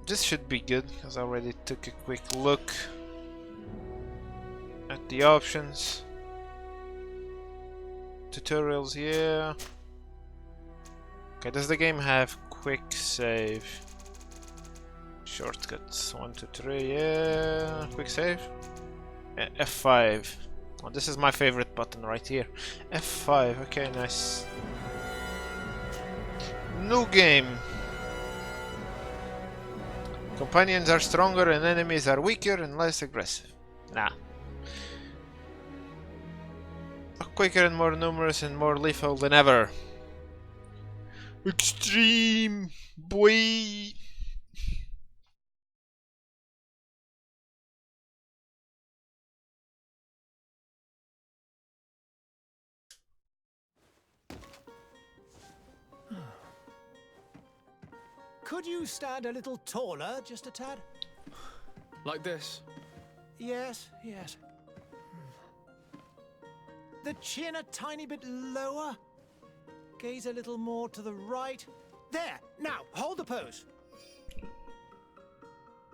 this should be good because I already took a quick look at the options. Tutorials, yeah. Okay, does the game have quick save? Shortcuts, 1, 2, 3, yeah. Quick save. F5. Oh, this is my favorite button right here. F5, okay, nice. New game. Companions are stronger and enemies are weaker and less aggressive. Nah. Quicker and more numerous and more lethal than ever. Extreme, boy. Could you stand a little taller, just a tad? Like this? Yes, yes. The chin a tiny bit lower. Gaze a little more to the right. There! Now, hold the pose.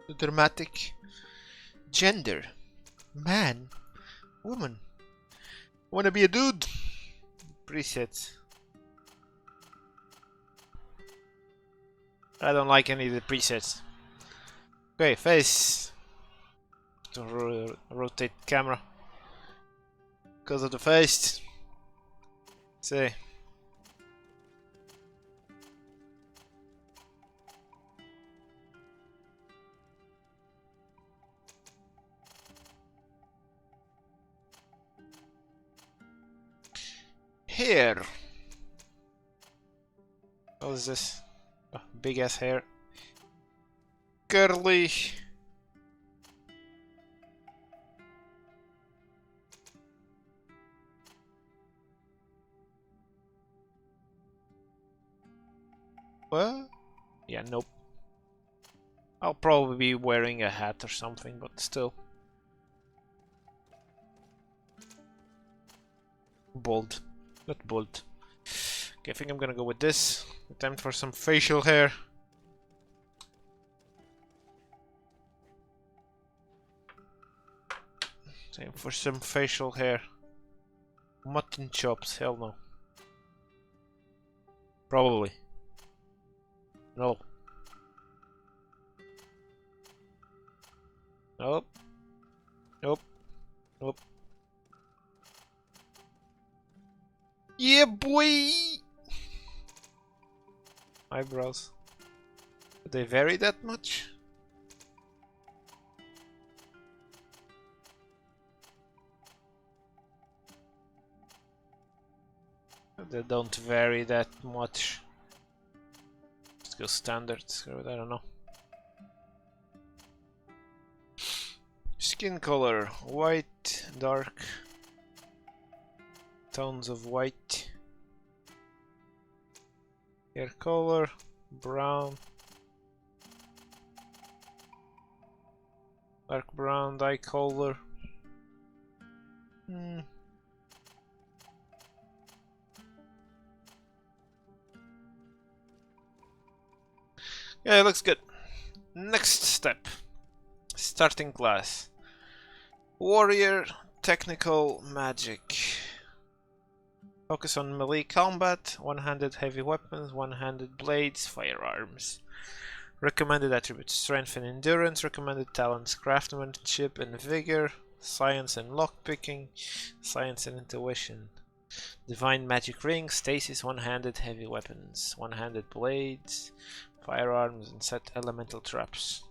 The dramatic gender. Man. Woman. Wanna be a dude? Presets. I don't like any of the presets. Okay, face. To rotate camera. Because of the face. See. Hair. What is this? Oh, big ass hair. Curly. What? Yeah, nope. I'll probably be wearing a hat or something, but still. Bold. Not bold. Okay, I think I'm gonna go with this. Attempt for some facial hair. Same for some facial hair. Mutton chops, hell no. Probably. No. Nope. Nope. Nope. Yeah, boy! Eyebrows. Do they vary that much? They don't vary that much. Let's go standard, I don't know. Skin color, white, dark. Tones of white. Hair color, brown. Dark brown, eye color. Yeah, it looks good. Next step. Starting class. Warrior, technical, magic. Focus on melee combat, one-handed heavy weapons, one-handed blades, firearms. Recommended attributes: strength and endurance. Recommended talents: craftsmanship and vigor, science and lockpicking, science and intuition. Divine magic ring, stasis, one-handed heavy weapons, one-handed blades, firearms, and set elemental traps.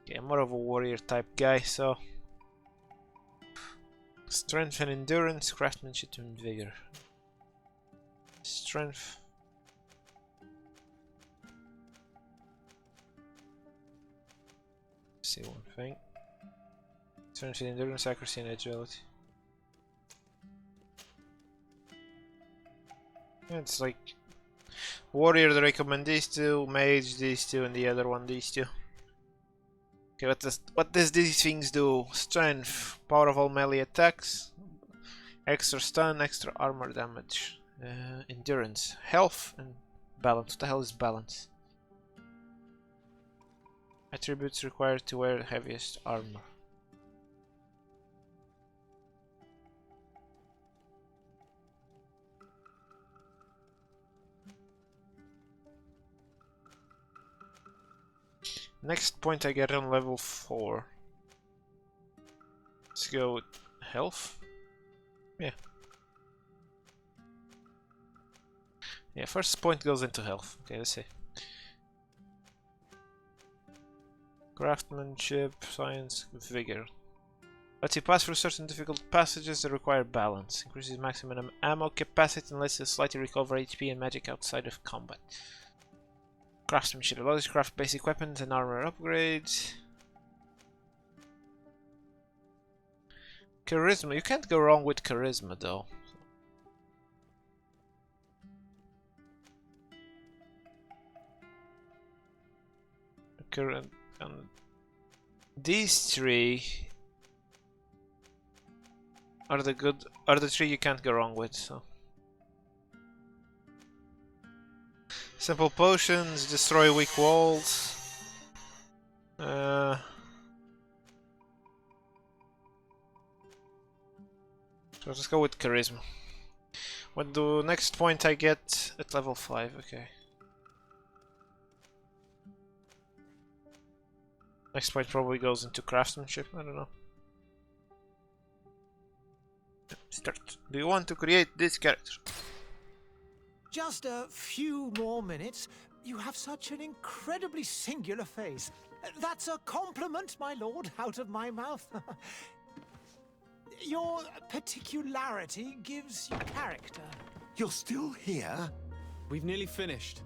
Okay, I'm more of a warrior type guy, so strength and endurance, craftsmanship and vigor. Strength. See one thing. Strength and endurance, accuracy and agility. Yeah, it's like warrior, they recommend these two, mage these two, and the other one these two. Okay, what does these things do? Strength, powerful melee attacks, extra stun, extra armor damage, endurance, health, and balance. What the hell is balance? Attributes required to wear heaviest armor. Next point I get on level 4. Let's go with health. Yeah. Yeah, first point goes into health. Okay, let's see. Craftsmanship, science, vigor. Lets you pass through certain difficult passages that require balance. Increases maximum ammo capacity and lets you slightly recover HP and magic outside of combat. Craftsmanship allows you to craft basic weapons and armor upgrades. Charisma. You can't go wrong with charisma though. These three are the three you can't go wrong with. So simple potions destroy weak walls. So let's go with charisma. What the next point I get at level 5? Okay. Next point probably goes into craftsmanship, I don't know. Start. Do you want to create this character? Just a few more minutes. You have such an incredibly singular face. That's a compliment, my lord, out of my mouth. Your particularity gives you character. You're still here? We've nearly finished.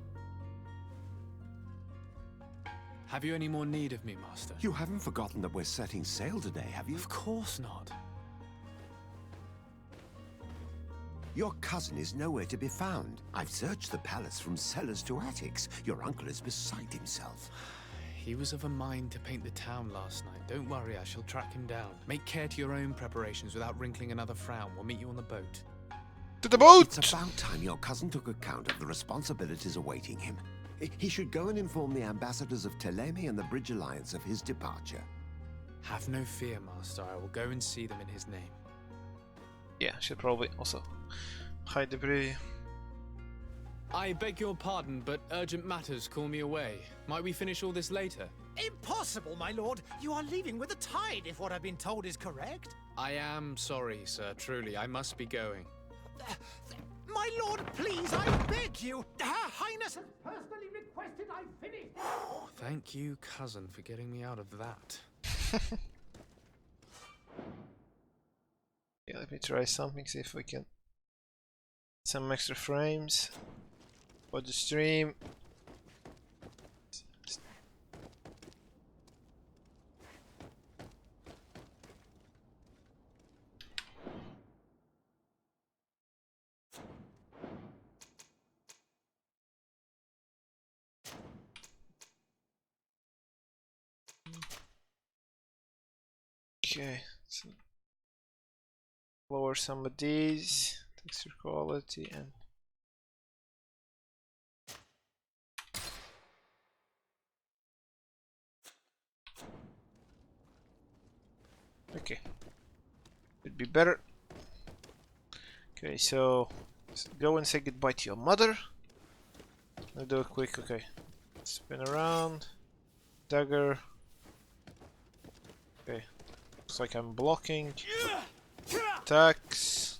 Have you any more need of me, Master? You haven't forgotten that we're setting sail today, have you? Of course not. Your cousin is nowhere to be found. I've searched the palace from cellars to attics. Your uncle is beside himself. He was of a mind to paint the town last night. Don't worry, I shall track him down. Make care to your own preparations without wrinkling another frown. We'll meet you on the boat. To the boat! It's about time your cousin took account of the responsibilities awaiting him. He should go and inform the ambassadors of Telemi and the Bridge Alliance of his departure. Have no fear, Master. I will go and see them in his name. Yeah, should probably also hide debris. I beg your pardon, but urgent matters call me away. Might we finish all this later? Impossible, my lord. You are leaving with the tide, if what I've been told is correct. I am sorry, sir. Truly, I must be going. My lord, please, I beg you. Her Highness has personally requested I finish. Thank you, cousin, for getting me out of that. Yeah, let me try something, see if we can some extra frames for the stream. Okay, so lower some of these, texture quality, and okay, it'd be better. Okay, so go and say goodbye to your mother. I'll do a quick, okay, spin around, dagger. Okay, looks like I'm blocking. Attacks.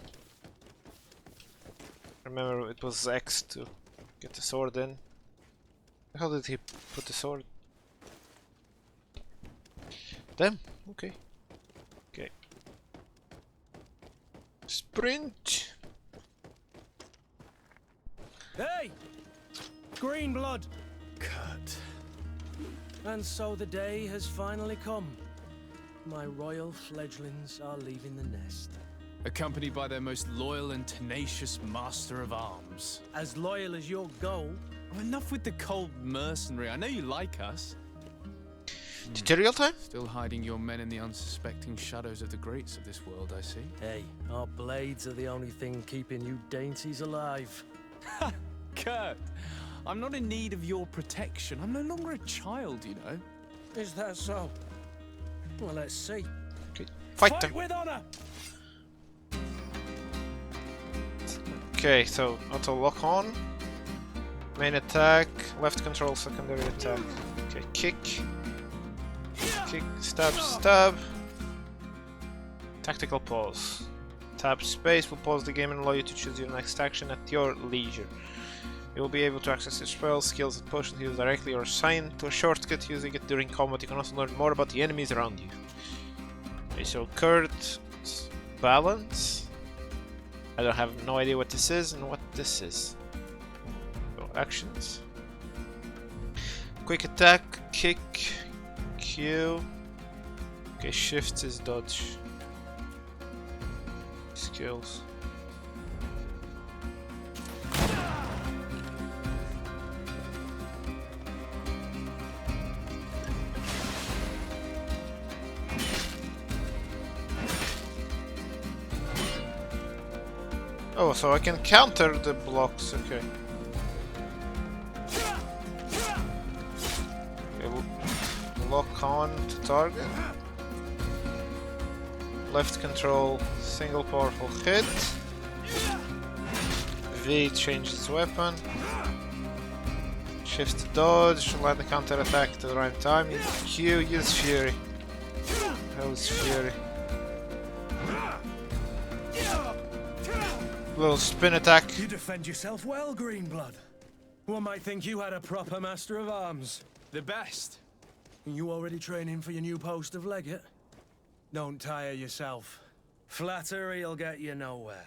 Remember, it was X to get the sword in. How did he put the sword? Damn. Okay. Okay. Sprint. Hey! Green blood! Kurt. And so the day has finally come. My royal fledglings are leaving the nest. Accompanied by their most loyal and tenacious master of arms. As loyal as your goal. Oh, enough with the cold mercenary. I know you like us. Tutorial time? Still hiding your men in the unsuspecting shadows of the greats of this world, I see. Hey, our blades are the only thing keeping you dainties alive. Ha! Kurt! I'm not in need of your protection. I'm no longer a child, you know. Is that so? Well, let's see. Okay, fight them. with honor! Okay, so auto lock on. Main attack, left control, secondary attack. Okay, kick. Kick, stab, stab. Tactical pause. Tap space will pause the game and allow you to choose your next action at your leisure. You will be able to access your spells, skills, and potions used directly or assign to a shortcut using it during combat. You can also learn more about the enemies around you. Okay, so Kurt balance. I don't have no idea what this is and what this is. So actions. Quick attack, kick, Q. Okay, shift is dodge. Skills. Oh, so I can counter the blocks, okay. Lock on to target. Left control, single powerful hit. V changes weapon. Shift to dodge, land the counter attack at the right time. Q, use Fury. Hell is Fury. Little spin attack. You defend yourself well, Greenblood. One might think you had a proper master of arms. The best. You already training for your new post of legate? Don't tire yourself. Flattery'll get you nowhere.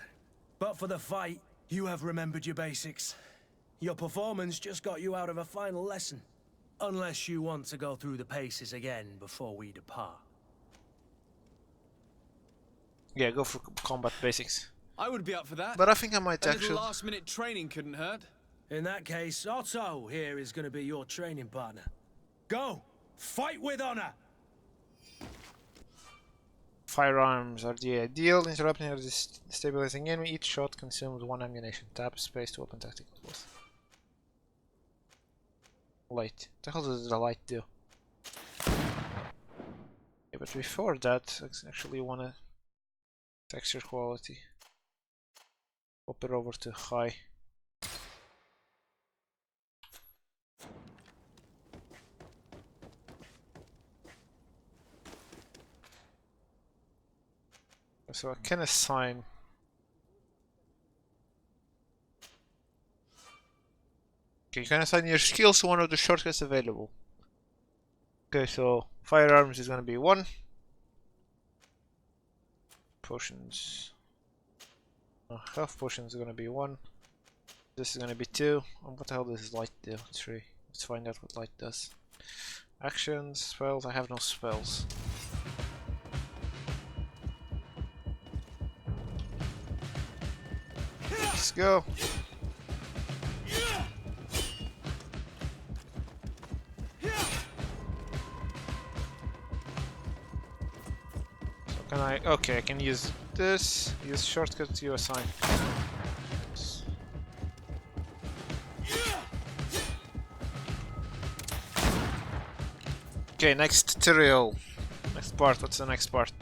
But for the fight, you have remembered your basics. Your performance just got you out of a final lesson. Unless you want to go through the paces again before we depart. Yeah, go for combat basics. I would be up for that. But I think I might A actually... little last-minute training couldn't hurt. In that case, Otto here is going to be your training partner. Go! Fight with honor! Firearms are the ideal. Interrupting or destabilizing enemy. Each shot consumes 1 ammunition. Tap space to open tactical pause. Light. What the hell does the light do? Yeah, but before that, I actually want to texture quality. Pop it over to high. So I can assign. Okay, you can assign your skills to one of the shortcuts available. Okay, so firearms is gonna be 1. Potions. Health potions is gonna be 1. This is gonna be 2. And what the hell does light do? 3. Let's find out what light does. Actions, spells. I have no spells. Let's go. So can I? Okay, I can use this. Use shortcut to assign. Okay, next tutorial. Next part. What's the next part?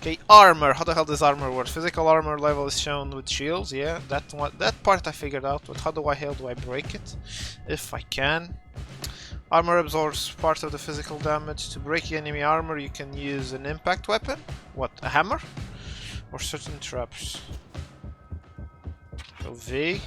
Okay, armor. How the hell does armor work? Physical armor level is shown with shields. Yeah, that part I figured out. But how do I break it? If I can. Armor absorbs part of the physical damage. To break enemy armor, you can use an impact weapon. What? A hammer? Or certain traps. So V.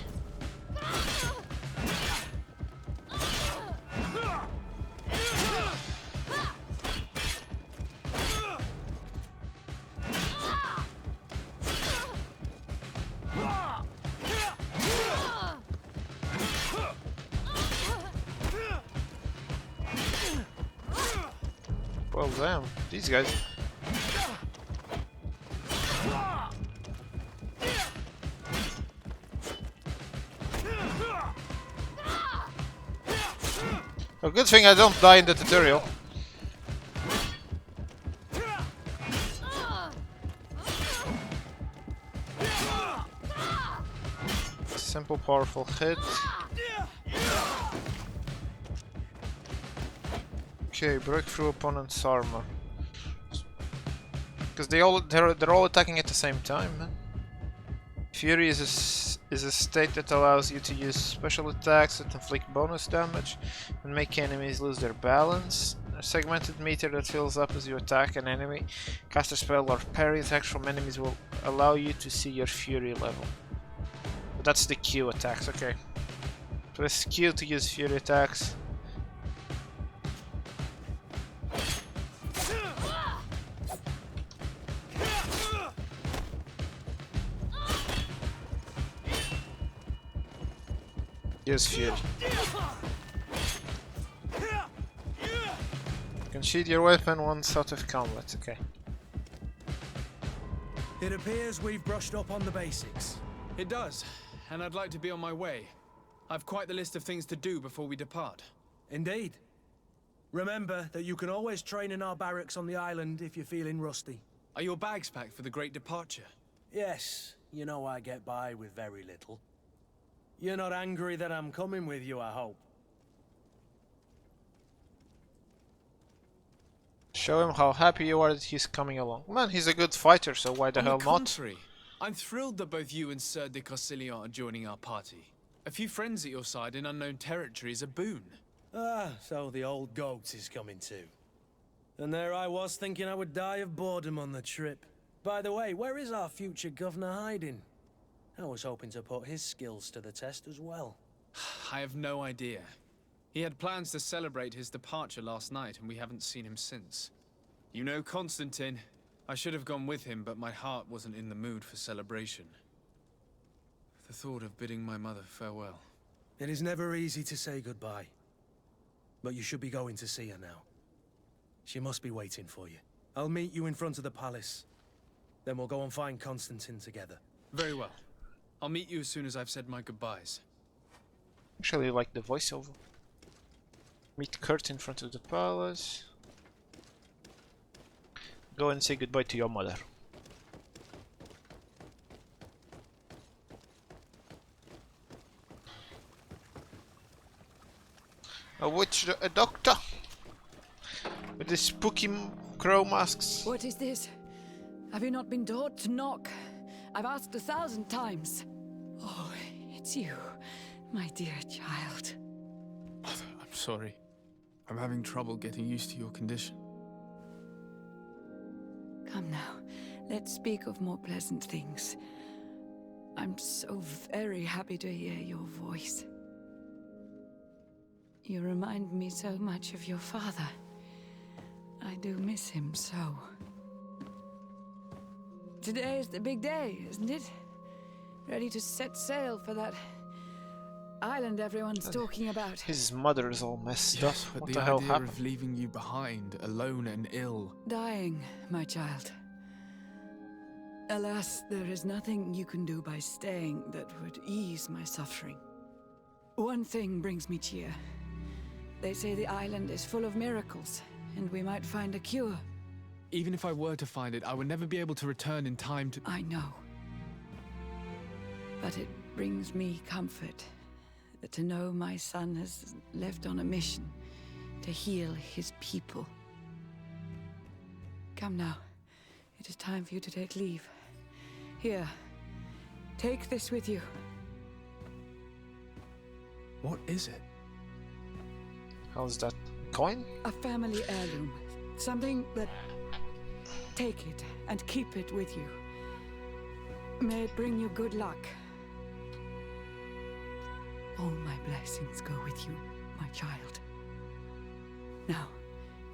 Well, damn, these guys. A good thing I don't die in the tutorial. Simple, powerful hit. Okay, break through opponent's armor. Because they're all attacking at the same time, man. Fury is a state that allows you to use special attacks that inflict bonus damage and make enemies lose their balance. A segmented meter that fills up as you attack an enemy, cast a spell, or parry attacks from enemies will allow you to see your Fury level. But that's the Q attacks, okay. Press Q to use Fury attacks. Use Fury. You can sheath your weapon once out of combat, okay. It appears we've brushed up on the basics. It does, and I'd like to be on my way. I've quite the list of things to do before we depart. Indeed. Remember that you can always train in our barracks on the island if you're feeling rusty. Are your bags packed for the great departure? Yes, you know I get by with very little. You're not angry that I'm coming with you, I hope. Show him how happy you are that he's coming along. Man, he's a good fighter, so why the hell On the not? contrary, I'm thrilled that both you and Sir de Corsilion are joining our party. A few friends at your side in unknown territory is a boon. Ah, so the old goat is coming too. And there I was thinking I would die of boredom on the trip. By the way, where is our future governor hiding? I was hoping to put his skills to the test as well. I have no idea. He had plans to celebrate his departure last night, and we haven't seen him since. You know Constantine. I should have gone with him, but my heart wasn't in the mood for celebration. The thought of bidding my mother farewell. It is never easy to say goodbye. But you should be going to see her now. She must be waiting for you. I'll meet you in front of the palace. Then we'll go and find Constantine together. Very well. I'll meet you as soon as I've said my goodbyes. Actually, like the voiceover. Meet Kurt in front of the palace. Go and say goodbye to your mother. A witch, a doctor with the spooky crow masks. What is this? Have you not been taught to knock? I've asked 1,000 times. Oh, it's you, my dear child. Mother, I'm sorry. I'm having trouble getting used to your condition. Come now, let's speak of more pleasant things. I'm so very happy to hear your voice. You remind me so much of your father. I do miss him so. Today is the big day, isn't it? Ready to set sail for that island everyone's talking about. His mother is all messed Yes, up. but What the the hell idea happened? of leaving you behind, alone and ill. Dying, my child. Alas, there is nothing you can do by staying that would ease my suffering. One thing brings me cheer. They say the island is full of miracles, and we might find a cure. Even if I were to find it, I would never be able to return in time to... I know. But it brings me comfort to know my son has left on a mission to heal his people. Come now. It is time for you to take leave. Here, take this with you. What is it? How's that coin? A family heirloom. Something that... Take it and keep it with you. May it bring you good luck. All my blessings go with you, my child. Now,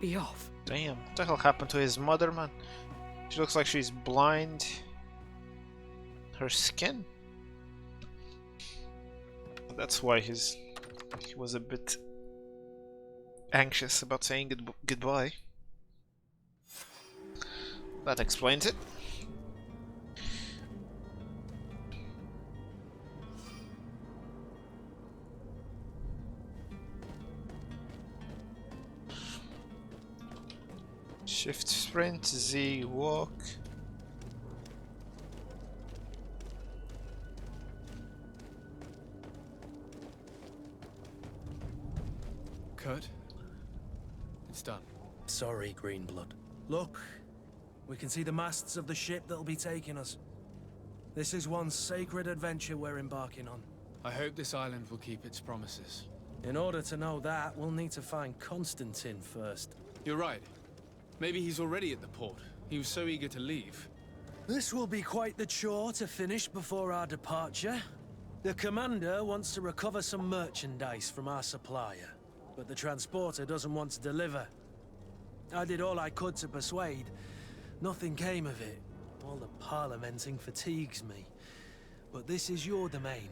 be off. Damn, what the hell happened to his mother, man? She looks like she's blind. Her skin? That's why he was a bit anxious about saying goodbye. That explains it. Shift sprint, Z walk. Kurt? It's done. Sorry, Greenblood. Look, we can see the masts of the ship that'll be taking us. This is one sacred adventure we're embarking on. I hope this island will keep its promises. In order to know that, we'll need to find Constantine first. You're right. Maybe he's already at the port. He was so eager to leave. This will be quite the chore to finish before our departure. The commander wants to recover some merchandise from our supplier, but the transporter doesn't want to deliver. I did all I could to persuade. Nothing came of it. All the parliamenting fatigues me. But this is your domain.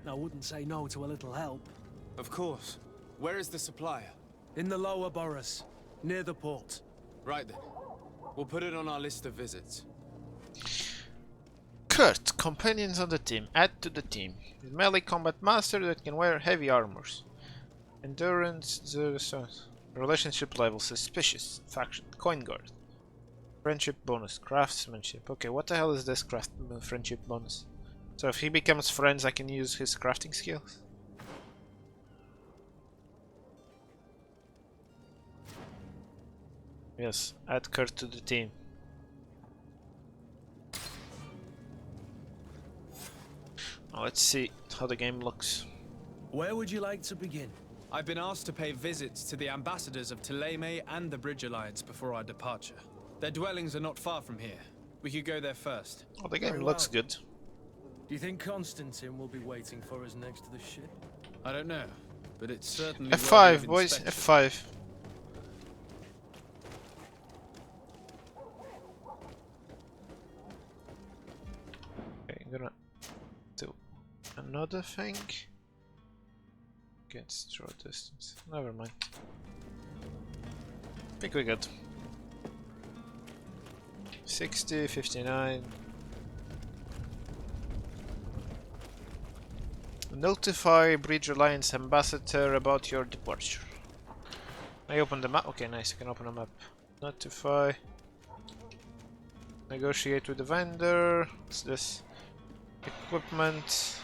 I wouldn't say no to a little help. Of course. Where is the supplier? In the lower boroughs, near the port. Right then. We'll put it on our list of visits. Kurt, companions on the team. Add to the team. With melee combat master that can wear heavy armors. Endurance, relationship level, suspicious, faction, coin guard. Friendship bonus, craftsmanship. Okay, what the hell is this friendship bonus? So if he becomes friends, I can use his crafting skills? Yes, add Kurt to the team. Now let's see how the game looks. Where would you like to begin? I've been asked to pay visits to the ambassadors of Thélème and the Bridge Alliance before our departure. Their dwellings are not far from here. We could go there first. Oh, the game Very looks well. good. Do you think Constantine will be waiting for us next to the ship? I don't know, but it's certainly worthy F5, of boys, inspection. F5. Okay, I'm gonna do another thing. Against draw distance. Never mind. I think we're good. 60, 59. Notify Bridge Alliance Ambassador about your departure. I open the map. Okay, nice. I can open a map. Notify. Negotiate with the vendor. What's this? Equipment.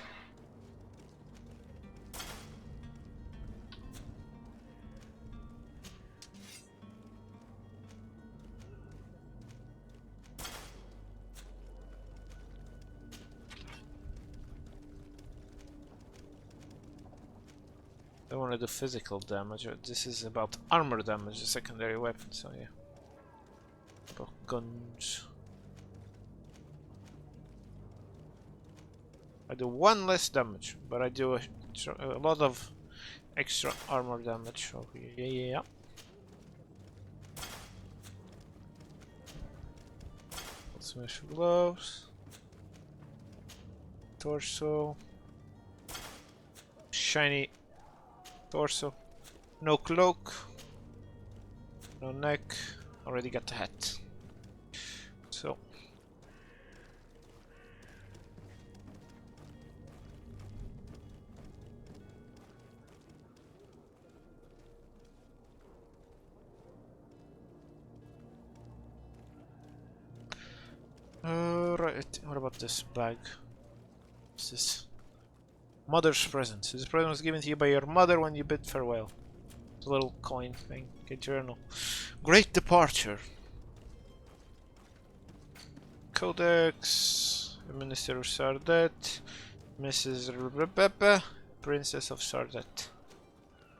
I want to do physical damage. This is about armor damage, a secondary weapon, so yeah. For guns. I do one less damage, but I do a lot of extra armor damage. So yeah. Smash gloves. Torso. Shiny torso. No cloak. No neck. Already got the hat. So. Right. What about this bag? What's this? Mother's present. This present was given to you by your mother when you bid farewell. It's a little coin thing. Okay, journal. Great departure. Codex. Minister of Sardet. Mrs. Rebecca. Princess of Sardet.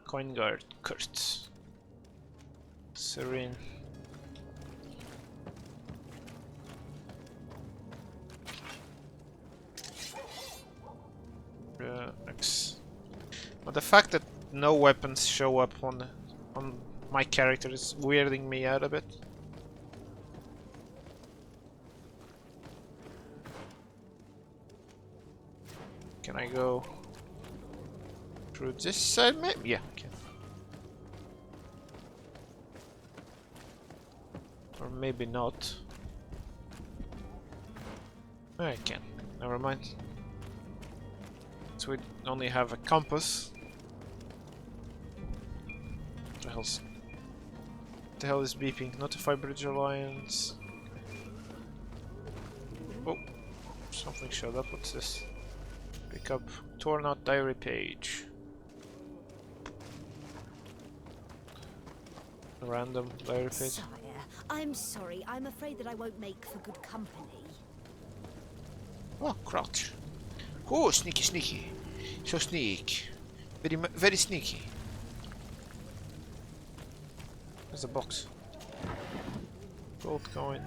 Coin guard. Kurt. Serene. X. But the fact that no weapons show up on my character is weirding me out a bit. Can I go through this side? Maybe? Yeah, I can. Or maybe not. I can. Never mind. So we only have a compass. What the hell is beeping? Notify Bridge Alliance. Oh, something showed up. What's this? Pick up torn out diary page. Random layer fit. Sire, I'm sorry. I'm afraid that I won't make for good company. Oh, crouch. Oh, sneaky, sneaky. So sneak. Very sneaky. There's a box. Gold coin.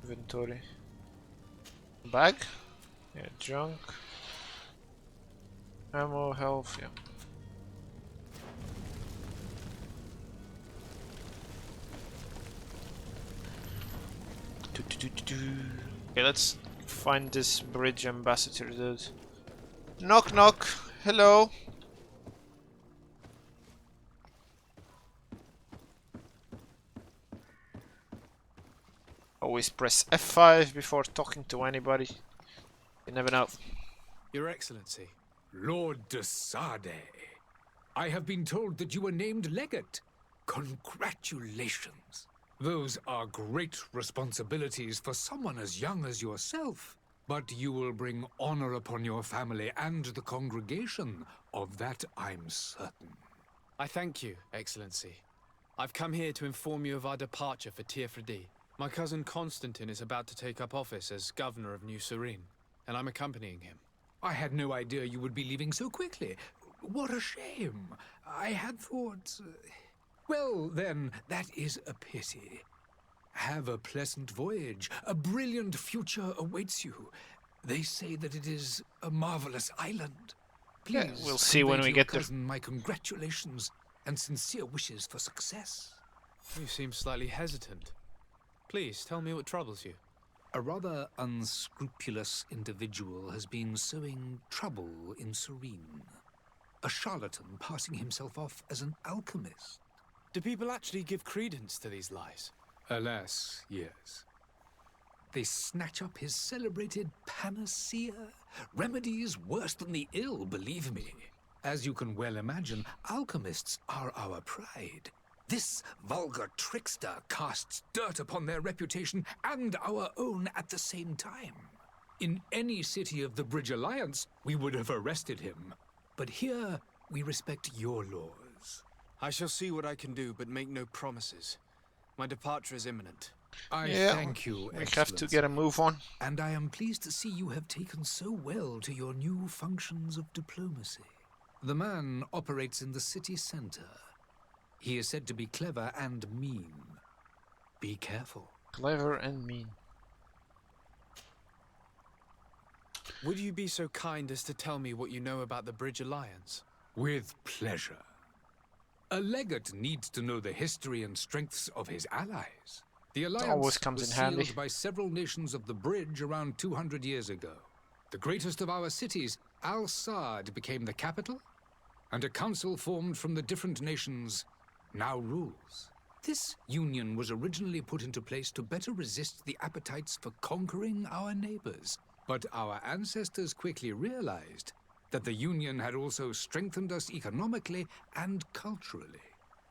Inventory. Bag? Yeah, junk. Ammo, health, yeah. Okay, let's find this bridge ambassador dude. Knock knock. Hello. Always press F5 before talking to anybody. You never know. Your Excellency. Lord de Sade, I have been told that you were named legate. Congratulations. Those are great responsibilities for someone as young as yourself. But you will bring honor upon your family and the congregation. Of that I'm certain. I thank you, Excellency. I've come here to inform you of our departure for Tirfredi. My cousin Constantine is about to take up office as governor of New Serene, and I'm accompanying him. I had no idea you would be leaving so quickly. What a shame. I had thought... Well, then, that is a pity. Have a pleasant voyage. A brilliant future awaits you. They say that it is a marvelous island. Please, Yeah, we'll see when convey we to your get there. cousin my congratulations and sincere wishes for success. You seem slightly hesitant. Please, tell me what troubles you. A rather unscrupulous individual has been sowing trouble in Serene. A charlatan passing himself off as an alchemist. Do people actually give credence to these lies? Alas, yes. They snatch up his celebrated panacea. Remedies worse than the ill, believe me. As you can well imagine, alchemists are our pride. This vulgar trickster casts dirt upon their reputation and our own at the same time. In any city of the Bridge Alliance, we would have arrested him. But here, we respect your laws. I shall see what I can do, but make no promises. My departure is imminent. I Yeah, thank you, we have to get a move on. And I am pleased to see you have taken so well to your new functions of diplomacy. The man operates in the city center. He is said to be clever and mean. Be careful. Clever and mean. Would you be so kind as to tell me what you know about the Bridge Alliance? With pleasure. A legate needs to know the history and strengths of his allies. The alliance always comes was in handy. sealed by several nations of the Bridge around 200 years ago. The greatest of our cities, Al-Sad, became the capital, and a council formed from the different nations now rules. This union was originally put into place to better resist the appetites for conquering our neighbors. But our ancestors quickly realized that the union had also strengthened us economically and culturally.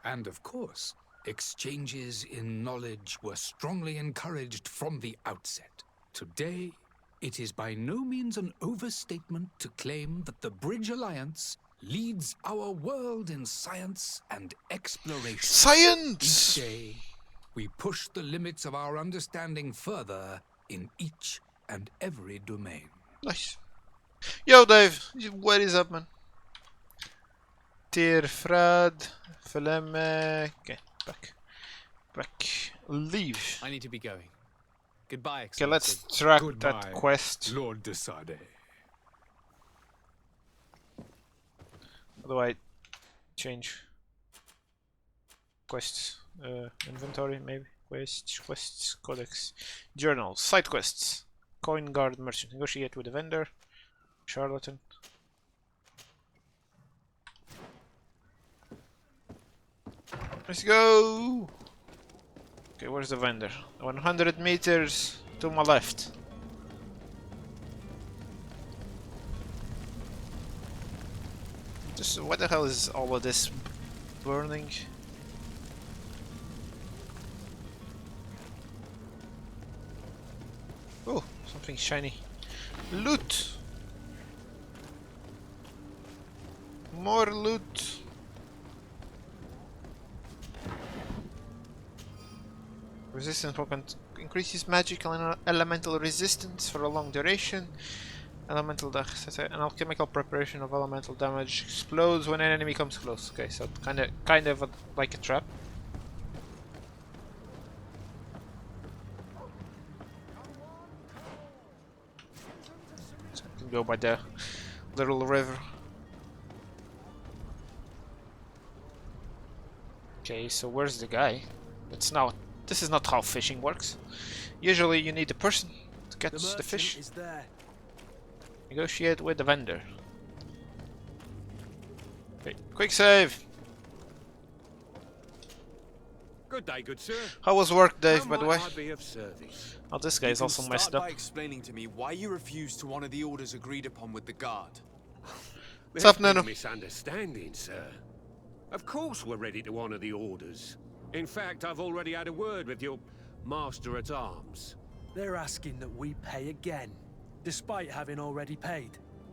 And of course, exchanges in knowledge were strongly encouraged from the outset. Today, it is by no means an overstatement to claim that the Bridge Alliance leads our world in science and exploration. Science! Each day, we push the limits of our understanding further in each and every domain. Nice. Yo, Dave. What is up, man? Tirfrad. Fileme. Okay, back. Leave. I need to be going. Goodbye, Okay, Excellency. let's track Goodbye, that quest. Lord de Sade. How do I change quests? Inventory, maybe. Quests, codex, journals, side quests, coin guard merchant, negotiate with the vendor, charlatan. Let's go. Okay, where's the vendor? 100 meters to my left. Just what the hell is all of this burning? Oh, something shiny. Loot! More loot. Resistance weapon increases magical and elemental resistance for a long duration. Elemental an alchemical preparation of elemental damage explodes when an enemy comes close. Okay, so kind of like a trap. So I can go by the little river. Okay, so where's the guy? This is not how fishing works. Usually you need a person to catch the fish. Is there. Negotiate with the vendor. Okay, quick save! Good day, good sir. How was work, Dave, by the way? How might I be of service? Oh, this guy is also messed up. By explaining to me why you refused to honor the orders agreed upon with the guard. What's up, There's been Nano? a misunderstanding, sir. Of course we're ready to honor the orders. In fact, I've already had a word with your master-at-arms. They're asking that we pay again, despite having already paid.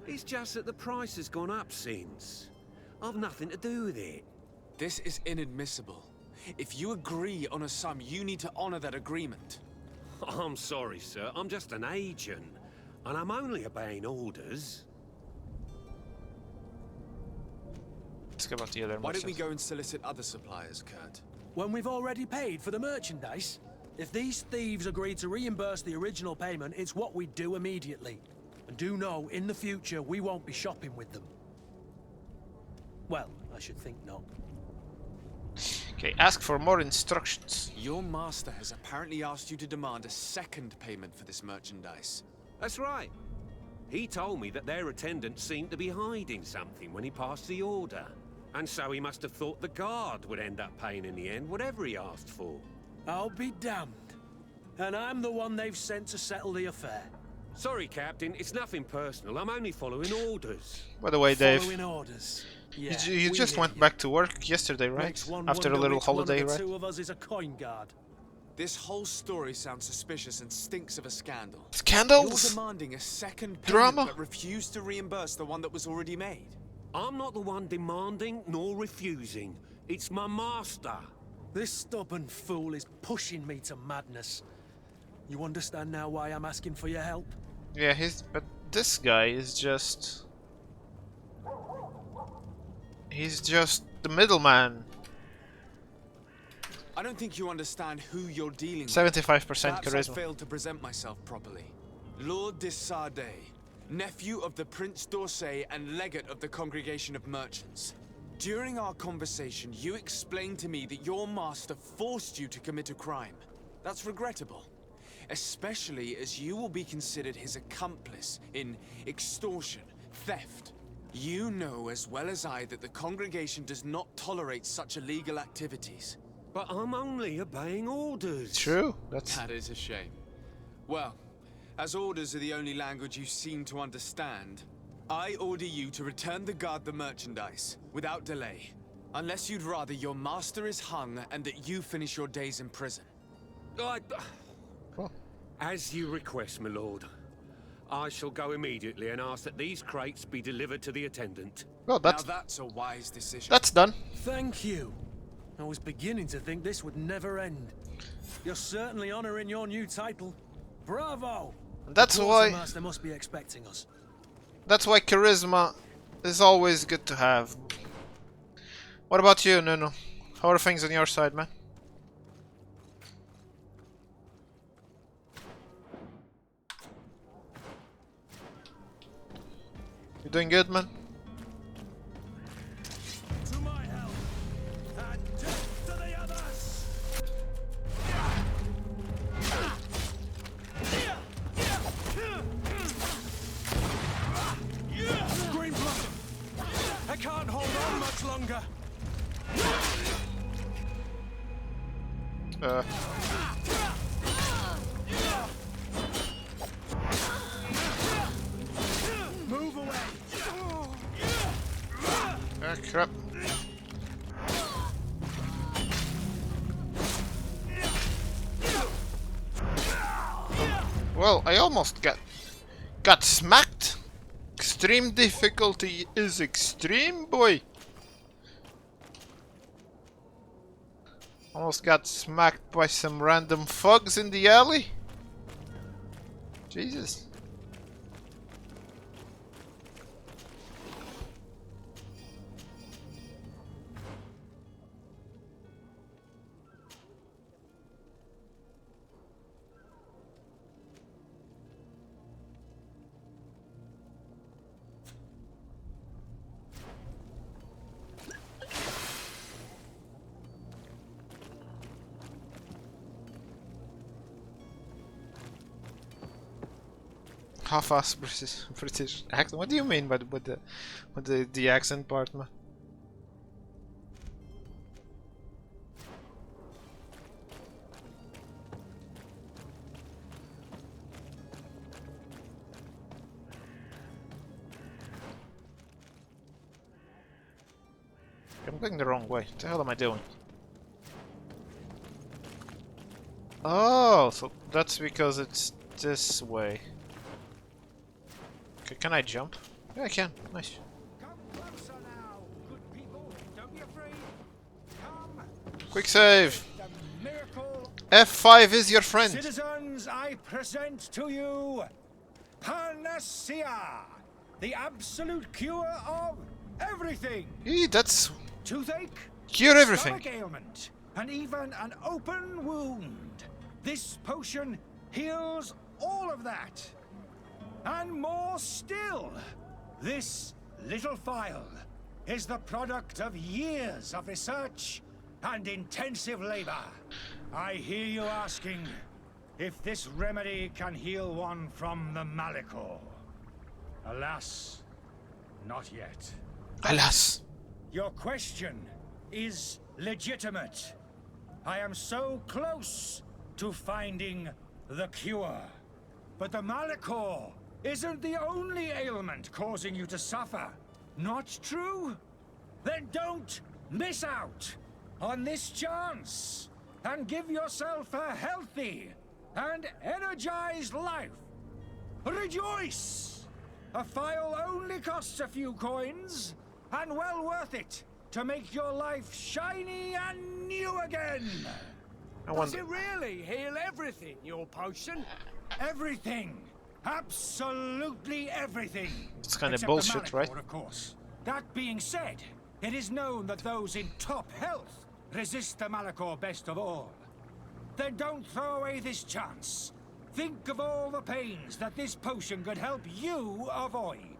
It's just that the price has gone up since. I've nothing to do with it. This is inadmissible. If you agree on a sum, you need to honor that agreement. I'm sorry, sir. I'm just an agent. And I'm only obeying orders. Let's go about the other Why don't we merchants. go and solicit other suppliers, Kurt? When we've already paid for the merchandise? If these thieves agree to reimburse the original payment, it's what we do immediately. And do know, in the future, we won't be shopping with them. Well, I should think not. Okay, ask for more instructions. Your master has apparently asked you to demand a second payment for this merchandise. That's right. He told me that their attendant seemed to be hiding something when he passed the order. And so he must have thought the guard would end up paying in the end, whatever he asked for. I'll be damned. And I'm the one they've sent to settle the affair. Sorry, Captain, it's nothing personal. I'm only following orders. By the way, Dave, Following orders. Yeah, you we just hear went you. back to work yesterday, right? Makes one After a wonder little which one holiday, of the right? two of us is a coin guard. This whole story sounds suspicious and stinks of a scandal. You're Scandals? demanding a second payment Drama? but refuse to reimburse the one that was already made. I'm not the one demanding nor refusing. It's my master. This stubborn fool is pushing me to madness. You understand now why I'm asking for your help? Yeah, but this guy is just... He's just the middleman. I don't think you understand who you're dealing with. 75% Perhaps I charisma. failed to present myself properly. Lord de Sardet, nephew of the Prince d'Orsay and legate of the Congregation of Merchants. During our conversation, you explained to me that your master forced you to commit a crime. That's regrettable, especially as you will be considered his accomplice in extortion, theft. You know as well as I that the congregation does not tolerate such illegal activities. But I'm only obeying orders. True. That's That is a shame. Well, as orders are the only language you seem to understand, I order you to return the guard the merchandise, without delay. Unless you'd rather your master is hung and that you finish your days in prison. As you request, my lord. I shall go immediately and ask that these crates be delivered to the attendant. well. Now that's a wise decision. That's done. Thank you. I was beginning to think this would never end. You're certainly honoring your new title. Bravo! And that's The why. Master must be expecting us. That's why charisma is always good to have. What about you, Nuno? How are things on your side, man? You doing good, man? To my help, and death to the others! Green blood! I can't hold on much longer. Move away! Ah, crap. Well, I almost got smacked. Extreme difficulty is extreme, boy. Almost got smacked by some random thugs in the alley. Jesus. Half-ass British accent. What do you mean by the accent part, man? I'm going the wrong way. What the hell am I doing? Oh, so that's because it's this way. Okay, can I jump? Yeah, I can. Nice. Come closer now, good people. Don't be afraid. Come. Quick save. The miracle. F5 is your friend. Citizens, I present to you Panacea, the absolute cure of everything. That's Toothache, cure everything. stomach ailment, and even an open wound. This potion heals all of that. And more still, this little phial is the product of years of research and intensive labor. I hear you asking if this remedy can heal one from the Malachor. Alas, not yet. Alas. Your question is legitimate. I am so close to finding the cure. But the Malachor isn't the only ailment causing you to suffer. Not true? Then don't miss out on this chance and give yourself a healthy and energized life. Rejoice! A phial only costs a few coins, and well worth it to make your life shiny and new again. Does it really heal everything, your potion? Everything. Absolutely everything. It's kind of Except bullshit, the right? Malachor, of course. That being said, it is known that those in top health resist the Malachor best of all. Then don't throw away this chance. Think of all the pains that this potion could help you avoid.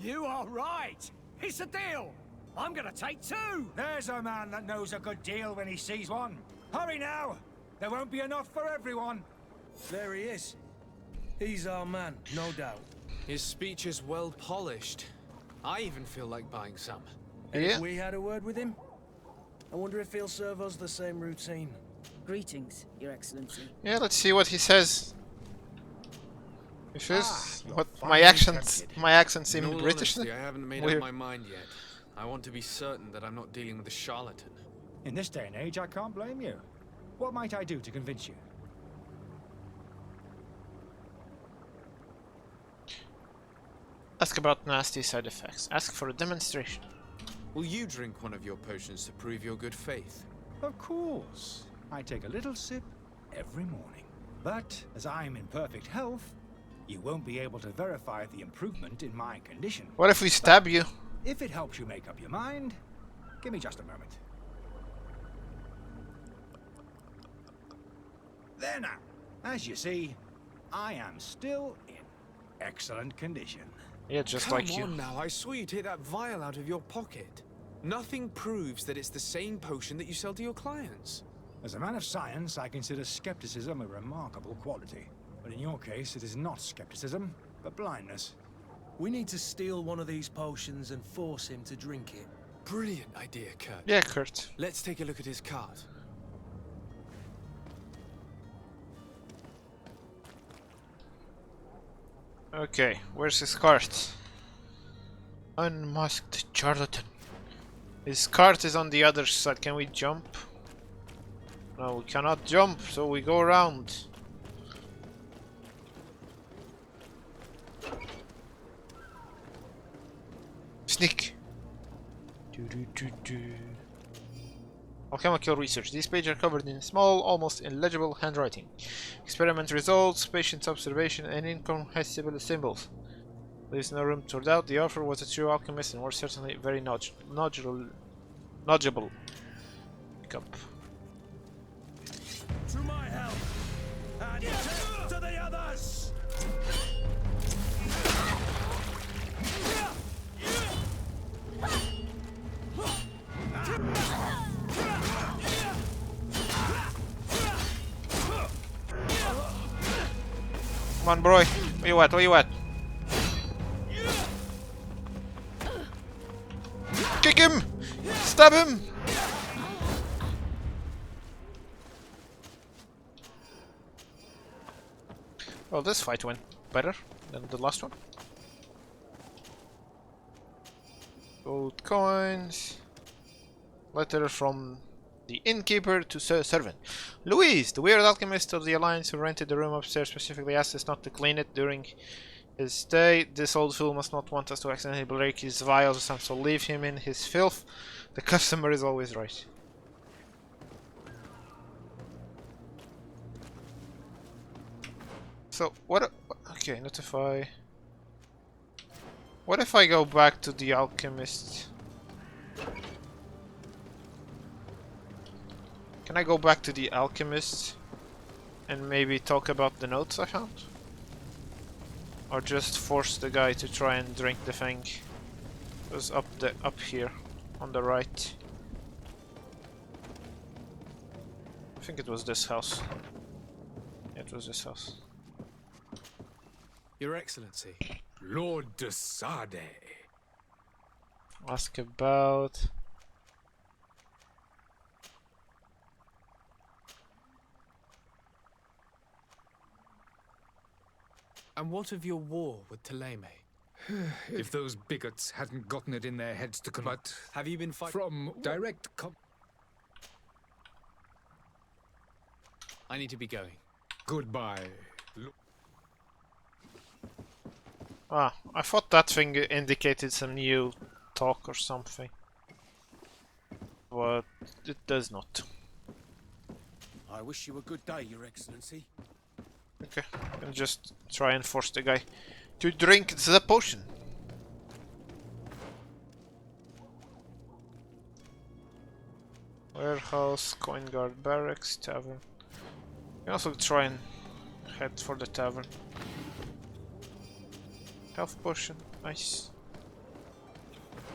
You are right. It's a deal. I'm gonna take two. There's a man that knows a good deal when he sees one. Hurry now. There won't be enough for everyone. There he is. He's our man, no doubt. His speech is well polished. I even feel like buying some. And Yeah. if we had a word with him, I wonder if he'll serve us the same routine. Greetings, Your Excellency. Yeah, let's see what he says. If you're what finally tempted. my accent In seemed all British. honesty, I haven't made Weird. up my mind yet. I want to be certain that I'm not dealing with a charlatan. In this day and age, I can't blame you. What might I do to convince you? Ask about nasty side effects. Ask for a demonstration. Will you drink one of your potions to prove your good faith? Of course. I take a little sip every morning. But as I'm in perfect health, you won't be able to verify the improvement in my condition. What if we stab you? If it helps you make up your mind, give me just a moment. There now. As you see, I am still in excellent condition. Yeah, just Come like you. on now, I swear you take that vial out of your pocket. Nothing proves that it's the same potion that you sell to your clients. As a man of science, I consider skepticism a remarkable quality. But in your case, it is not skepticism, but blindness. We need to steal one of these potions and force him to drink it. Brilliant idea, Kurt. Yeah, Kurt. Let's take a look at his card. Okay, where's his cart? Unmasked charlatan. His cart is on the other side. Can we jump? No, we cannot jump, so we go around. technique. Alchemical research. These pages are covered in small, almost illegible handwriting. Experiment results, patient observation, and incomprehensible symbols. Leaves no room to doubt the author was a true alchemist and was certainly very knowledgeable. Cup. To my help! And to the others! Come on, bro. Where you at? Where you at? Kick him! Stab him! Well, this fight went better than the last one. Gold coins. Letter from the innkeeper to servant. Louise, the weird alchemist of the Alliance who rented the room upstairs, specifically asked us not to clean it during his stay. This old fool must not want us to accidentally break his vials or something, so leave him in his filth. The customer is always right. So, what... Okay, notify... What if I go back to the alchemist? Can I go back to the alchemist and maybe talk about the notes I found? Or just force the guy to try and drink the thing? It was up here on the right. I think it was this house. Yeah, it was this house. Your Excellency. Lord de Sade. Ask about... And what of your war with Thélème? If those bigots hadn't gotten it in their heads to convert... Have you been fighting? From direct I need to be going. Goodbye. Ah, I thought that thing indicated some new talk or something. But it does not. I wish you a good day, Your Excellency. Okay, I'm gonna just try and force the guy to drink the potion. Warehouse, coin guard, barracks, tavern. You can also try and head for the tavern. Health potion, nice.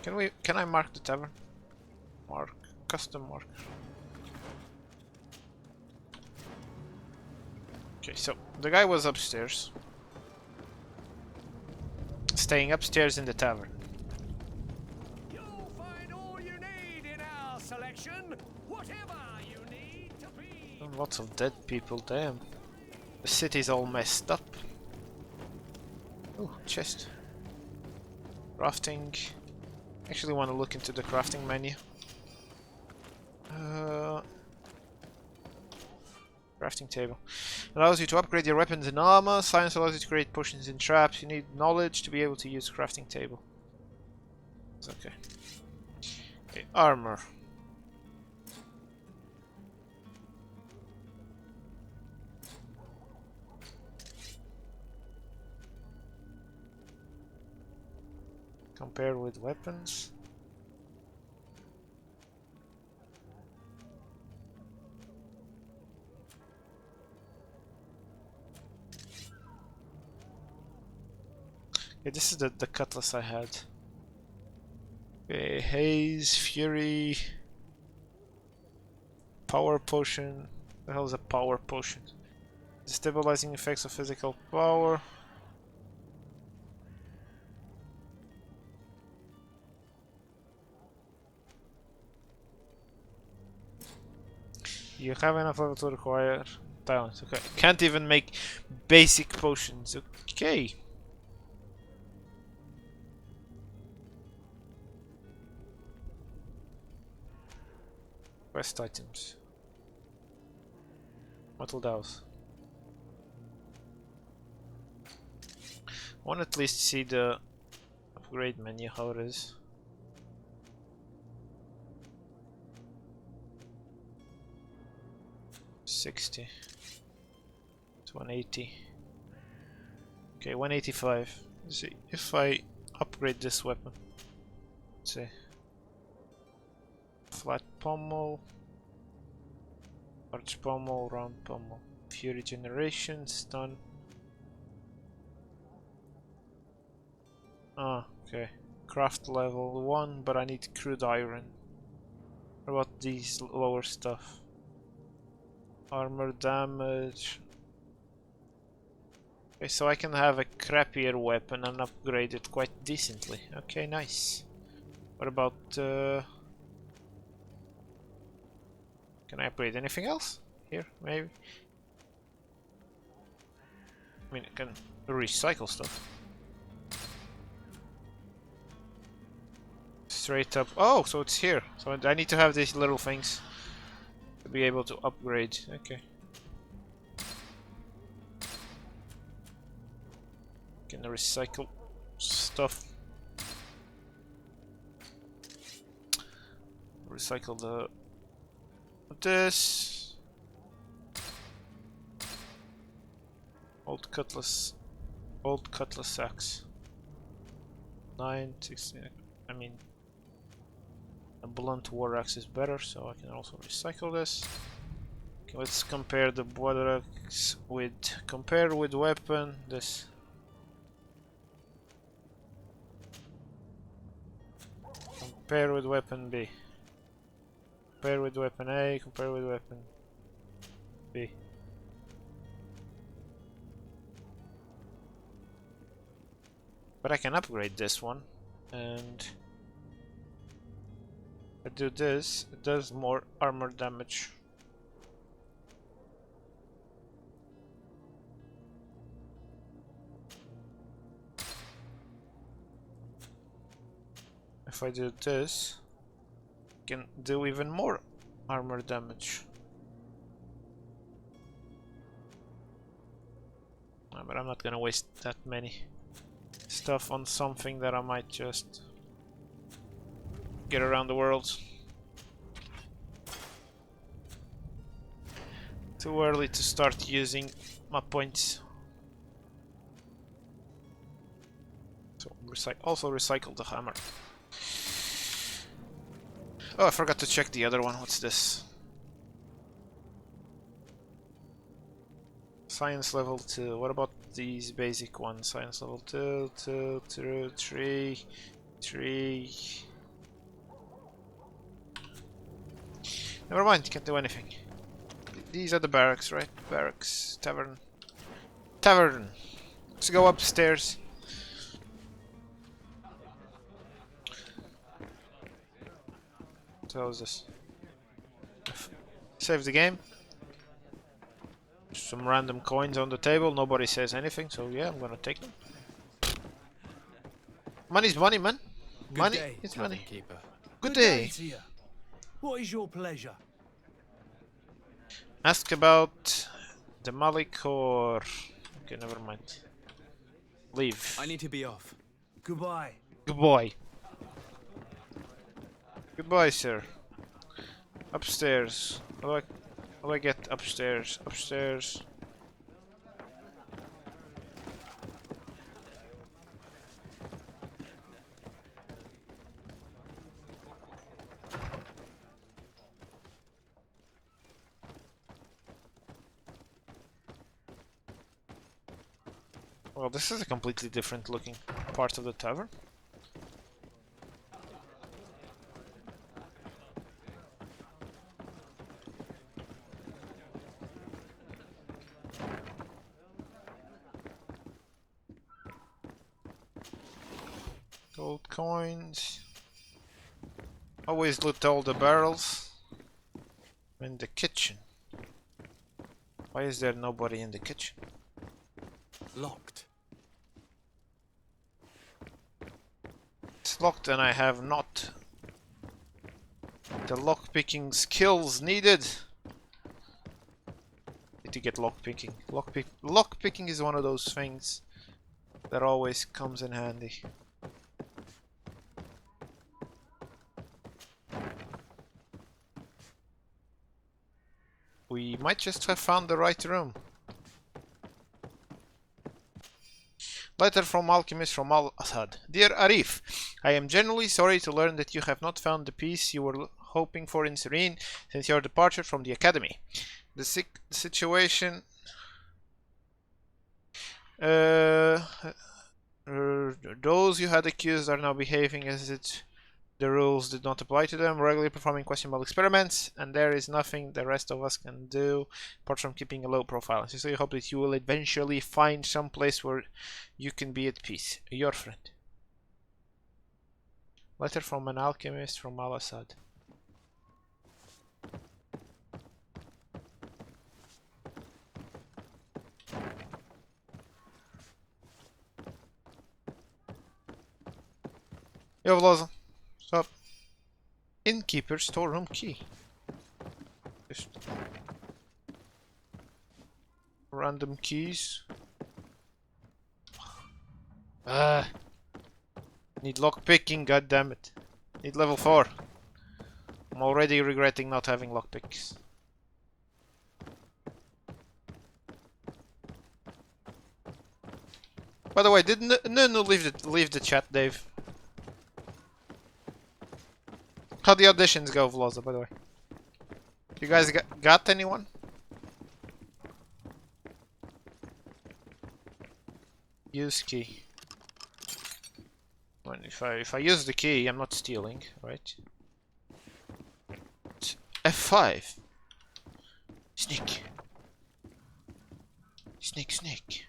Can I mark the tavern? Mark, custom marker. Okay, so the guy was upstairs. Staying upstairs in the tavern. You'll find all you need in our selection, whatever you need to be. Lots of dead people, damn. The city's all messed up. Oh, chest. Crafting. Actually want to look into the crafting menu. Crafting table. Allows you to upgrade your weapons and armor. Science allows you to create potions and traps. You need knowledge to be able to use crafting table. It's okay. Okay, armor. Compare with weapons. Okay, this is the cutlass I had. Okay, haze, fury, power potion. The hell is a power potion? The stabilizing effects of physical power. You have enough level to require talent. Okay, can't even make basic potions. Okay. Quest items. Metal dowels. I want to at least see the upgrade menu, how it is. 60. It's 180. Okay, 185. Let's see if I upgrade this weapon. Let's see. Flat pommel, large pommel, round pommel, fury generation, stun. Ah, okay. Craft level 1, but I need crude iron. What about these lower stuff? Armor damage. Okay, so I can have a crappier weapon and upgrade it quite decently. Okay, nice. What about... can I upgrade anything else? Here, maybe? I mean, I can recycle stuff. Straight up. Oh, so it's here. So I need to have these little things to be able to upgrade. Okay. Can recycle stuff. Recycle the this old cutlass axe. 9, 16. I mean, a blunt war axe is better, so I can also recycle this. Okay, let's compare the water axe with weapon. This. Compare with weapon B. Compare with weapon A, compare with weapon B. But I can upgrade this one, and if I do this, it does more armor damage. If I do this, I can do even more armor damage. But I'm not gonna waste that many stuff on something that I might just get around the world. Too early to start using my points. So also recycle the hammer. Oh, I forgot to check the other one. What's this? Science level 2. What about these basic ones? Science level 2, 2, 2, 3, 3. Never mind, can't do anything. These are the barracks, right? Barracks, tavern. Tavern! Let's go upstairs. So how's this? Save the game. Some random coins on the table, nobody says anything, so yeah, I'm gonna take them. Money's money, man. Money is money. Keeper. Good Good day day. to you. What is your pleasure? Ask about the Malikor. Okay, never mind. Leave. I need to be off. Goodbye. Goodbye. Goodbye, sir. Upstairs. How do I get upstairs? Upstairs. Well, this is a completely different looking part of the tavern. Gold coins. Always loot all the barrels. In the kitchen. Why is there nobody in the kitchen? Locked. It's locked and I have not the lockpicking skills needed. Need to get lockpicking. Lockpicking is one of those things that always comes in handy. We might just have found the right room. Letter from Alchemist from Al-Assad. Dear Arif, I am genuinely sorry to learn that you have not found the peace you were hoping for in Serene since your departure from the academy. The situation... those you had accused are now behaving as if the rules did not apply to them, regularly performing questionable experiments, and there is nothing the rest of us can do apart from keeping a low profile. I sincerely hope that you will eventually find some place where you can be at peace. Your friend. Letter from an alchemist from Al-Assad. Yo, Vlaza. What's up? Innkeeper storeroom key. Just random keys. Need lock picking, goddammit. Need level 4. I'm already regretting not having lockpicks. By the way, did no leave the chat, Dave? How'd the auditions go, Vlaza, by the way? You guys got anyone? Use key. Well, if I use the key, I'm not stealing, right? It's F5. Sneak. Sneak.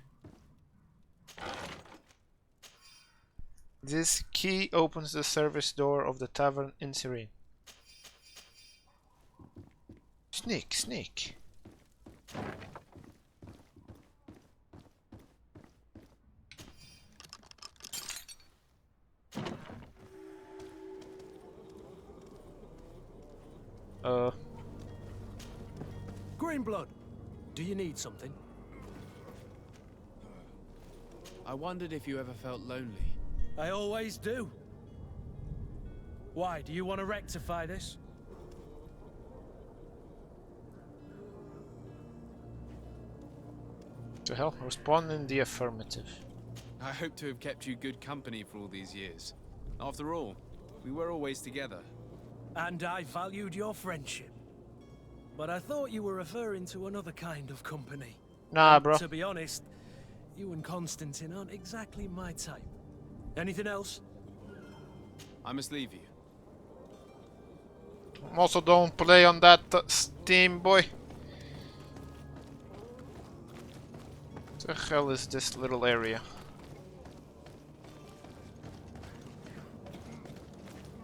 This key opens the service door of the tavern in Serene. Sneak. Greenblood, do you need something? I wondered if you ever felt lonely. I always do. Why, do you want to rectify this? To hell, respond in the affirmative. I hope to have kept you good company for all these years. After all, we were always together. And I valued your friendship. But I thought you were referring to another kind of company. Nah, bro. To be honest, you and Constantine aren't exactly my type. Anything else? I must leave you. Also, don't play on that Steam, boy. What the hell is this little area?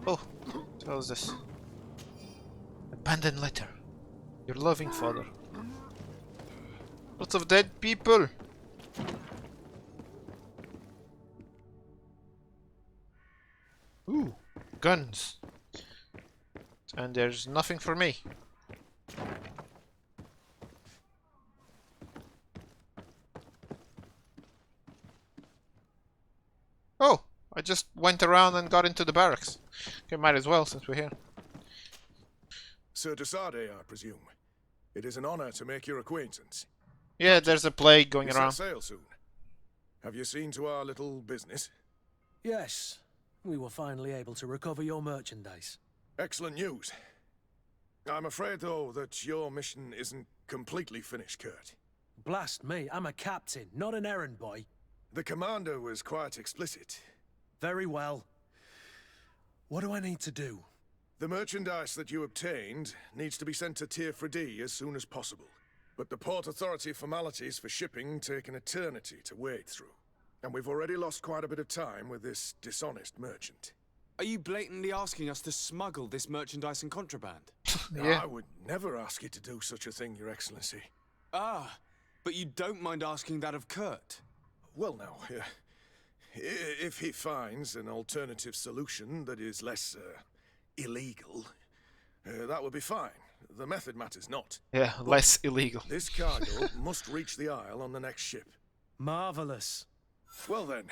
Oh, what the hell is this? Abandoned letter. Your loving father. Lots of dead people. Ooh, guns. And there's nothing for me. Oh, I just went around and got into the barracks. Okay, might as well since we're here. Sir Desade, I presume. It is an honor to make your acquaintance. Yeah, there's a plague going We around. set sail soon. Have you seen to our little business? Yes. We were finally able to recover your merchandise. Excellent news. I'm afraid, though, that your mission isn't completely finished, Kurt. Blast me, I'm a captain, not an errand boy. The commander was quite explicit. Very well. What do I need to do? The merchandise that you obtained needs to be sent to Tier 4D as soon as possible. But the Port Authority formalities for shipping take an eternity to wade through. And we've already lost quite a bit of time with this dishonest merchant. Are you blatantly asking us to smuggle this merchandise and contraband? Yeah. I would never ask you to do such a thing, Your Excellency. Ah, but you don't mind asking that of Kurt? Well, now, if he finds an alternative solution that is less illegal, that would be fine. The method matters not. Yeah, less illegal. This cargo must reach the Isle on the next ship. Marvelous. Well then,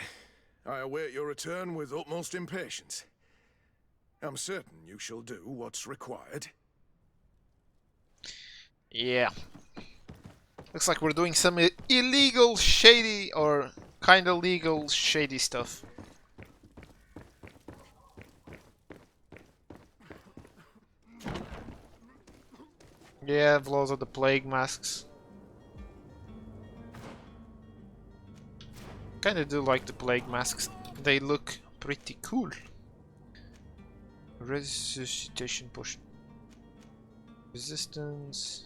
I await your return with utmost impatience. I'm certain you shall do what's required. Yeah. Looks like we're doing some illegal, shady, or kinda legal, shady stuff. Yeah, those are the plague masks. Kinda do like the plague masks. They look pretty cool. Resuscitation potion. Resistance.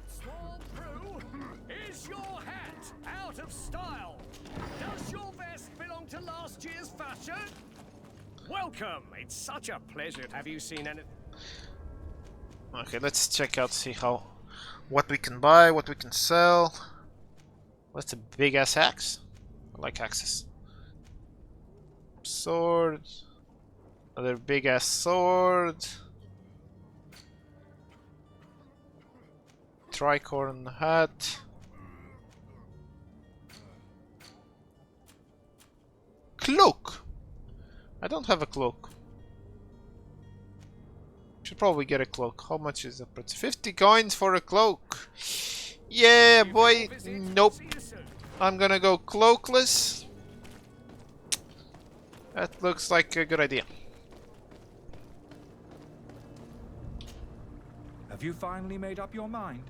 Sworn through. Is your hat out of style? Does your vest belong to last year's fashion? Welcome. It's such a pleasure. Have you seen any? Okay, let's check out, see what we can buy, what we can sell. What's a big ass axe? I like axes. Sword. Another big ass sword. Tricorn hat. Cloak! I don't have a cloak. Should probably get a cloak. How much is it? 50 coins for a cloak. Yeah, boy. Nope. I'm gonna go cloakless. That looks like a good idea. Have you finally made up your mind?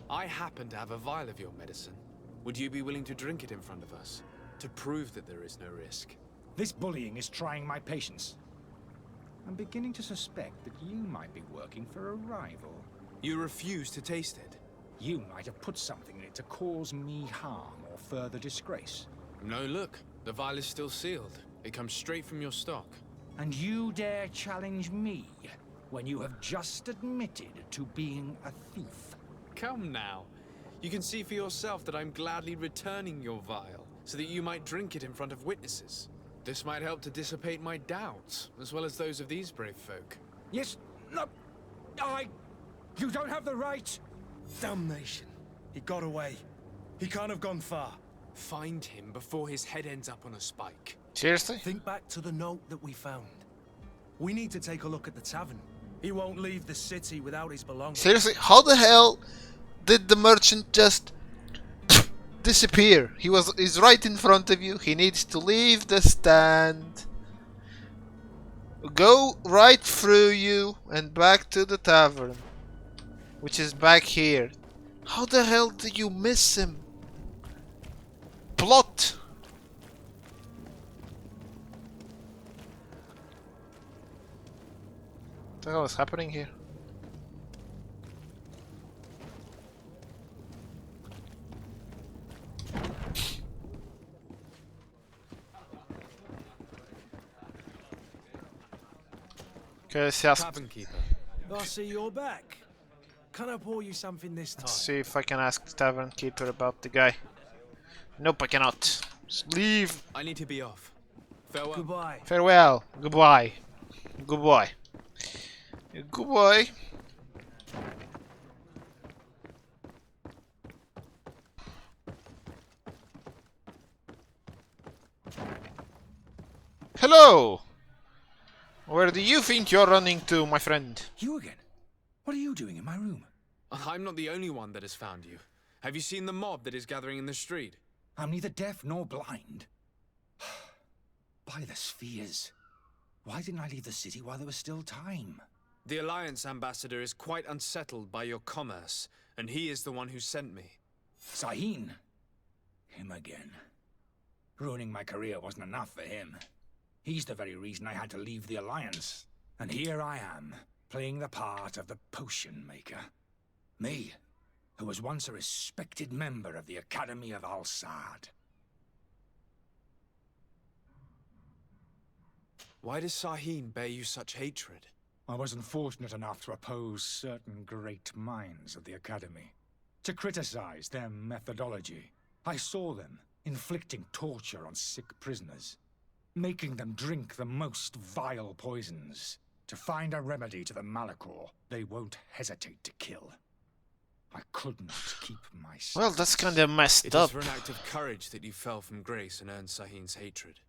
I happen to have a vial of your medicine. Would you be willing to drink it in front of us? To prove that there is no risk? This bullying is trying my patience. I'm beginning to suspect that you might be working for a rival. You refuse to taste it? You might have put something in it to cause me harm or further disgrace. No, look. The vial is still sealed. It comes straight from your stock. And you dare challenge me when you have just admitted to being a thief? Come now. You can see for yourself that I'm gladly returning your vial, so that you might drink it in front of witnesses. This might help to dissipate my doubts, as well as those of these brave folk. Yes, no, you don't have the right. Damnation. He got away. He can't have gone far. Find him before his head ends up on a spike. Seriously? Think back to the note that we found. We need to take a look at the tavern. He won't leave the city without his belongings. Seriously? How the hell did the merchant just disappear? He's right in front of you. He needs to leave the stand, go right through you and back to the tavern, which is back here. How the hell did you miss him? Plot. What the hell is happening here? Okay, let's ask. Tavern keeper. I see you're back. Can I pour you something this time? Let's see if I can ask the tavern keeper about the guy. Nope, I cannot. Just leave. I need to be off. Farewell. Goodbye. Farewell. Goodbye. Goodbye. Goodbye. Hello! Where do you think you're running to, my friend? You again? What are you doing in my room? I'm not the only one that has found you. Have you seen the mob that is gathering in the street? I'm neither deaf nor blind. By the spheres. Why didn't I leave the city while there was still time? The Alliance ambassador is quite unsettled by your commerce, and he is the one who sent me. Serene. Him again. Ruining my career wasn't enough for him. He's the very reason I had to leave the Alliance. And here I am, playing the part of the potion maker. Me, who was once a respected member of the Academy of Al-Sad. Why does Serene bear you such hatred? I wasn't fortunate enough to oppose certain great minds of the Academy. To criticize their methodology. I saw them inflicting torture on sick prisoners. Making them drink the most vile poisons. To find a remedy to the malachor they won't hesitate to kill. I could not keep my secrets. Well, that's kind of messed It up. is for an act of courage that you fell from grace and earned Sahin's hatred.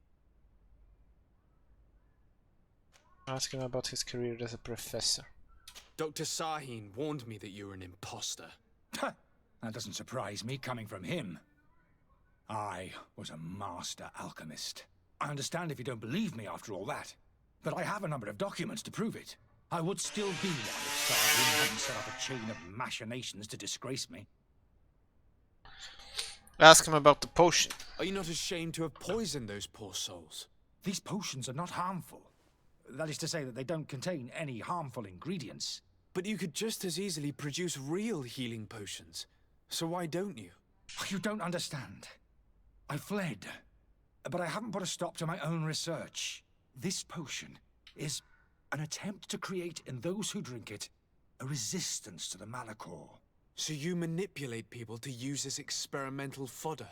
Ask him about his career as a professor. Dr. Sahin warned me that you were an imposter. That doesn't surprise me, coming from him. I was a master alchemist. I understand if you don't believe me after all that, but I have a number of documents to prove it. I would still be one if Serene hadn't set up a chain of machinations to disgrace me. Ask him about the potion. Are you not ashamed to have poisoned those poor souls? These potions are not harmful. That is to say that they don't contain any harmful ingredients. But you could just as easily produce real healing potions. So why don't you? You don't understand. I fled, but I haven't put a stop to my own research. This potion is an attempt to create in those who drink it a resistance to the Malachor. So you manipulate people to use as experimental fodder.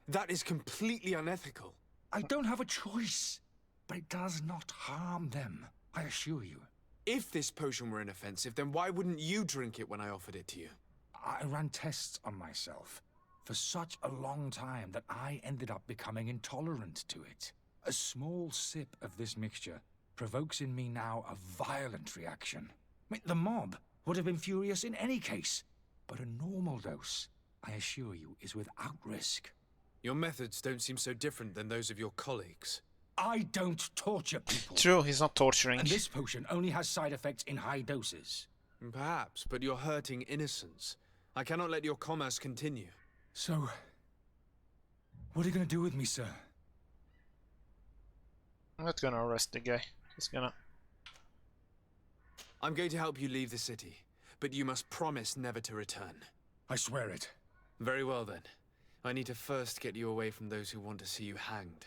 That is completely unethical. I don't have a choice, but it does not harm them, I assure you. If this potion were inoffensive, then why wouldn't you drink it when I offered it to you? I ran tests on myself for such a long time that I ended up becoming intolerant to it. A small sip of this mixture provokes in me now a violent reaction. I mean, the mob would have been furious in any case, but a normal dose, I assure you, is without risk. Your methods don't seem so different than those of your colleagues. I don't torture people. True, he's not torturing. And this potion only has side effects in high doses. Perhaps, but you're hurting innocents. I cannot let your commerce continue. So, what are you going to do with me, sir? I'm not gonna arrest the guy. He's gonna... I'm going to help you leave the city, but you must promise never to return. I swear it. Very well then. I need to first get you away from those who want to see you hanged.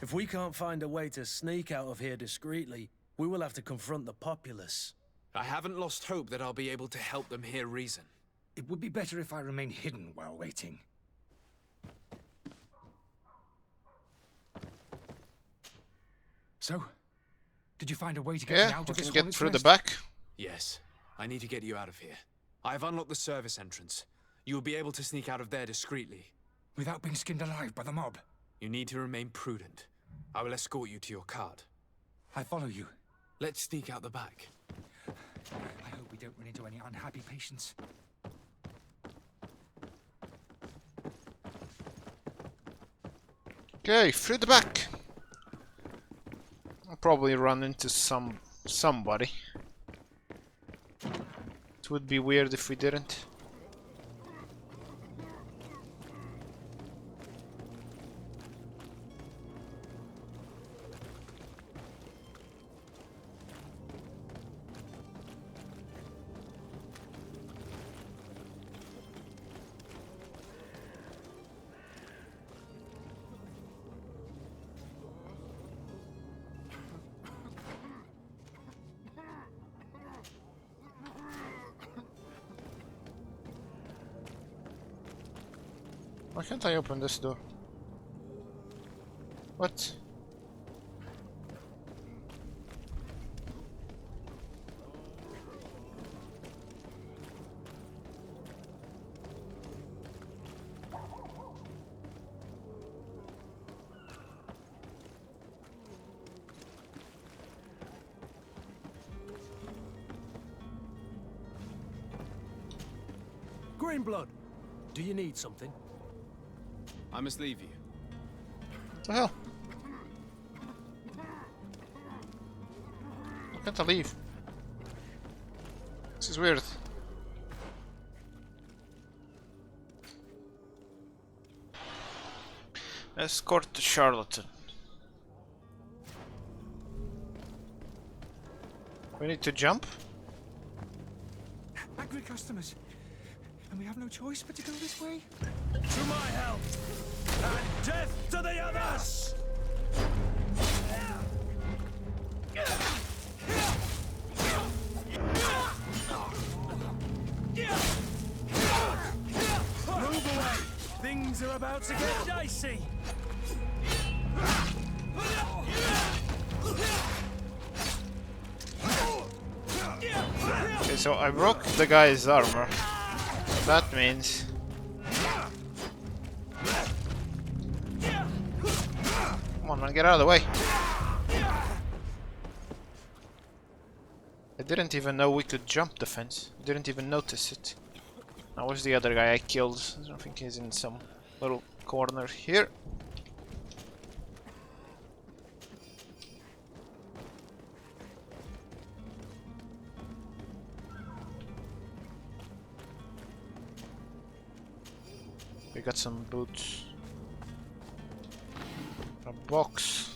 If we can't find a way to sneak out of here discreetly, we will have to confront the populace. I haven't lost hope that I'll be able to help them hear reason. It would be better if I remain hidden while waiting. So, did you find a way to get me Yeah, out we of this can get hornet's through the nest? back. Yes, I need to get you out of here. I have unlocked the service entrance. You will be able to sneak out of there discreetly. Without being skinned alive by the mob? You need to remain prudent. I will escort you to your card. I follow you. Let's sneak out the back. I hope we don't run into any unhappy patients. Okay, through the back. I'll probably run into somebody. It would be weird if we didn't. Why can't I open this door? What? Greenblood, do you need something? I must leave you. What the hell? Why can't I leave? This is weird. Escort the charlatan. We need to jump? Angry customers. And we have no choice but to go this way? To my help! And death to the others! Move away! Things are about to get dicey! Okay, so I broke the guy's armor. That means... Come on man, get out of the way! I didn't even know we could jump the fence. Didn't even notice it. Now where's the other guy I killed? I don't think he's in some little corner here. We got some boots. A box.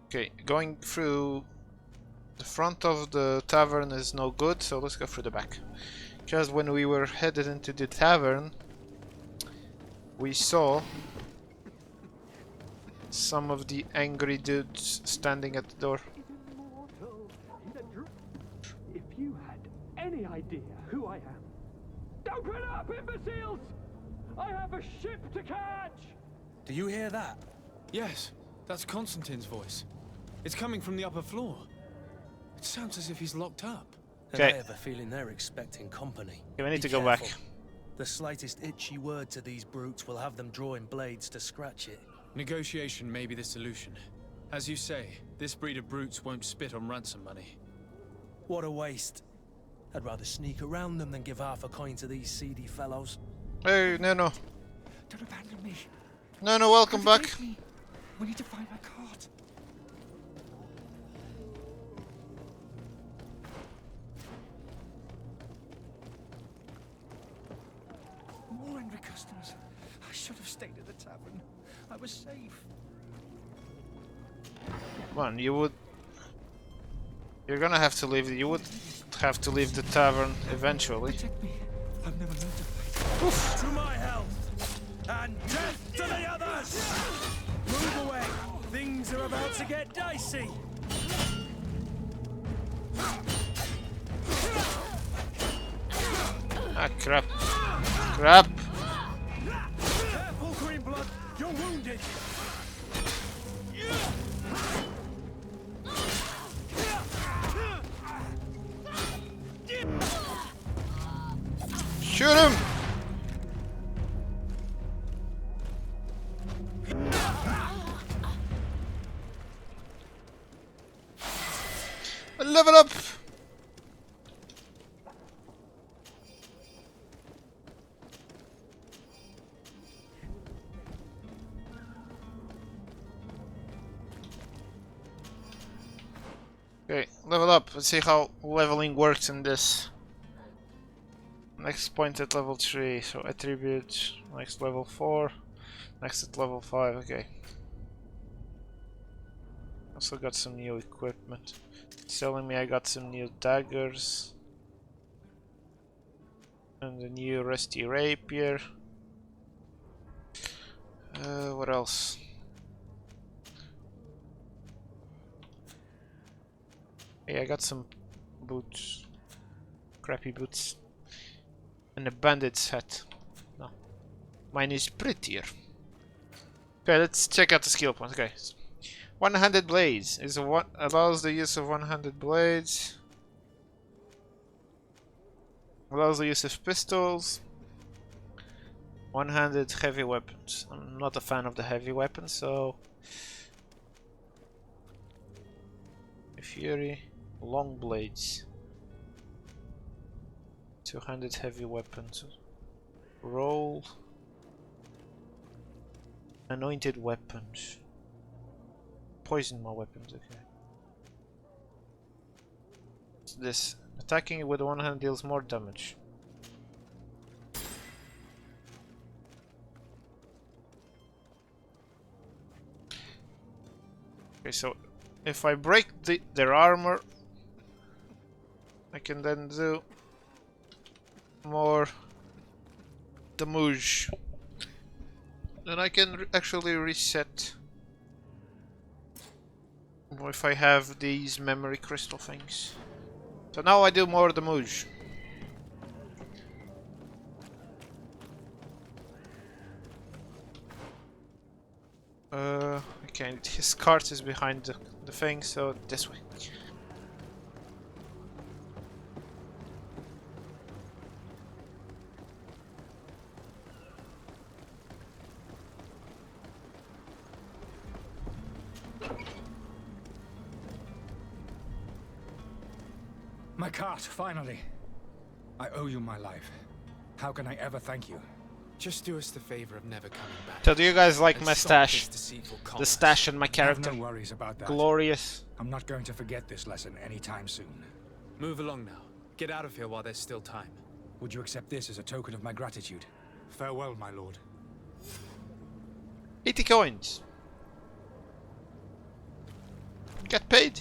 Okay, going through the front of the tavern is no good, so let's go through the back. Just when we were headed into the tavern, we saw some of the angry dudes standing at the door. If you had any idea who I am. Open up, imbeciles! I have a ship to catch! Do you hear that? Yes, that's Constantine's voice. It's coming from the upper floor. It sounds as if he's locked up. And I have a feeling they're expecting company. Okay, we need Be to go back. careful. The slightest itchy word to these brutes will have them drawing blades to scratch it. Negotiation may be the solution. As you say, this breed of brutes won't spit on ransom money. What a waste. I'd rather sneak around them than give half a coin to these seedy fellows. Hey, Nano. Don't abandon me. Nano, welcome back. We need to find my cart. More angry customers. I should have stayed at the tavern. I was safe. Come on, you would... You're gonna have to leave. You would have to leave the tavern eventually. Protect me. I've never learned to fight. To my health! And death to the others! Move away! Things are about to get dicey! Ah, crap. Crap! Careful, Greenblood! You're wounded! Shoot him! Level up! Okay, level up. Let's see how leveling works in this. Next point at level 3, so attribute, next level 4, next at level 5, okay. Also got some new equipment. It's telling me I got some new daggers. And a new rusty rapier. What else? Yeah, I got some boots. Crappy boots. And a bandit's hat. No. Mine is prettier. Okay, let's check out the skill points. Okay. One-handed blades is what allows the use of one-handed blades. Allows the use of pistols. One-handed heavy weapons. I'm not a fan of the heavy weapons, so Fury, long blades. Two-handed heavy weapons. Roll. Anointed weapons. Poison my weapons, okay. What's this? Attacking with one hand deals more damage. Okay, so if I break their armor, I can then do more damage. Then I can actually reset if I have these memory crystal things. So now I do more damage. Okay, his cart is behind the thing, so this way. My cart, finally. I owe you my life. How can I ever thank you? Just do us the favor of never coming back. So do you guys like And my stop stash? this deceitful The commerce. stash and my character? Have no worries about that. Glorious. I'm not going to forget this lesson anytime soon. Move along now. Get out of here while there's still time. Would you accept this as a token of my gratitude? Farewell, my lord. 80 coins. Get paid.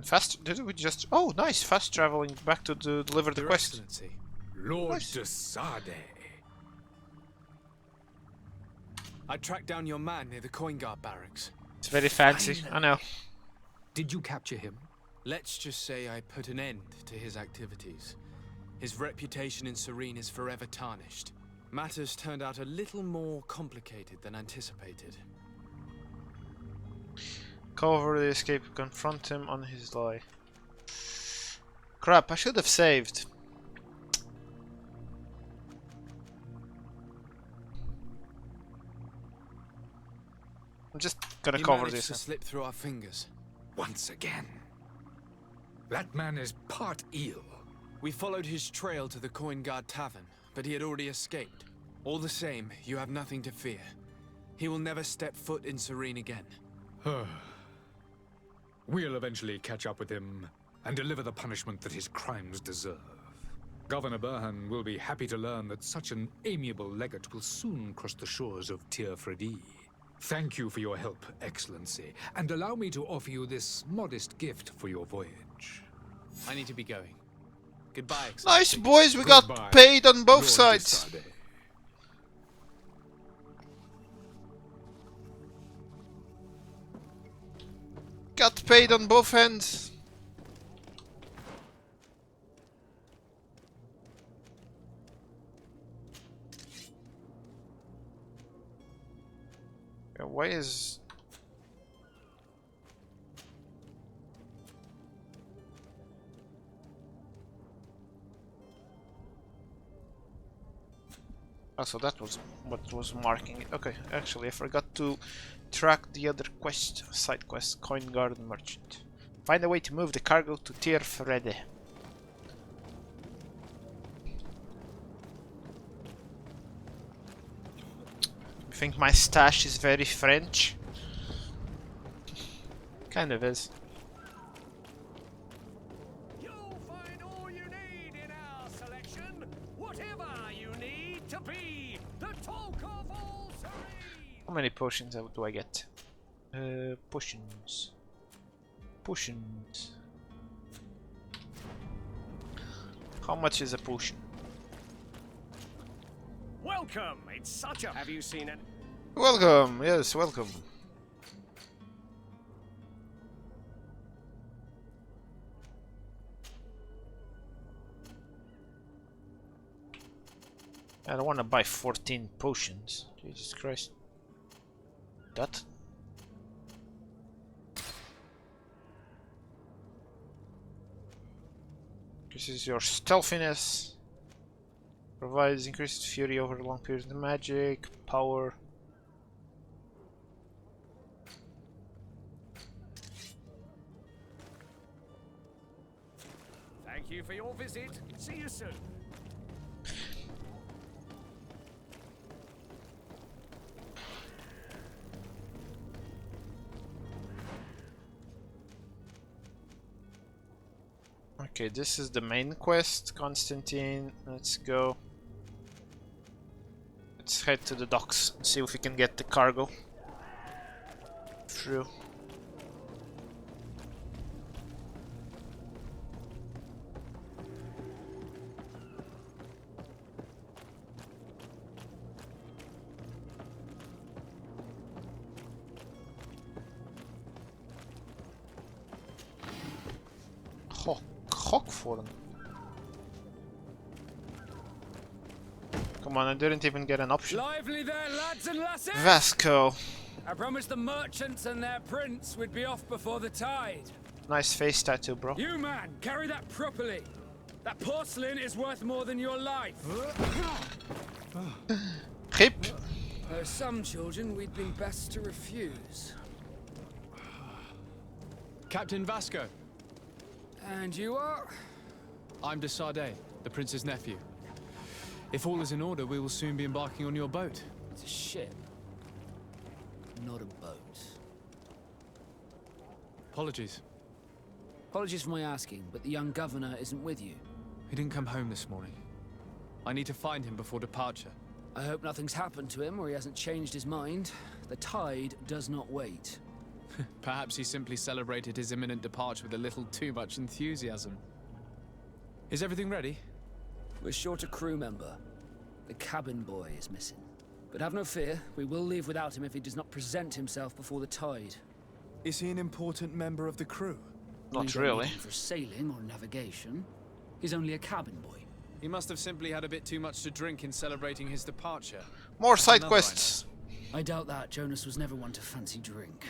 Fast? Did we just? Oh, nice! Fast traveling back to deliver the Your quest. Excellency. Lord Nice. de Sade. I tracked down your man near the coin guard barracks. It's very fancy. I know. Did you capture him? Let's just say I put an end to his activities. His reputation in Serene is forever tarnished. Matters turned out a little more complicated than anticipated. Cover the escape. Confront him on his lie. Crap! I should have saved. I'm just gonna He cover managed this. to slip through our fingers. Once again. That man is part eel. We followed his trail to the Coin Guard Tavern, but he had already escaped. All the same, you have nothing to fear. He will never step foot in Serene again. We'll eventually catch up with him and deliver the punishment that his crimes deserve. Governor Burhan will be happy to learn that such an amiable legate will soon cross the shores of Tir Fredi. Thank you for your help, Excellency, and allow me to offer you this modest gift for your voyage. I need to be going. Goodbye, Excellency. Nice boys, we Goodbye, got paid on both Lord de sides. Sade. Got paid on both ends. Yeah, why is... Oh, so that was what was marking it. Okay, actually I forgot to track the other quest, side quest, Coin Guard Merchant. Find a way to move the cargo to Tir Fredi. You think my stash is very French? Kind of is. You'll find all you need in our selection. Whatever you need to be the talk of all Serene. How many potions do I get? Potions. Potions. How much is a potion? Welcome. It's such a. Have you seen it? Welcome. Yes, welcome. I don't want to buy 14 potions. Jesus Christ. That? Increases your stealthiness. Provides increased fury over long periods of magic. Power. Thank you for your visit. See you soon. Okay, this is the main quest, Constantine. Let's go. Let's head to the docks and see if we can get the cargo through. Hawkforn. Come on, I didn't even get an option. Lively there, lads and lasses! Vasco. I promised the merchants and their prince we'd be off before the tide. Nice face tattoo, bro. You, man, carry that properly. That porcelain is worth more than your life. Hip. There are some children we'd been best to refuse. Captain Vasco. And you are? I'm de Sardet, the prince's nephew. If all is in order, we will soon be embarking on your boat. It's a ship, not a boat. Apologies. Apologies for my asking, but the young governor isn't with you. He didn't come home this morning. I need to find him before departure. I hope nothing's happened to him or he hasn't changed his mind. The tide does not wait. Perhaps he simply celebrated his imminent departure with a little too much enthusiasm. Is everything ready? We're short a crew member. The cabin boy is missing. But have no fear, we will leave without him if he does not present himself before the tide. Is he an important member of the crew? Not really. For sailing or navigation. He's only a cabin boy. He must have simply had a bit too much to drink in celebrating his departure. More side quests. I doubt that. Jonas was never one to fancy drink.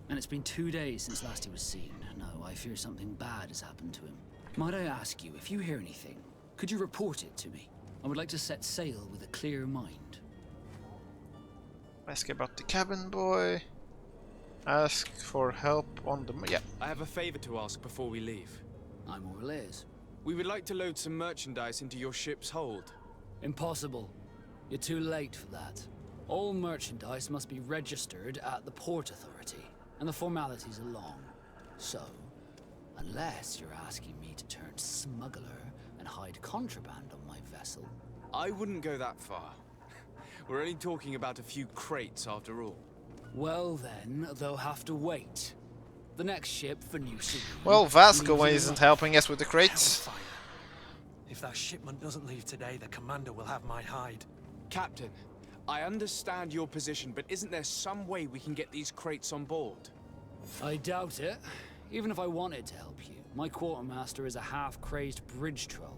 And it's been 2 days since last he was seen. No, I fear something bad has happened to him. Might I ask you, if you hear anything, could you report it to me? I would like to set sail with a clear mind. Ask about the cabin boy. Ask for help on the... yeah. I have a favor to ask before we leave. I'm all ears. We would like to load some merchandise into your ship's hold. Impossible. You're too late for that. All merchandise must be registered at the Port Authority, and the formalities are long. So, unless you're asking me to turn smuggler and hide contraband on my vessel... I wouldn't go that far. We're only talking about a few crates after all. Well then, they'll have to wait. The next ship for New Serene. Well, Vasco isn't helping us with the crates. Hellfire. If that shipment doesn't leave today, the commander will have my hide. Captain, I understand your position, but isn't there some way we can get these crates on board? I doubt it. Even if I wanted to help you, my quartermaster is a half-crazed bridge troll.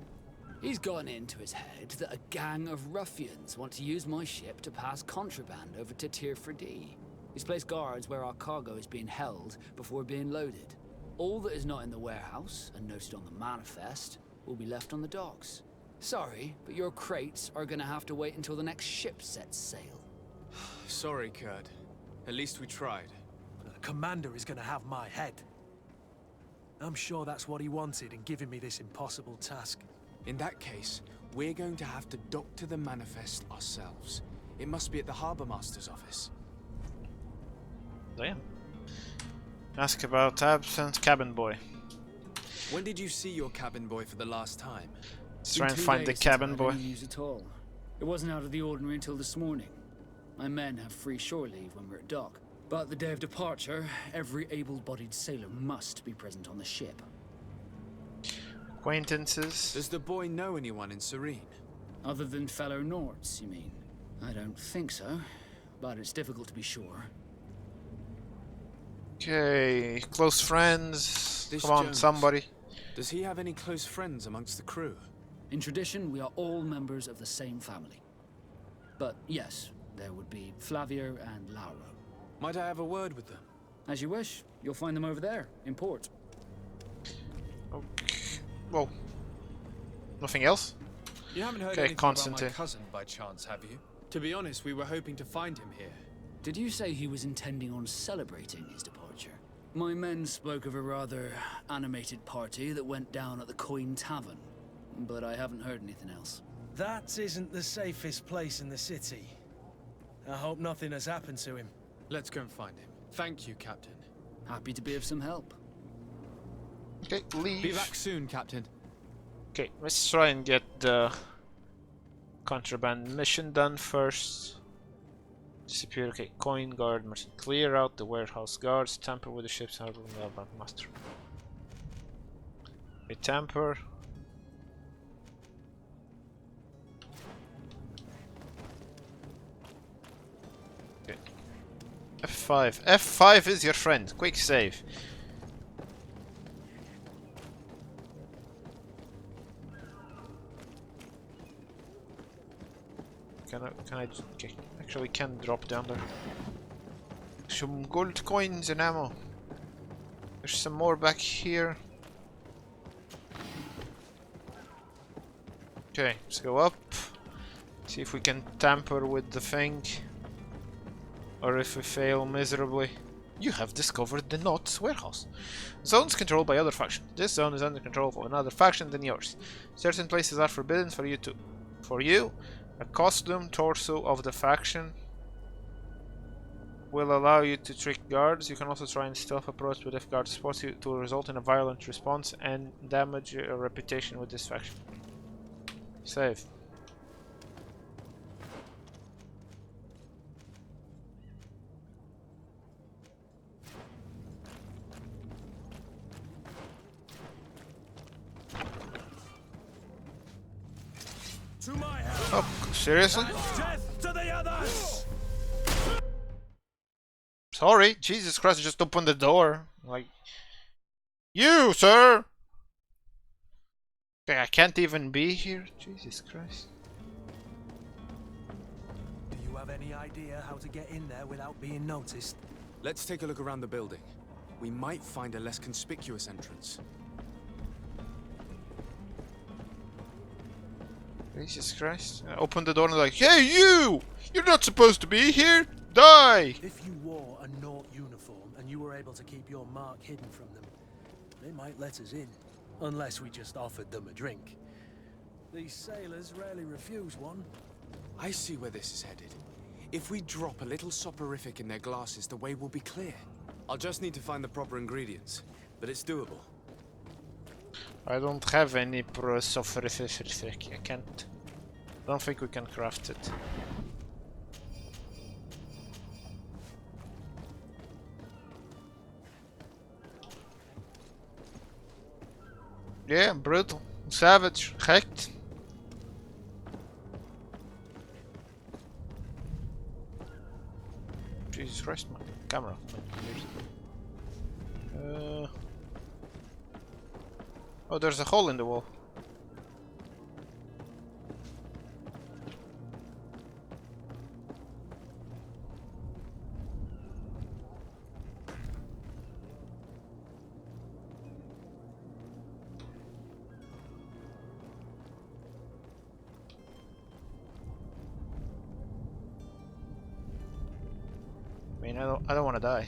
He's gotten into his head that a gang of ruffians want to use my ship to pass contraband over to Tirfredi. He's placed guards where our cargo is being held before being loaded. All that is not in the warehouse, and noted on the manifest, will be left on the docks. Sorry, but your crates are gonna have to wait until the next ship sets sail. Sorry, Kurt. At least we tried. The commander is gonna have my head. I'm sure that's what he wanted in giving me this impossible task. In that case, we're going to have to doctor the manifest ourselves. It must be at the Harbour Master's office. Damn. Ask about absent cabin boy. When did you see your cabin boy for the last time? Let's try and find the cabin boy. News at all. It wasn't out of the ordinary until this morning. My men have free shore leave when we're at dock. But the day of departure, every able-bodied sailor must be present on the ship. Acquaintances. Does the boy know anyone in Serene? Other than fellow Nords, you mean? I don't think so, but it's difficult to be sure. Okay, close friends. This Come on, Jones, somebody. Does he have any close friends amongst the crew? In tradition, we are all members of the same family. But yes, there would be Flavia and Lauro. Might I have a word with them? As you wish. You'll find them over there, in port. Okay. Whoa. Nothing else? You haven't heard anything about my cousin by chance, have you? To be honest, we were hoping to find him here. Did you say he was intending on celebrating his departure? My men spoke of a rather animated party that went down at the Coin Tavern, but I haven't heard anything else. That isn't the safest place in the city. I hope nothing has happened to him. Let's go and find him. Thank you, Captain. Happy to be of some help. Okay, leave. Be back soon, Captain. Okay, let's try and get the contraband mission done first. Disappear. Okay, coin guard, merchant. Clear out the warehouse guards. Tamper with the ship's harbor master. Okay, tamper. Okay. F5. F5 is your friend. Quick save. Can I okay, actually can drop down there. Some gold coins and ammo. There's some more back here. Okay, let's go up. See if we can tamper with the thing. or if we fail miserably. You have discovered the Knots warehouse. Zones controlled by other factions. This zone is under control of another faction than yours. Certain places are forbidden for you to. For you, a costume torso of the faction will allow you to trick guards. You can also try and stealth approach, but if guards spot you, it will result in a violent response and damage your reputation with this faction. Save. To my house. Oh, seriously? Death to the others. Sorry, Jesus Christ, just open the door. Like, you, sir! Okay, I can't even be here. Jesus Christ. Do you have any idea how to get in there without being noticed? Let's take a look around the building. We might find a less conspicuous entrance. Jesus Christ. Open the door and like, hey you! You're not supposed to be here! Die! If you wore a Nort uniform and you were able to keep your mark hidden from them, they might let us in. Unless we just offered them a drink. These sailors rarely refuse one. I see where this is headed. If we drop a little soporific in their glasses, the way will be clear. I'll just need to find the proper ingredients, but it's doable. I don't have any soporific. I can't. Don't think we can craft it. Yeah, brutal, savage, hacked. Jesus Christ, man. Camera. Oh, there's a hole in the wall. I mean, I don't want to die.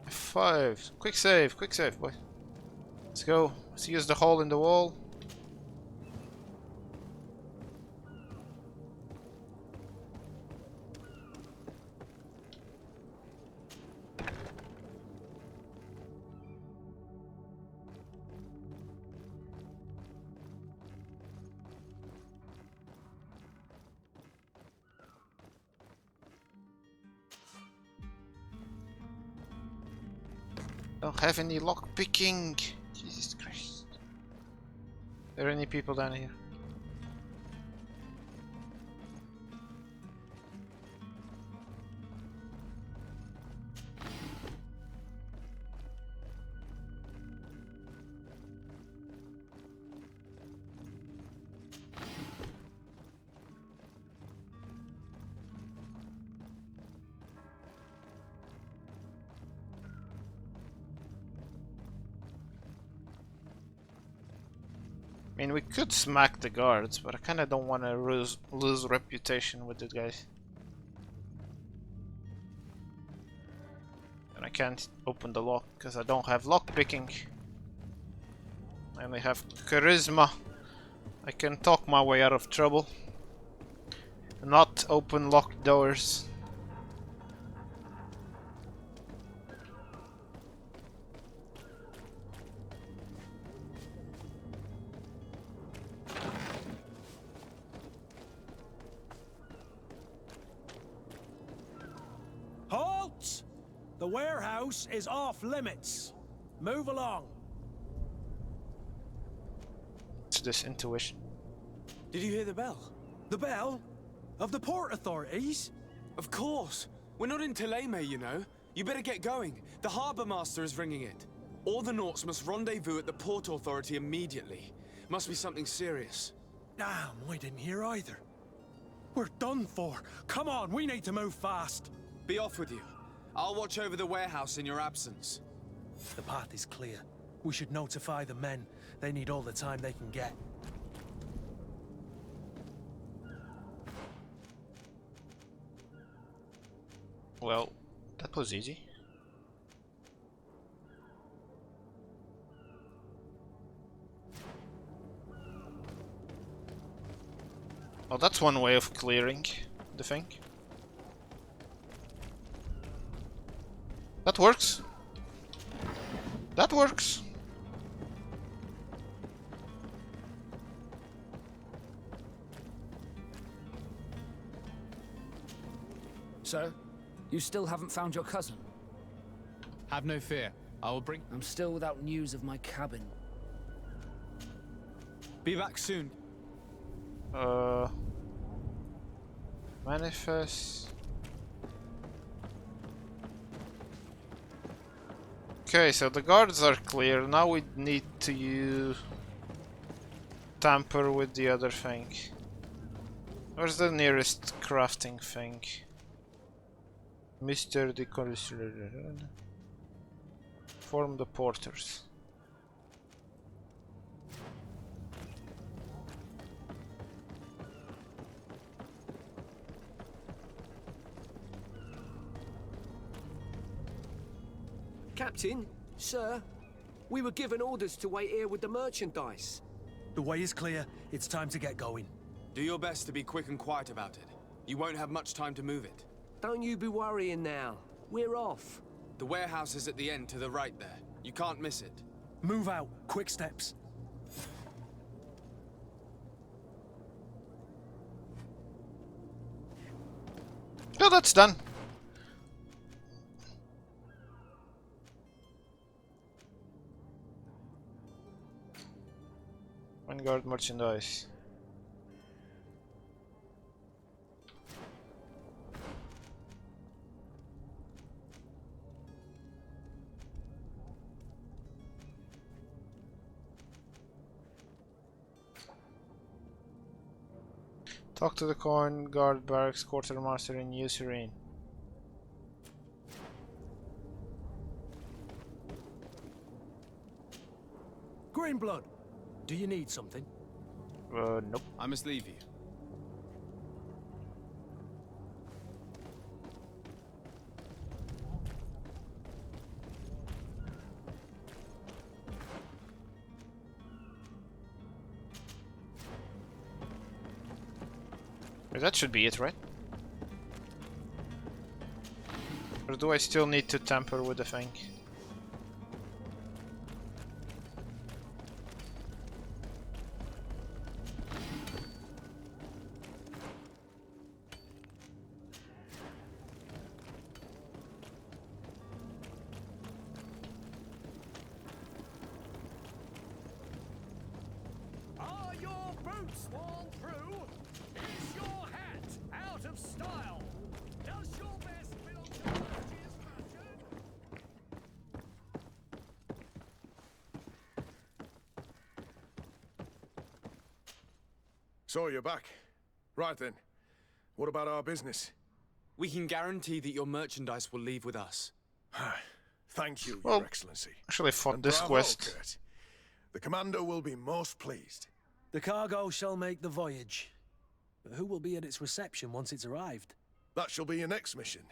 F5. Quick save, boy. Let's go. Let's use the hole in the wall. Don't have any lock picking. Jesus Christ. Are there any people down here? I mean, we could smack the guards, but I kind of don't want to lose reputation with the guys. And I can't open the lock because I don't have lock picking. I only have charisma. I can talk my way out of trouble. Not open locked doors. Halt! The warehouse is off limits. Move along. It's this intuition. Did you hear the bell? The bell? Of the port authorities? Of course. We're not in Thélème, you know. You better get going. The harbour master is ringing it. All the Nauts must rendezvous at the port authority immediately. Must be something serious. Damn, I didn't hear either. We're done for. Come on, we need to move fast. Be off with you. I'll watch over the warehouse in your absence. The path is clear. We should notify the men. They need all the time they can get. Well, that was easy. Oh, that's one way of clearing the thing. That works. That works. So, you still haven't found your cousin? Have no fear. I will bring... I'm still without news of my cabin. Be back soon. Manifest. Okay, so the guards are clear. Now we need to tamper with the other thing. Where's the nearest crafting thing? Mr. the Form the porters. Captain, sir, we were given orders to wait here with the merchandise. The way is clear. It's time to get going. Do your best to be quick and quiet about it. You won't have much time to move it. Don't you be worrying now. We're off. The warehouse is at the end to the right there. You can't miss it. Move out. Quick steps. Oh, that's done. Vanguard merchandise. Talk to the Coin Guard Barracks Quartermaster in New Serene. Greenblood, do you need something? Nope. I must leave you. That should be it, right? Or do I still need to tamper with the thing? Are your boots worn through? Is your hat out of style? Does your best belong to Virgil's fashion? So you're back. Right then. What about our business? We can guarantee that your merchandise will leave with us. Thank you, Well, Your Excellency. Actually fought And this bravo, quest. Kurt. The Commander will be most pleased. The cargo shall make the voyage. But who will be at its reception once it's arrived? That shall be your next mission.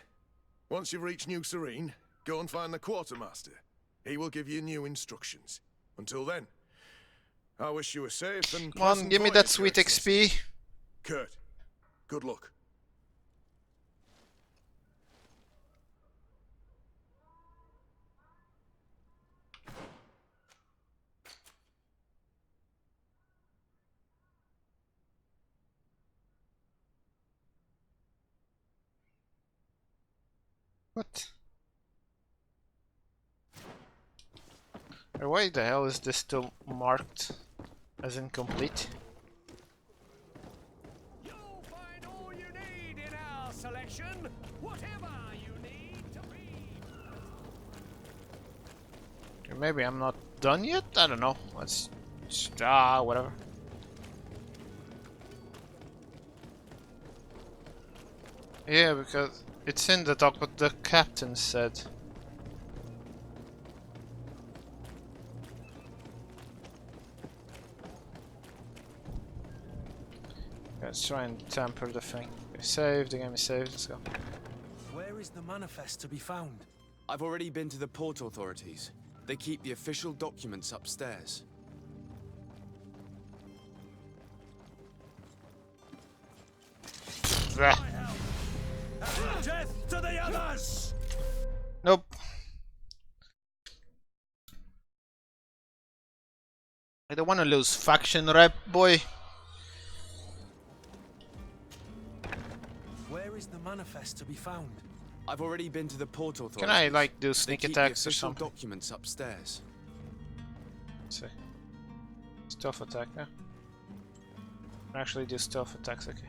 Once you've reached New Serene, go and find the Quartermaster. He will give you new instructions. Until then, I wish you a safe and Come on, pleasant give me that voyage, sweet Your Excellency. XP. Kurt, good luck. What? Why the hell is this still marked as incomplete? You'll find all you need in our selection, whatever you need to be. Or maybe I'm not done yet? I don't know. Let's just, whatever. Yeah, because it's in the doc, but the captain said. Let's try and tamper the thing. Okay, save, the game is saved, let's go. Where is the manifest to be found? I've already been to the port authorities. They keep the official documents upstairs. Death to the others! Nope. I don't want to lose faction rep, boy. Where is the manifest to be found? I've already been to the port authorities. Can I like do sneak They keep attacks the or official something? documents upstairs. Let's see. Stealth attack, yeah. Actually do stealth attacks, okay.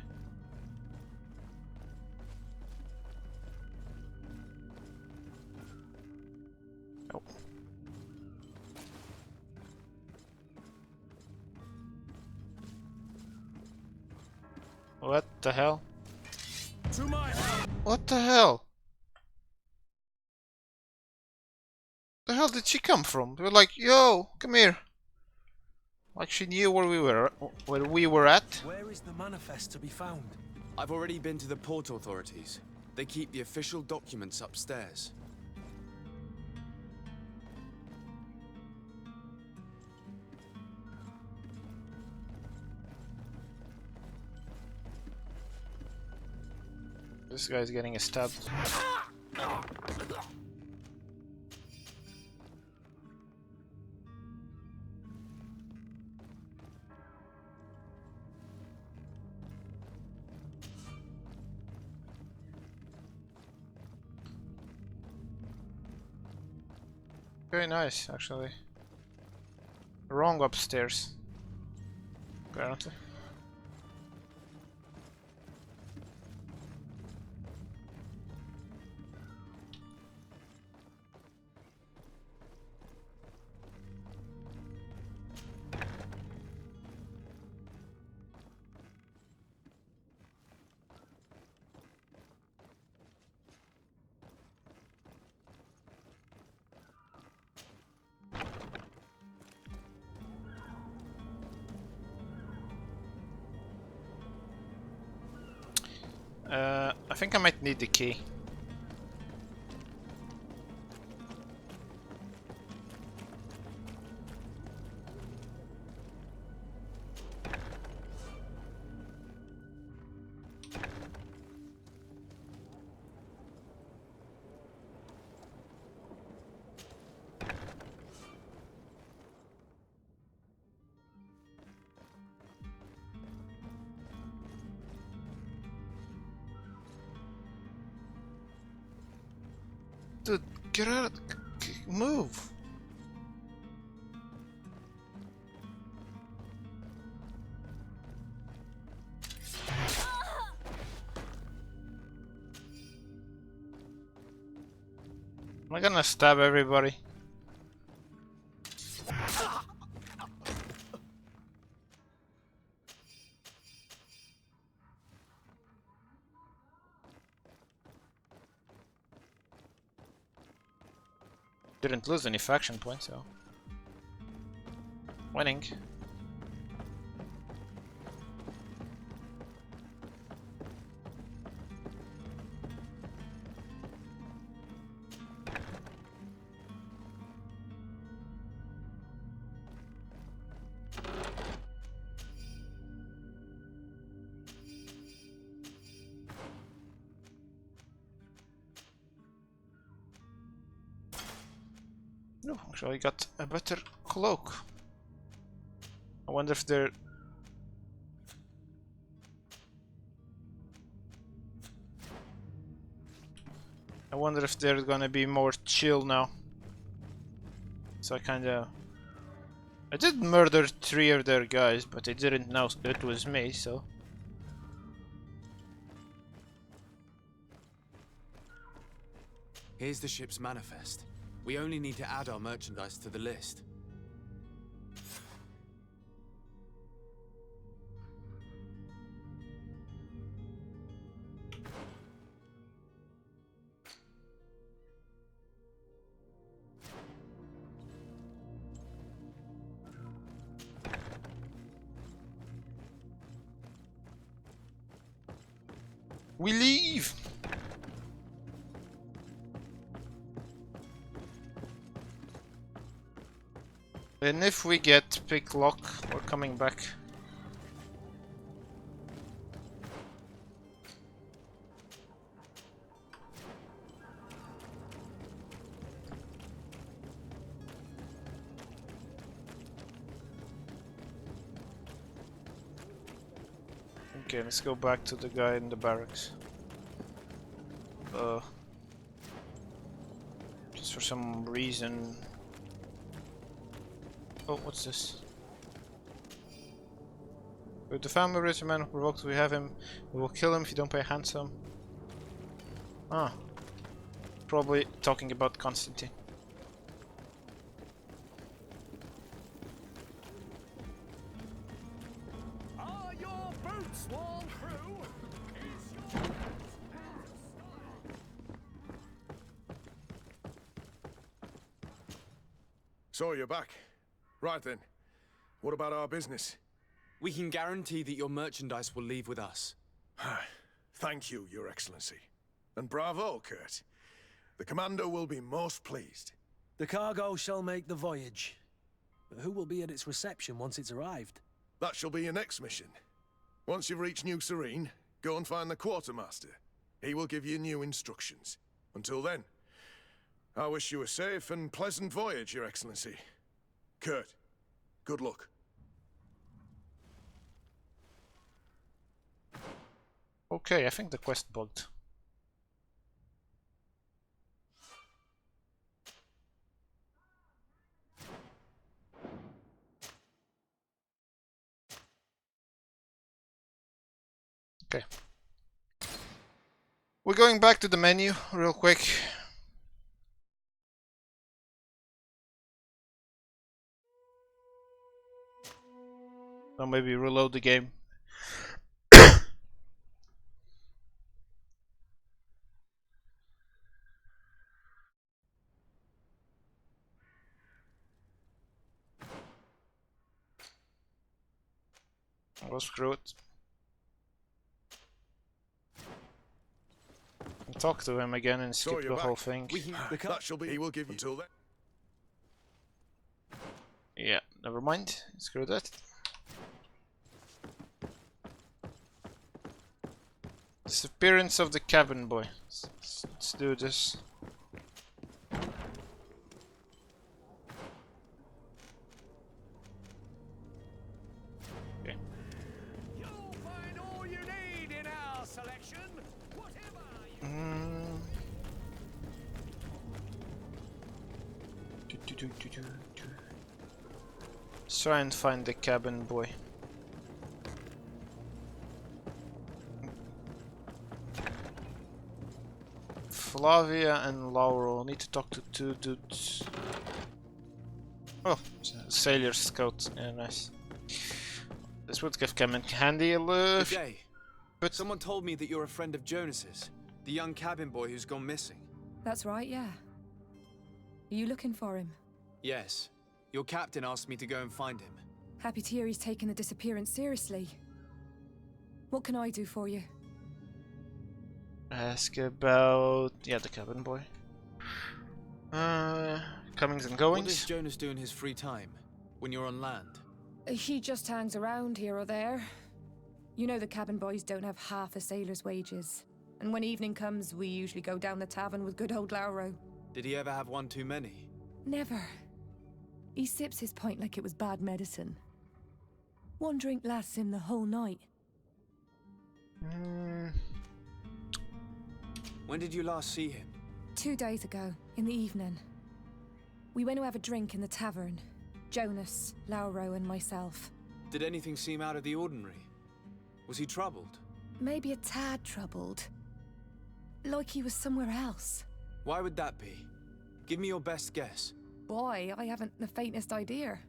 Nope. What the hell? To my help! What the hell? The hell did she come from? We were like, yo, come here. Like she knew where we were at. Where is the manifest to be found? I've already been to the port authorities. They keep the official documents upstairs. This guy's getting a stab. Very nice, actually. Wrong upstairs. Apparently. I think I might need the key. Dude, get out! Move! Am I gonna stab everybody? Didn't lose any faction points, so winning. No, actually got a better cloak. I wonder if they're... I wonder if they're gonna be more chill now. So I kinda... I did murder 3 of their guys, but they didn't know it was me, so... Here's the ship's manifest. We only need to add our merchandise to the list. We leave! And if we get pick lock, we're coming back. Okay, let's go back to the guy in the barracks. Just for some reason. Oh, what's this? With the family rich man who provoked, we have him. We will kill him if you don't pay ransom. Ah. Probably talking about Constantine. Are your boots worn through? Is your So you're back. Right then. What about our business? We can guarantee that your merchandise will leave with us. Thank you, Your Excellency. And bravo, Kurt. The commander will be most pleased. The cargo shall make the voyage. But who will be at its reception once it's arrived? That shall be your next mission. Once you've reached New Serene, go and find the quartermaster. He will give you new instructions. Until then, I wish you a safe and pleasant voyage, Your Excellency. Kurt, good luck. Okay, I think the quest bugged. Okay. We're going back to the menu real quick. Or maybe reload the game. Well, screw it. I'll talk to him again and skip the whole thing. That shall be. He will give you until then. Yeah, never mind. Screw that. Disappearance of the cabin boy. Let's do this. Okay. You'll find all you need in our selection. Let's try and find the cabin boy. Flavia and Laurel need to talk to two dudes. Oh, sailor scout. Yeah, nice. This would have come in handy. Good day. But someone told me that you're a friend of Jonas's, the young cabin boy who's gone missing. That's right, yeah. Are you looking for him? Yes. Your captain asked me to go and find him. Happy to hear he's taken the disappearance seriously. What can I do for you? Ask about... yeah, the cabin boy. Comings and goings. What does Jonas do in his free time, when you're on land? He just hangs around here or there. You know the cabin boys don't have half a sailor's wages. And when evening comes, we usually go down the tavern with good old Lauro. Did he ever have one too many? Never. He sips his pint like it was bad medicine. One drink lasts him the whole night. When did you last see him? 2 days ago, in the evening. We went to have a drink in the tavern. Jonas, Lauro, and myself. Did anything seem out of the ordinary? Was he troubled? Maybe a tad troubled. Like he was somewhere else. Why would that be? Give me your best guess. Boy, I haven't the faintest idea.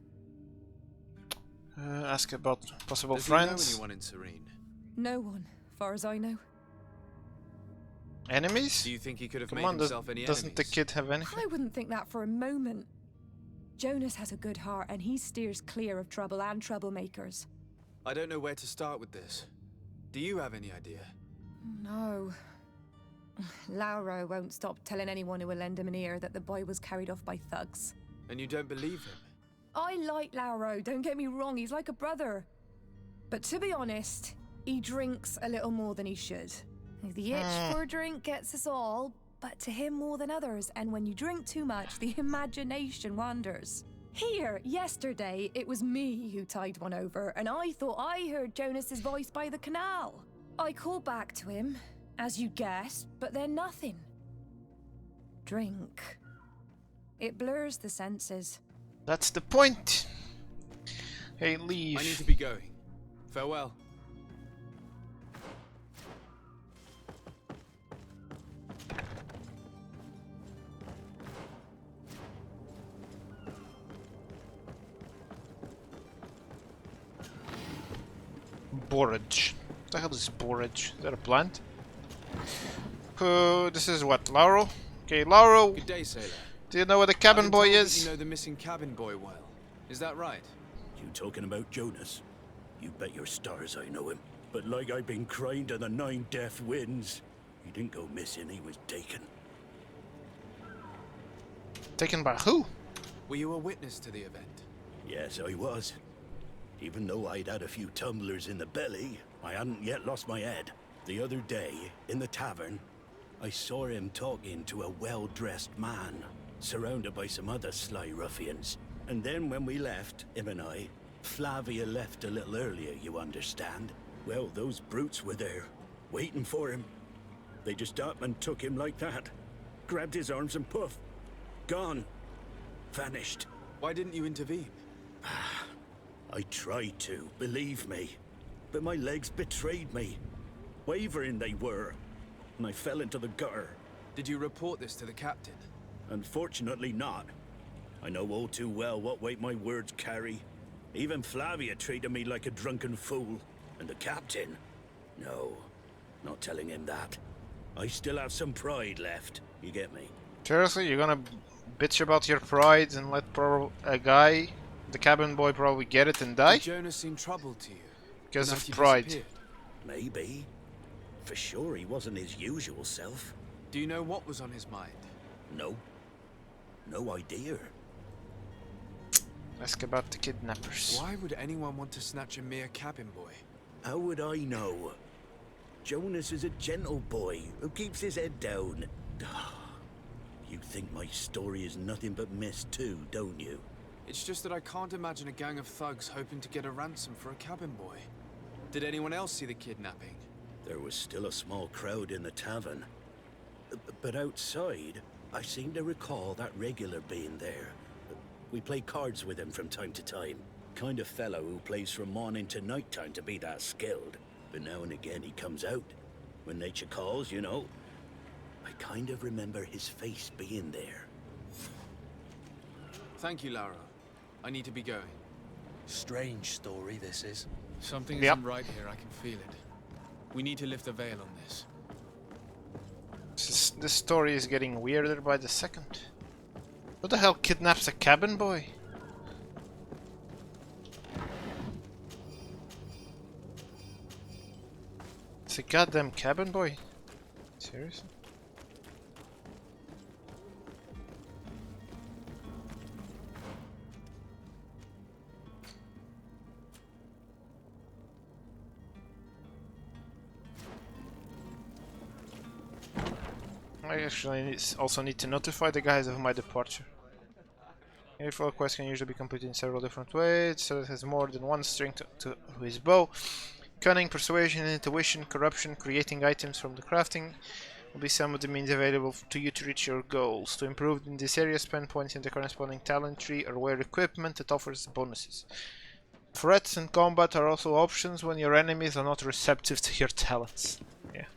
Ask about possible Does friends. He know anyone in Serene? No one, far as I know. Enemies? Do you think he could have Come made on, himself any doesn't enemies? the kid have anything? I wouldn't think that for a moment. Jonas has a good heart and he steers clear of trouble and troublemakers. I don't know where to start with this. Do you have any idea? No. Lauro won't stop telling anyone who will lend him an ear that the boy was carried off by thugs. And you don't believe him? I like Lauro, don't get me wrong, he's like a brother. But to be honest, he drinks a little more than he should. The itch for a drink gets us all, but to him more than others, and when you drink too much, the imagination wanders. Here, yesterday, it was me who tied one over, and I thought I heard Jonas's voice by the canal. I called back to him, as you guessed, but then nothing. Drink. It blurs the senses. That's the point. Hey, leave. I need to be going. Farewell. Borage. What the hell is borage? Is that a plant? This is what, Lauro? Okay, Lauro. Good day, sailor. Do you know where the cabin boy is? You know the missing cabin boy well. Is that right? You talking about Jonas? You bet your stars I know him. But like I've been crying to the 9 death winds, he didn't go missing, he was taken. Taken by who? Were you a witness to the event? Yes, I was. Even though I'd had a few tumblers in the belly, I hadn't yet lost my head. The other day, in the tavern, I saw him talking to a well-dressed man, surrounded by some other sly ruffians. And then when we left, him and I, Flavia left a little earlier, you understand. Well, those brutes were there, waiting for him. They just up and took him like that. Grabbed his arms and poof. Gone. Vanished. Why didn't you intervene? I tried to, believe me. But my legs betrayed me. Wavering they were. And I fell into the gutter. Did you report this to the captain? Unfortunately not. I know all too well what weight my words carry. Even Flavia treated me like a drunken fool. And the captain? No, not telling him that. I still have some pride left, you get me? Seriously, you're gonna bitch about your pride and let a guy, the cabin boy, probably get it and die? Did Jonas seem troubled to you? Because of pride. Maybe. For sure he wasn't his usual self. Do you know what was on his mind? No. No idea. Ask about the kidnappers. Why would anyone want to snatch a mere cabin boy? How would I know? Jonas is a gentle boy who keeps his head down. You think my story is nothing but mist too, don't you? It's just that I can't imagine a gang of thugs hoping to get a ransom for a cabin boy. Did anyone else see the kidnapping? There was still a small crowd in the tavern. But outside, I seem to recall that regular being there. We play cards with him from time to time. Kind of fellow who plays from morning to night time to be that skilled. But now and again he comes out. When nature calls, you know. I kind of remember his face being there. Thank you, Lauro. I need to be going. Strange story, this is. Something isn't right here, I can feel it. We need to lift the veil on this. This story is getting weirder by the second. Who the hell kidnaps a cabin boy? It's a goddamn cabin boy. Seriously? I actually also need to notify the guys of my departure. Greedfall quest can usually be completed in several different ways, so it has more than one string to his bow. Cunning, persuasion, intuition, corruption, creating items from the crafting will be some of the means available to you to reach your goals. To improve in this area, spend points in the corresponding talent tree or wear equipment that offers bonuses. Threats and combat are also options when your enemies are not receptive to your talents. Yeah,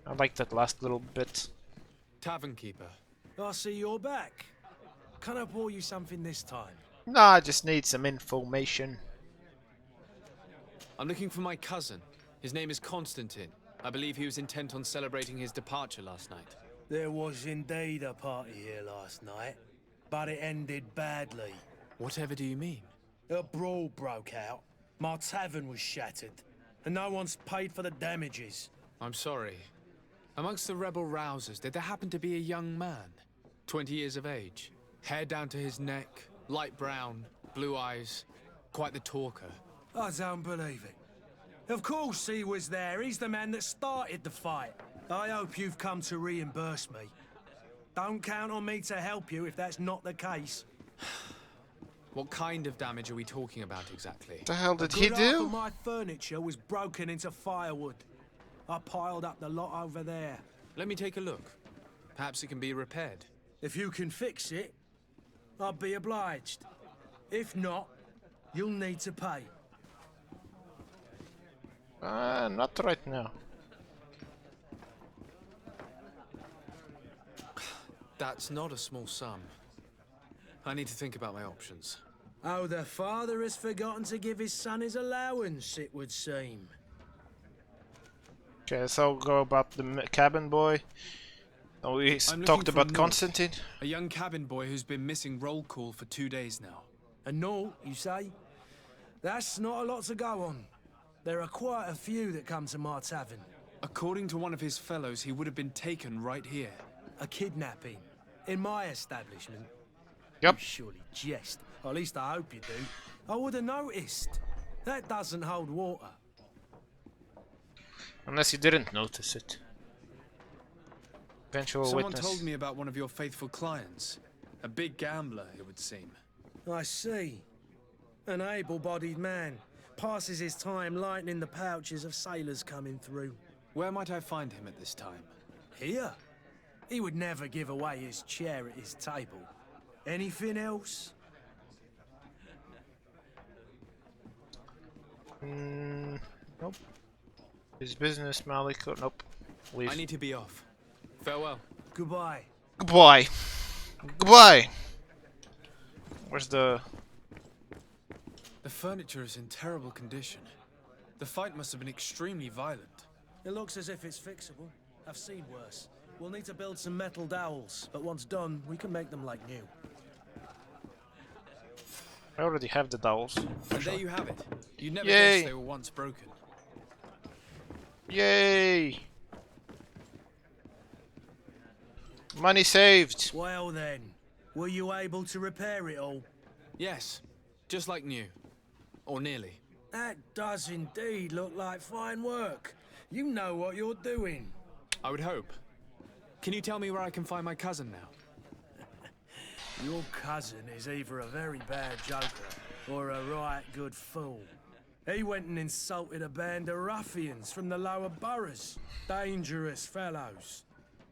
I like that last little bit. Tavern keeper. I see you're back. Can I pour you something this time? Nah, I just need some information. I'm looking for my cousin. His name is Constantine. I believe he was intent on celebrating his departure last night. There was indeed a party here last night, but it ended badly. Whatever do you mean? A brawl broke out. My tavern was shattered, and no one's paid for the damages. I'm sorry. Amongst the rebel rousers, did there happen to be a young man? 20 years of age. Hair down to his neck, light brown, blue eyes. Quite the talker. I don't believe it. Of course he was there. He's the man that started the fight. I hope you've come to reimburse me. Don't count on me to help you if that's not the case. What kind of damage are we talking about exactly? The hell did he Half do? of my furniture was broken into firewood. I piled up the lot over there. Let me take a look. Perhaps it can be repaired. If you can fix it, I'll be obliged. If not, you'll need to pay. Not right now. That's not a small sum. I need to think about my options. Oh, the father has forgotten to give his son his allowance, it would seem. Okay, so I'll go about the cabin boy. Oh, we talked about Constantine. A young cabin boy who's been missing roll call for 2 days now. A note, you say? That's not a lot to go on. There are quite a few that come to my tavern. According to one of his fellows, he would have been taken right here. A kidnapping? In my establishment? Yep. You surely jest. Or at least I hope you do. I would have noticed. That doesn't hold water. Unless you didn't notice it. Eventual Someone witness. told me about one of your faithful clients. A big gambler, it would seem. I see. An able-bodied man. Passes his time lightening the pouches of sailors coming through. Where might I find him at this time? Here? He would never give away his chair at his table. Anything else? Nope. His business, Maliko. Nope. Leave. I need to be off. Farewell. Goodbye. Goodbye. Goodbye. Where's the... The furniture is in terrible condition. The fight must have been extremely violent. It looks as if it's fixable. I've seen worse. We'll need to build some metal dowels, but once done, we can make them like new. I already have the dowels. And there you have it. You'd never Yay. guess they were once broken. Yay! Money saved! Well then, were you able to repair it all? Yes, just like new. Or nearly. That does indeed look like fine work. You know what you're doing. I would hope. Can you tell me where I can find my cousin now? Your cousin is either a very bad joker or a right good fool. He went and insulted a band of ruffians from the lower boroughs. Dangerous fellows.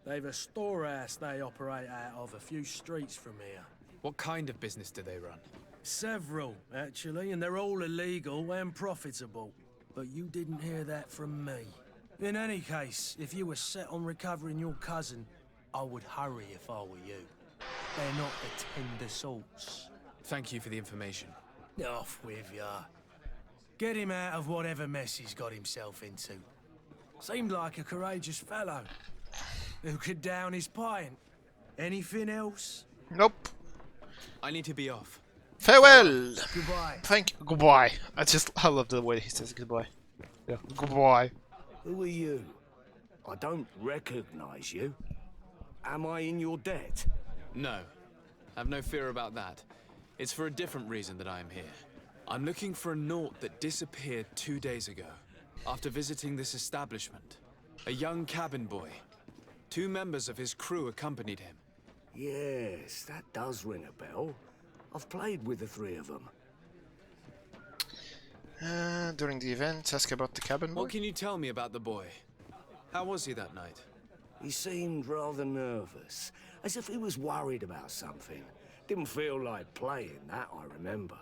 They've a storehouse they operate out of a few streets from here. What kind of business do they run? Several, actually, and they're all illegal and profitable. But you didn't hear that from me. In any case, if you were set on recovering your cousin, I would hurry if I were you. They're not the tender sorts. Thank you for the information. Off with ya. Get him out of whatever mess he's got himself into. Seemed like a courageous fellow. Who could down his pint. Anything else? Nope. I need to be off. Farewell! Goodbye. Thank you. Goodbye. I love the way he says goodbye. Yeah. Goodbye. Who are you? I don't recognize you. Am I in your debt? No. Have no fear about that. It's for a different reason that I am here. I'm looking for a Naut that disappeared 2 days ago, after visiting this establishment. A young cabin boy. 2 members of his crew accompanied him. Yes, that does ring a bell. I've played with the 3 of them. During the event, ask about the cabin boy. What can you tell me about the boy? How was he that night? He seemed rather nervous, as if he was worried about something. Didn't feel like playing, that I remember.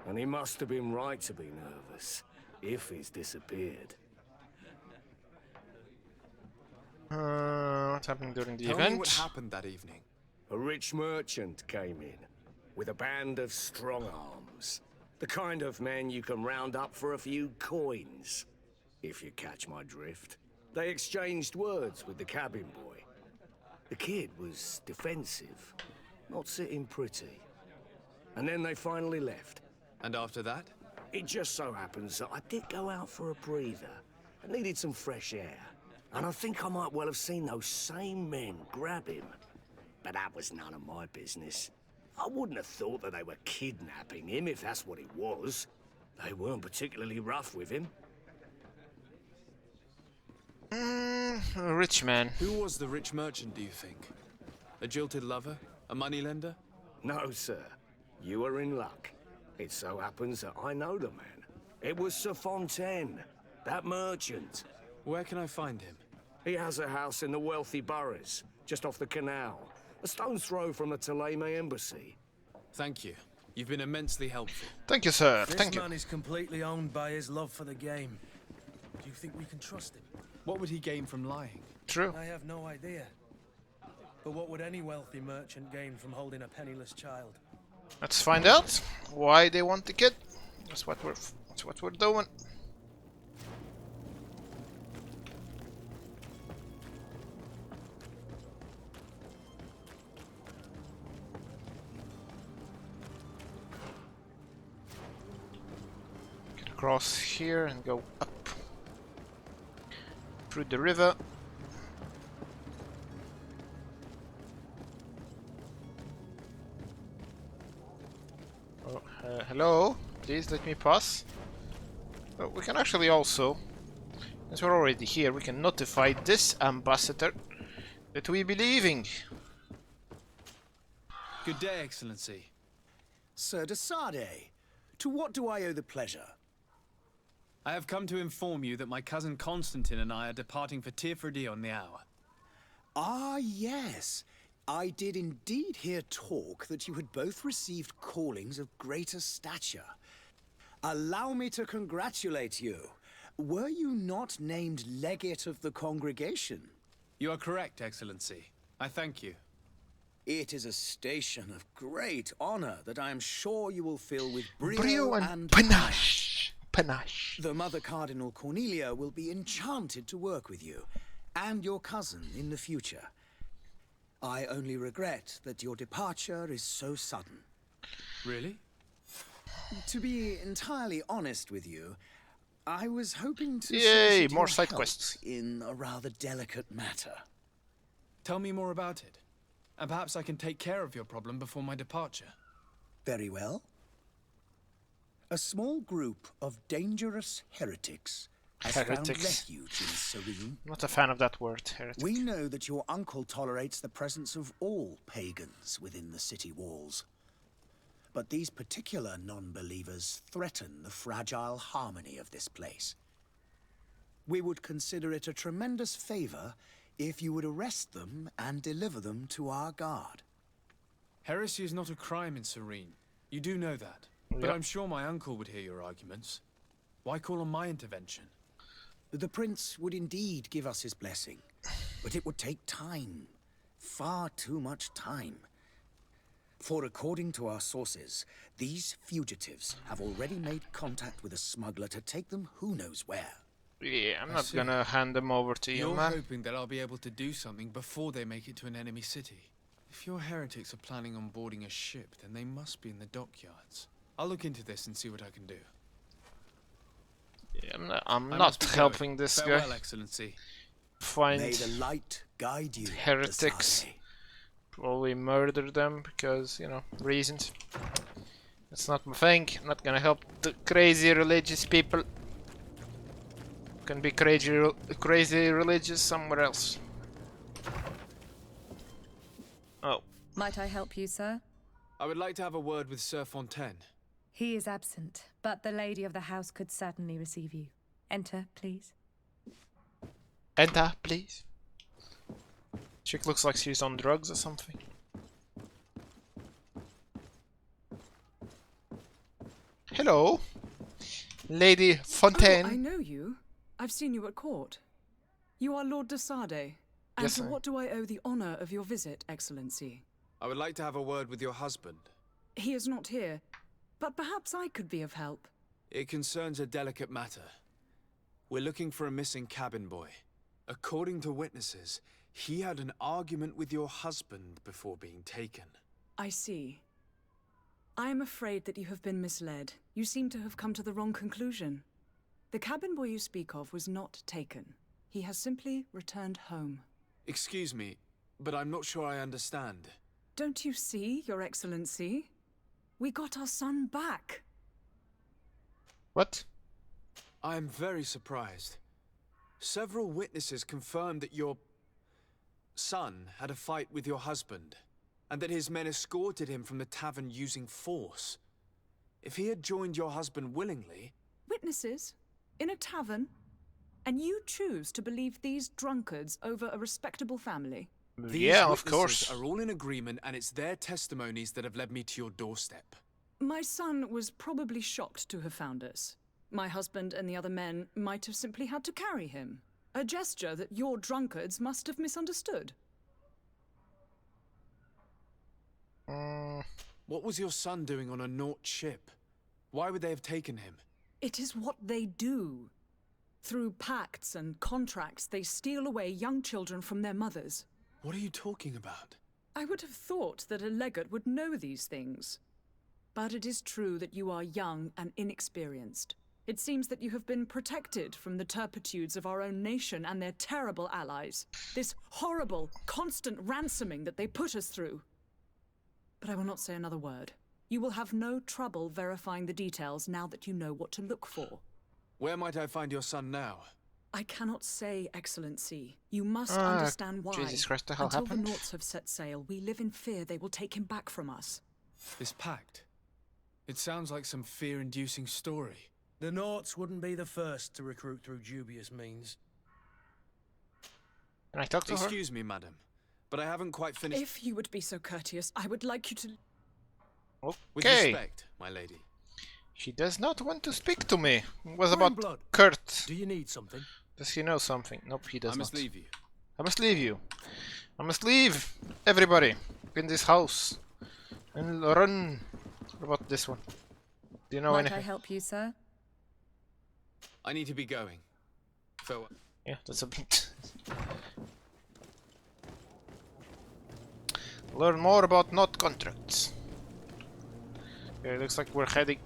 And he must have been right to be nervous, if he's disappeared. What happened during the Tell event? me what happened that evening. A rich merchant came in, with a band of strong arms. The kind of men you can round up for a few coins, if you catch my drift. They exchanged words with the cabin boy. The kid was defensive, not sitting pretty. And then they finally left. And after that? It just so happens that I did go out for a breather. I needed some fresh air. and I think I might well have seen those same men grab him. But that was none of my business. I wouldn't have thought that they were kidnapping him if that's what it was. They weren't particularly rough with him. A rich man. Who was the rich merchant, do you think? A jilted lover? A moneylender? No, sir. You are in luck. It so happens that I know the man. It was Sir Fontaine, that merchant. Where can I find him? He has a house in the wealthy boroughs, just off the canal. A stone's throw from the Thélème embassy. Thank you. You've been immensely helpful. Thank you, sir. This Thank you. man is completely owned by his love for the game. Do you think we can trust him? What would he gain from lying? True. I have no idea. But what would any wealthy merchant gain from holding a penniless child? Let's find out why they want the kid. That's what we're doing. Get across here and go up through the river. Hello, please let me pass. Oh, we can actually also, since we're already here, we can notify this ambassador that we be leaving. Good day, Excellency. Sir de Sardet, to what do I owe the pleasure? I have come to inform you that my cousin Constantine and I are departing for Tirfredi on the hour. Ah, yes. I did indeed hear talk that you had both received callings of greater stature. Allow me to congratulate you. Were you not named legate of the congregation? You are correct, Excellency. I thank you. It is a station of great honor that I am sure you will fill with Brio and panache. Panache. The Mother Cardinal Cornelia will be enchanted to work with you, and your cousin in the future. I only regret that your departure is so sudden. Really? To be entirely honest with you, I was hoping to Yay, solicit more your side help quests. in a rather delicate matter. Tell me more about it, and perhaps I can take care of your problem before my departure. Very well. A small group of dangerous heretics has found refuge in Serene. Not a fan of that word, heretic. We know that your uncle tolerates the presence of all pagans within the city walls. But these particular non-believers threaten the fragile harmony of this place. We would consider it a tremendous favor if you would arrest them and deliver them to our guard. Heresy is not a crime in Serene. You do know that. But Yep. I'm sure my uncle would hear your arguments. Why call on my intervention? The prince would indeed give us his blessing, but it would take time. Far too much time. For according to our sources, these fugitives have already made contact with a smuggler to take them who knows where. Yeah, I'm I not see. gonna hand them over to you, You're man. hoping that I'll be able to do something before they make it to an enemy city. If your heretics are planning on boarding a ship, then they must be in the dockyards. I'll look into this and see what I can do. Yeah, I'm I not must be helping going. this Farewell, guy Excellency. find May the light guide you, heretics. Desare. Probably murder them because, you know, reasons. That's not my thing. I'm not gonna help the crazy religious people. Can be crazy religious somewhere else. Oh. Might I help you, sir? I would like to have a word with Sir Fontaine. He is absent, but the lady of the house could certainly receive you. Enter, please. Enter, please. Chick looks like she's on drugs or something. Hello, Lady Fontaine. Oh, I know you. I've seen you at court. You are Lord de Sardet. And Yes, to I am. what do I owe the honor of your visit, Excellency? I would like to have a word with your husband. He is not here, but perhaps I could be of help. It concerns a delicate matter. We're looking for a missing cabin boy. According to witnesses, he had an argument with your husband before being taken. I see. I am afraid that you have been misled. You seem to have come to the wrong conclusion. The cabin boy you speak of was not taken. He has simply returned home. Excuse me, but I'm not sure I understand. Don't you see, Your Excellency? We got our son back. What? I am very surprised. Several witnesses confirmed that your son had a fight with your husband, and that his men escorted him from the tavern using force. If he had joined your husband willingly... Witnesses? In a tavern? And you choose to believe these drunkards over a respectable family? Yeah, of course. These witnesses are all in agreement, and it's their testimonies that have led me to your doorstep. My son was probably shocked to have found us. My husband and the other men might have simply had to carry him. A gesture that your drunkards must have misunderstood. What was your son doing on a Naut ship? Why would they have taken him? It is what they do. Through pacts and contracts, they steal away young children from their mothers. What are you talking about? I would have thought that a legate would know these things. But it is true that you are young and inexperienced. It seems that you have been protected from the turpitudes of our own nation and their terrible allies. This horrible, constant ransoming that they put us through. But I will not say another word. You will have no trouble verifying the details now that you know what to look for. Where might I find your son now? I cannot say, Excellency. You must understand why. Jesus Christ, the hell Until happened? the Nauts have set sail, we live in fear they will take him back from us. This pact. It sounds like some fear-inducing story. The Nauts wouldn't be the first to recruit through dubious means. Can I talk to her? Excuse me, madam, but I haven't quite finished... If you would be so courteous, I would like you to... Okay. With respect, my lady. She does not want to speak to me. What Fine about blood. Kurt? Do you need something? Does he know something? Nope, he does I must not. leave you. I must leave you. I must leave everybody in this house and run. What about this one? Do you know Might anything? I help you, sir? I need to be going. Farewell. Yeah, that's a bit. Learn more about Naut contracts. Okay, looks like we're heading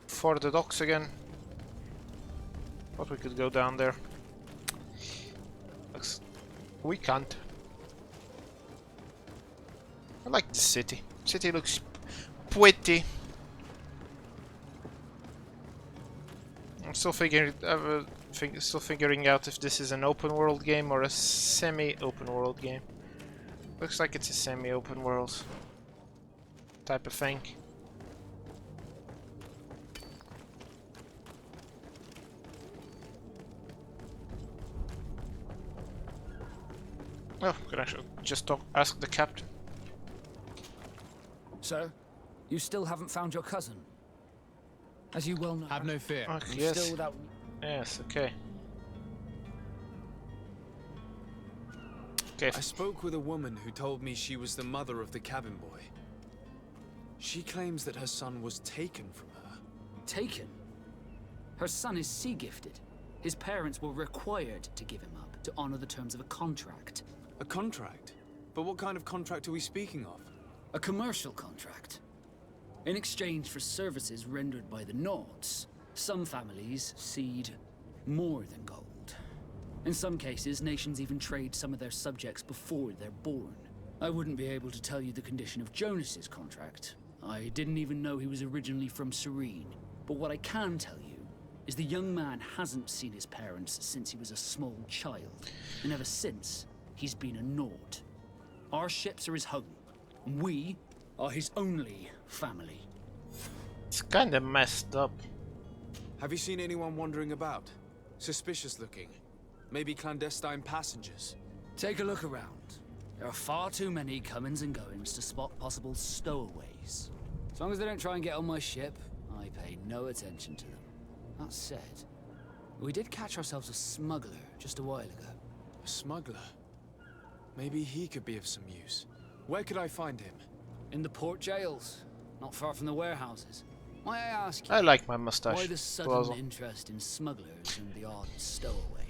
for the docks again. But we could go down there. We can't. I like the city. City looks pretty. I'm still figuring out if this is an open world game or a semi-open world game. Looks like it's a semi-open world type of thing. Oh, could actually just ask the captain. Sir, you still haven't found your cousin. As you well know. Have no fear. Okay, I'm still without... Yes, okay. Okay. I spoke with a woman who told me she was the mother of the cabin boy. She claims that her son was taken from her. Taken? Her son is sea gifted. His parents were required to give him up to honor the terms of a contract. A contract? But what kind of contract are we speaking of? A commercial contract. In exchange for services rendered by the Nauts, some families cede more than gold. In some cases, nations even trade some of their subjects before they're born. I wouldn't be able to tell you the condition of Jonas's contract. I didn't even know he was originally from Serene. But what I can tell you is the young man hasn't seen his parents since he was a small child. And ever since, he's been a Naut. Our ships are his home. We are his only family. It's kinda messed up. Have you seen anyone wandering about? Suspicious looking. Maybe clandestine passengers? Take a look around. There are far too many comings and goings to spot possible stowaways. As long as they don't try and get on my ship, I pay no attention to them. That said, we did catch ourselves a smuggler just a while ago. A smuggler? Maybe he could be of some use. Where could I find him? In the port jails, not far from the warehouses. May I ask you, I like my mustache. why the sudden Plaza. interest in smugglers and the odd stowaway?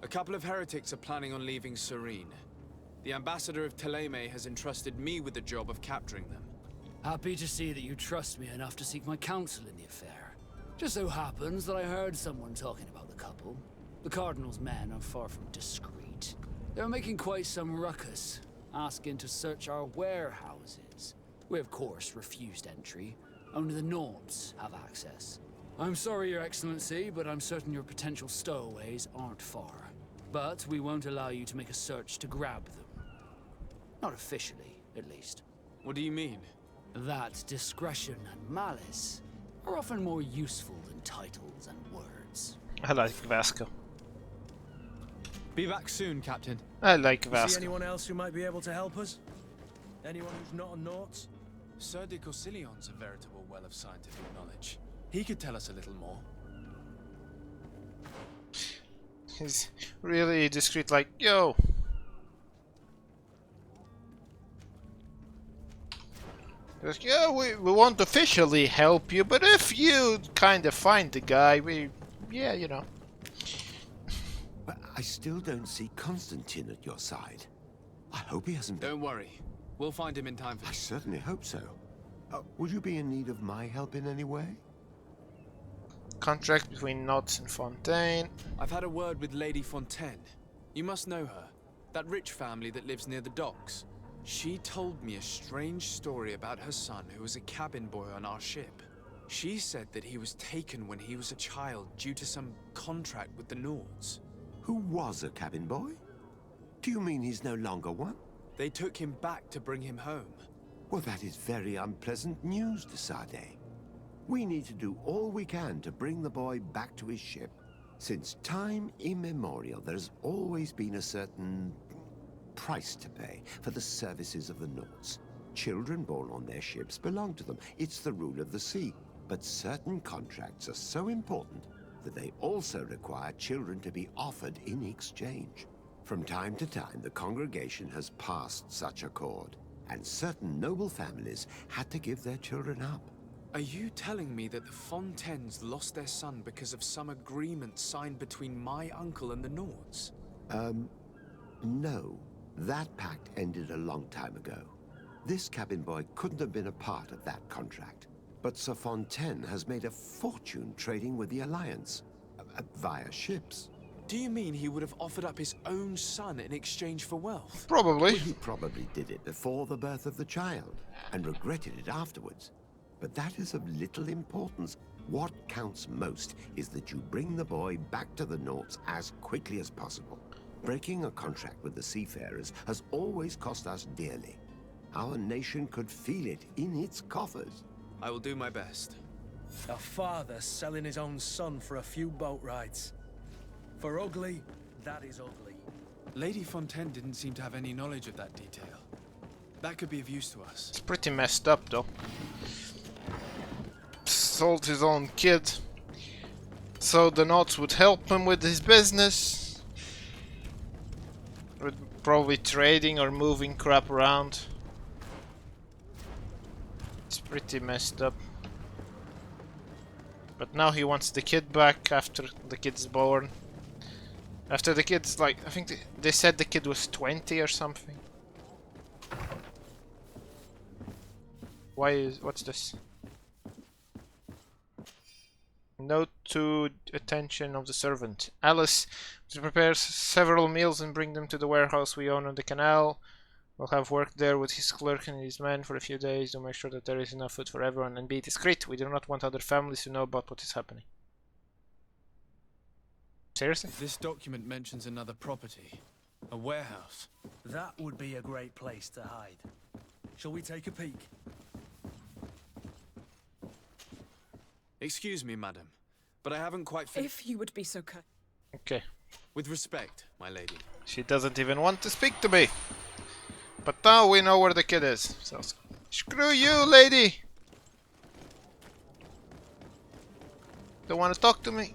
A couple of heretics are planning on leaving Serene. The ambassador of Thélème has entrusted me with the job of capturing them. Happy to see that you trust me enough to seek my counsel in the affair. Just so happens that I heard someone talking about the couple. The Cardinal's men are far from discreet. They're making quite some ruckus, asking to search our warehouses. We, of course, refused entry. Only the Nords have access. I'm sorry, Your Excellency, but I'm certain your potential stowaways aren't far. But we won't allow you to make a search to grab them. Not officially, at least. What do you mean? That discretion and malice are often more useful than titles and words. I like Vasco. Be back soon, Captain. I like See Vasco. anyone else who might be able to help us? Anyone who's not a Naut? Sir de Corsillion's a veritable well of scientific knowledge. He could tell us a little more. He's really discreet, like, yo. Yeah, we won't officially help you, but if you kind of find the guy, yeah, you know. But I still don't see Constantine at your side. I hope he hasn't been... Don't worry. We'll find him in time for... I certainly hope so. Would you be in need of my help in any way? Contract between Knots and Fontaine. I've had a word with Lady Fontaine. You must know her. That rich family that lives near the docks. She told me a strange story about her son who was a cabin boy on our ship. She said that he was taken when he was a child due to some contract with the Nords. Who was a cabin boy? Do you mean he's no longer one? They took him back to bring him home. Well, that is very unpleasant news, de Sade. We need to do all we can to bring the boy back to his ship. Since time immemorial, there's always been a certain price to pay for the services of the Nords. Children born on their ships belong to them. It's the rule of the sea. But certain contracts are so important that they also require children to be offered in exchange. From time to time, the congregation has passed such accord, and certain noble families had to give their children up. Are you telling me that the Fontaines lost their son because of some agreement signed between my uncle and the Nords? No. That pact ended a long time ago. This cabin boy couldn't have been a part of that contract. But Sir Fontaine has made a fortune trading with the Alliance, via ships. Do you mean he would have offered up his own son in exchange for wealth? Probably. Well, he probably did it before the birth of the child, and regretted it afterwards. But that is of little importance. What counts most is that you bring the boy back to the Nords as quickly as possible. Breaking a contract with the seafarers has always cost us dearly. Our nation could feel it in its coffers. I will do my best. A father selling his own son for a few boat rides. For ugly, that is ugly. Lady Fontaine didn't seem to have any knowledge of that detail. That could be of use to us. It's pretty messed up, though. Sold his own kid, so the Knots would help him with his business. With probably trading or moving crap around. It's pretty messed up. But now he wants the kid back after the kid's born. After the kid's like, I think they said the kid was 20 or something. What's this? Note to attention of the servant. Alice prepares several meals and bring them to the warehouse we own on the canal. We'll have worked there with his clerk and his men for a few days to make sure that there is enough food for everyone, and be discreet. We do not want other families to know about what is happening. Seriously? This document mentions another property. A warehouse. That would be a great place to hide. Shall we take a peek? Excuse me, madam, but I haven't quite finished. If you would be so kind. Okay. With respect, my lady. She doesn't even want to speak to me. But now we know where the kid is. So screw you, lady. Don't want to talk to me.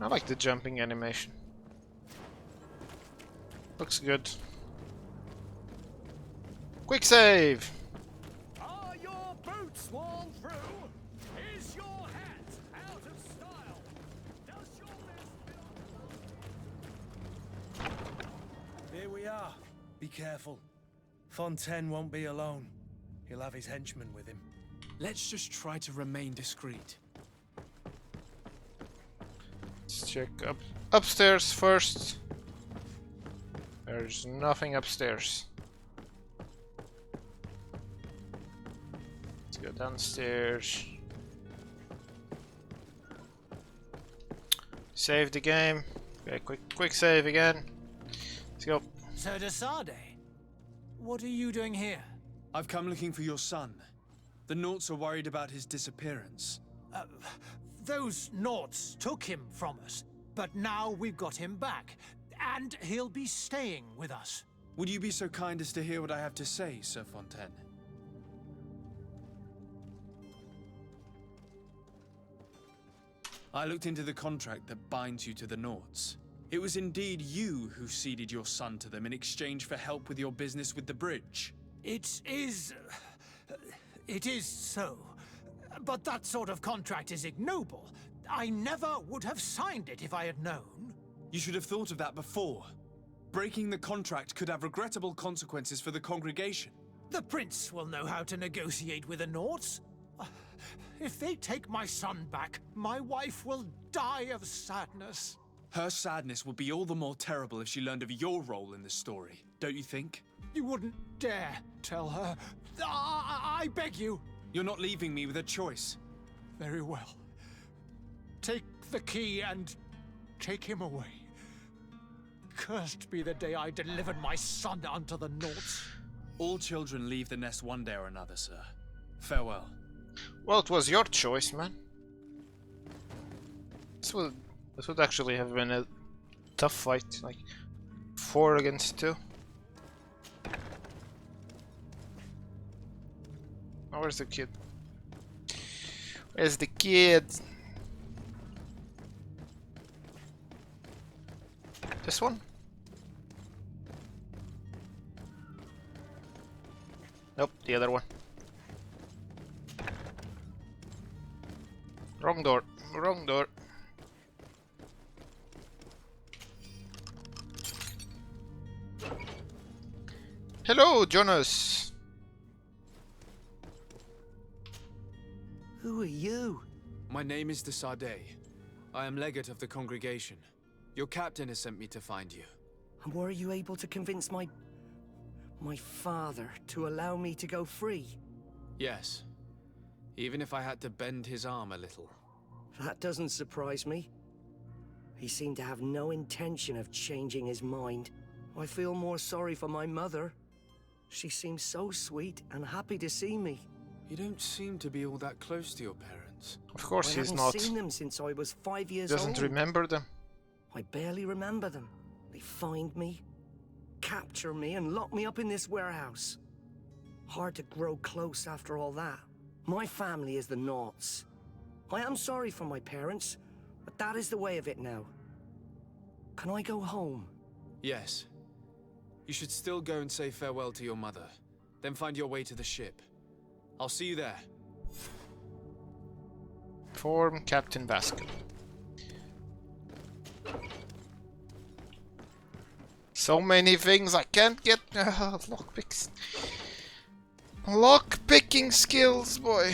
I like the jumping animation. Looks good. Quick save! Are your boots worn through? Is your hat out of style? Does your vest Here we are. Be careful. Fontaine won't be alone. He'll have his henchmen with him. Let's just try to remain discreet. Let's check upstairs first. There's nothing upstairs. Let's go downstairs. Save the game. Okay, quick save again. Let's go. So de Sade, what are you doing here? I've come looking for your son. The Naughts are worried about his disappearance. Those Naughts took him from us, but now we've got him back, and he'll be staying with us. Would you be so kind as to hear what I have to say, Sir Fontaine? I looked into the contract that binds you to the Naughts. It was indeed you who ceded your son to them in exchange for help with your business with the bridge. It is so. But that sort of contract is ignoble. I never would have signed it if I had known. You should have thought of that before. Breaking the contract could have regrettable consequences for the congregation. The prince will know how to negotiate with the Naughts. If they take my son back, my wife will die of sadness. Her sadness will be all the more terrible if she learned of your role in the story, don't you think? You wouldn't dare tell her. I beg you. You're not leaving me with a choice. Very well. Take the key and take him away. Cursed be the day I delivered my son unto the Naughts. All children leave the nest one day or another, sir. Farewell. Well, it was your choice, man. This would actually have been a tough fight, like 4 against 2. Oh, where's the kid? Where's the kid? This one? Nope, the other one. Wrong door, wrong door. Hello, Jonas. Who are you? My name is de Sade. I am legate of the congregation. Your captain has sent me to find you. And were you able to convince my father to allow me to go free? Yes. Even if I had to bend his arm a little. That doesn't surprise me. He seemed to have no intention of changing his mind. I feel more sorry for my mother. She seems so sweet and happy to see me. You don't seem to be all that close to your parents. Of course he's not. I haven't seen them since I was 5 years old. Doesn't remember them. I barely remember them. They find me, capture me, and lock me up in this warehouse. Hard to grow close after all that. My family is the Naughts. I am sorry for my parents, but that is the way of it now. Can I go home? Yes. You should still go and say farewell to your mother. Then find your way to the ship. I'll see you there. Form Captain Baskin. So many things I can't get. Lockpicks. Lockpicking skills, boy.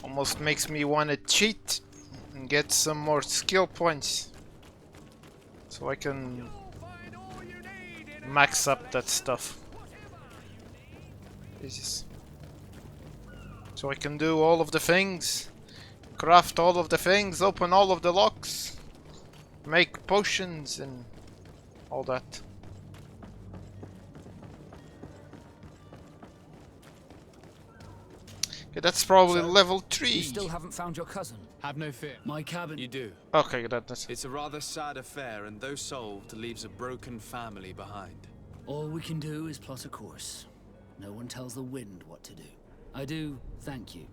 Almost makes me want to cheat and get some more skill points so I can max up that stuff. Jesus. So I can do all of the things, craft all of the things, open all of the locks, make potions and all that. Okay, that's probably So, level 3. You still haven't found your cousin? Have no fear. My cabin. You do. Okay, that's... It's a rather sad affair, and though solved, leaves a broken family behind. All we can do is plot a course. No one tells the wind what to do. I do thank you.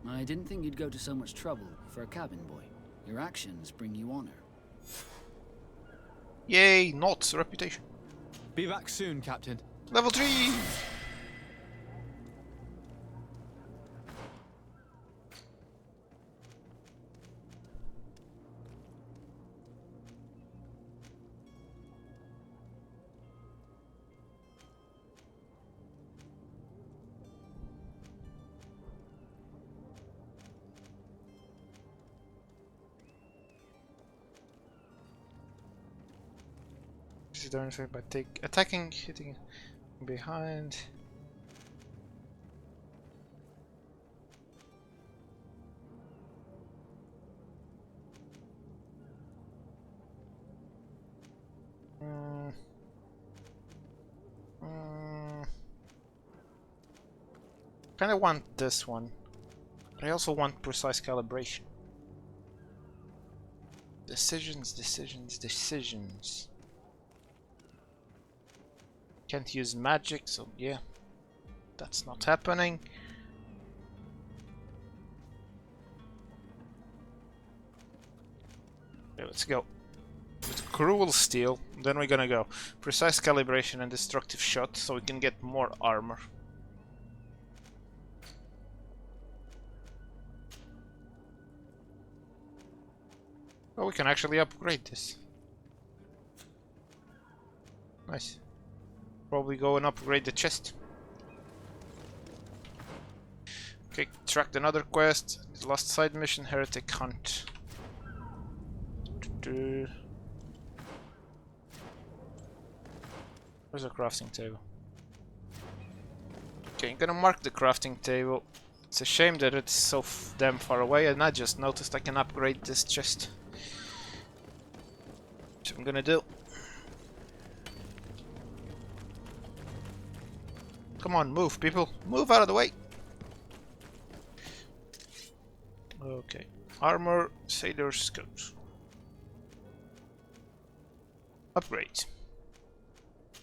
I didn't think you'd go to so much trouble for a cabin boy. Your actions bring you honor. Yay, not reputation. Be back soon, Captain. Level 3! By attacking, hitting behind. Kind of want this one, but I also want precise calibration. Decisions, decisions, decisions. Can't use magic, so yeah, that's not happening. Okay, let's go. With Cruel Steel, then we're gonna go Precise Calibration and Destructive Shot, so we can get more armor. Oh, we can actually upgrade this. Nice. Probably go and upgrade the chest. Okay, tracked another quest. Last side mission, Heretic Hunt. Where's the crafting table? Okay, I'm gonna mark the crafting table. It's a shame that it's so damn far away, and I just noticed I can upgrade this chest. Which I'm gonna do. Come on, move, people. Move out of the way. Okay. Armor, Sailor's Coat. Upgrade.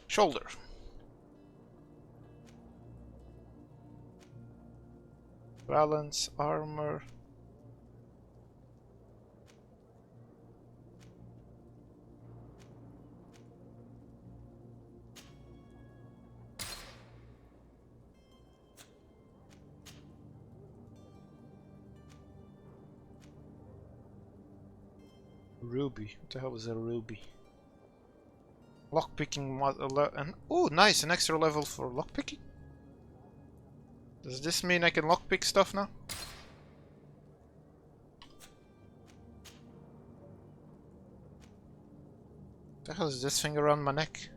Shoulder. Balance, armor. Ruby. What the hell is a ruby? Lockpicking and oh, nice, an extra level for lockpicking. Does this mean I can lockpick stuff now? What the hell is this thing around my neck?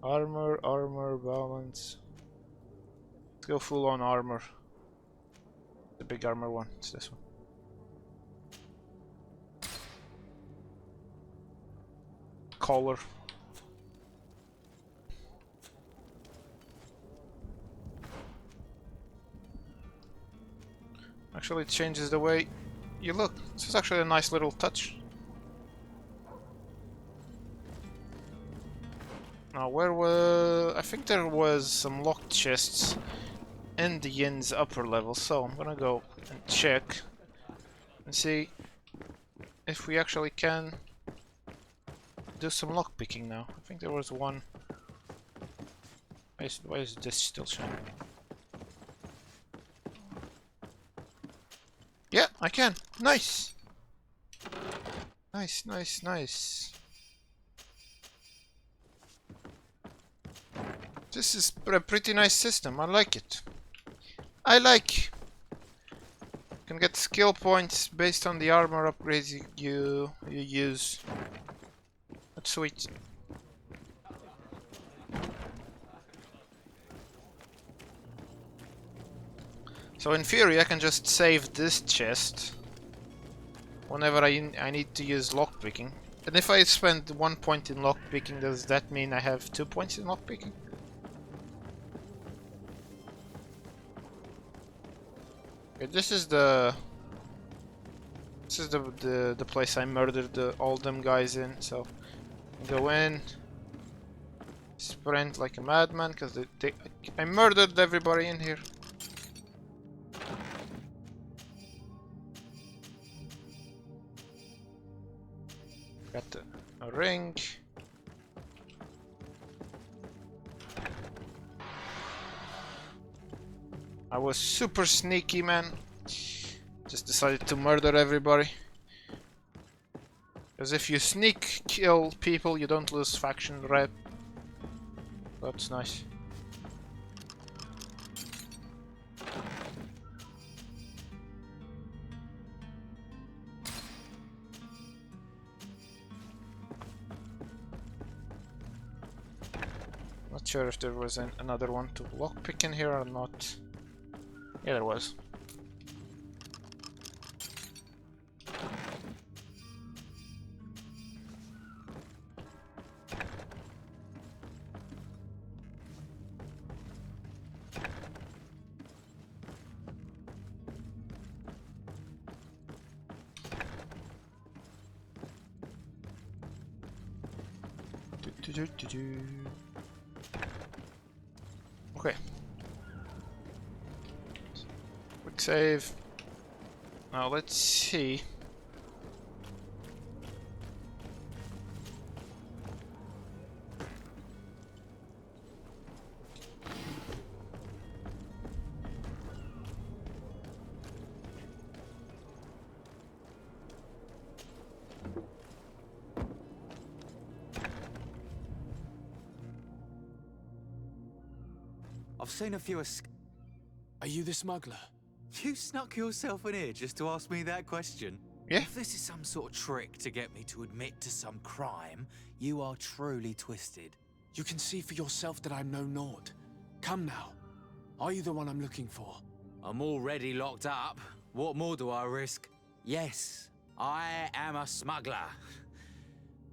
Armor, armor, balance. Let's go full on armor. The big armor one, it's this one. Collar. Actually, it changes the way you look. This is actually a nice little touch. Now, where were... I think there was some locked chests in the inn's upper level, so I'm gonna go and check and see if we actually can do some lockpicking now. I think there was one. Why is this still shining? Yeah, I can. Nice. Nice, nice, nice. This is a pretty nice system. I like it. I like. You can get skill points based on the armor upgrades you use. That's sweet. So in theory I can just save this chest whenever I need to use lockpicking. And if I spend 1 point in lockpicking, does that mean I have 2 points in lockpicking? Okay, this is the This is the place I murdered all them guys in, so go in, sprint like a madman, because I murdered everybody in here. Got a ring. I was super sneaky, man. Just decided to murder everybody. Because if you sneak kill people, you don't lose faction rep. That's nice. Not sure if there was another one to lockpick in here or not. Yeah, there was. Okay. Quick save. Now let's see. I've seen a few Are you the smuggler? You snuck yourself in here just to ask me that question? Yeah. If this is some sort of trick to get me to admit to some crime, you are truly twisted. You can see for yourself that I'm no naught. Come now. Are you the one I'm looking for? I'm already locked up. What more do I risk? Yes, I am a smuggler.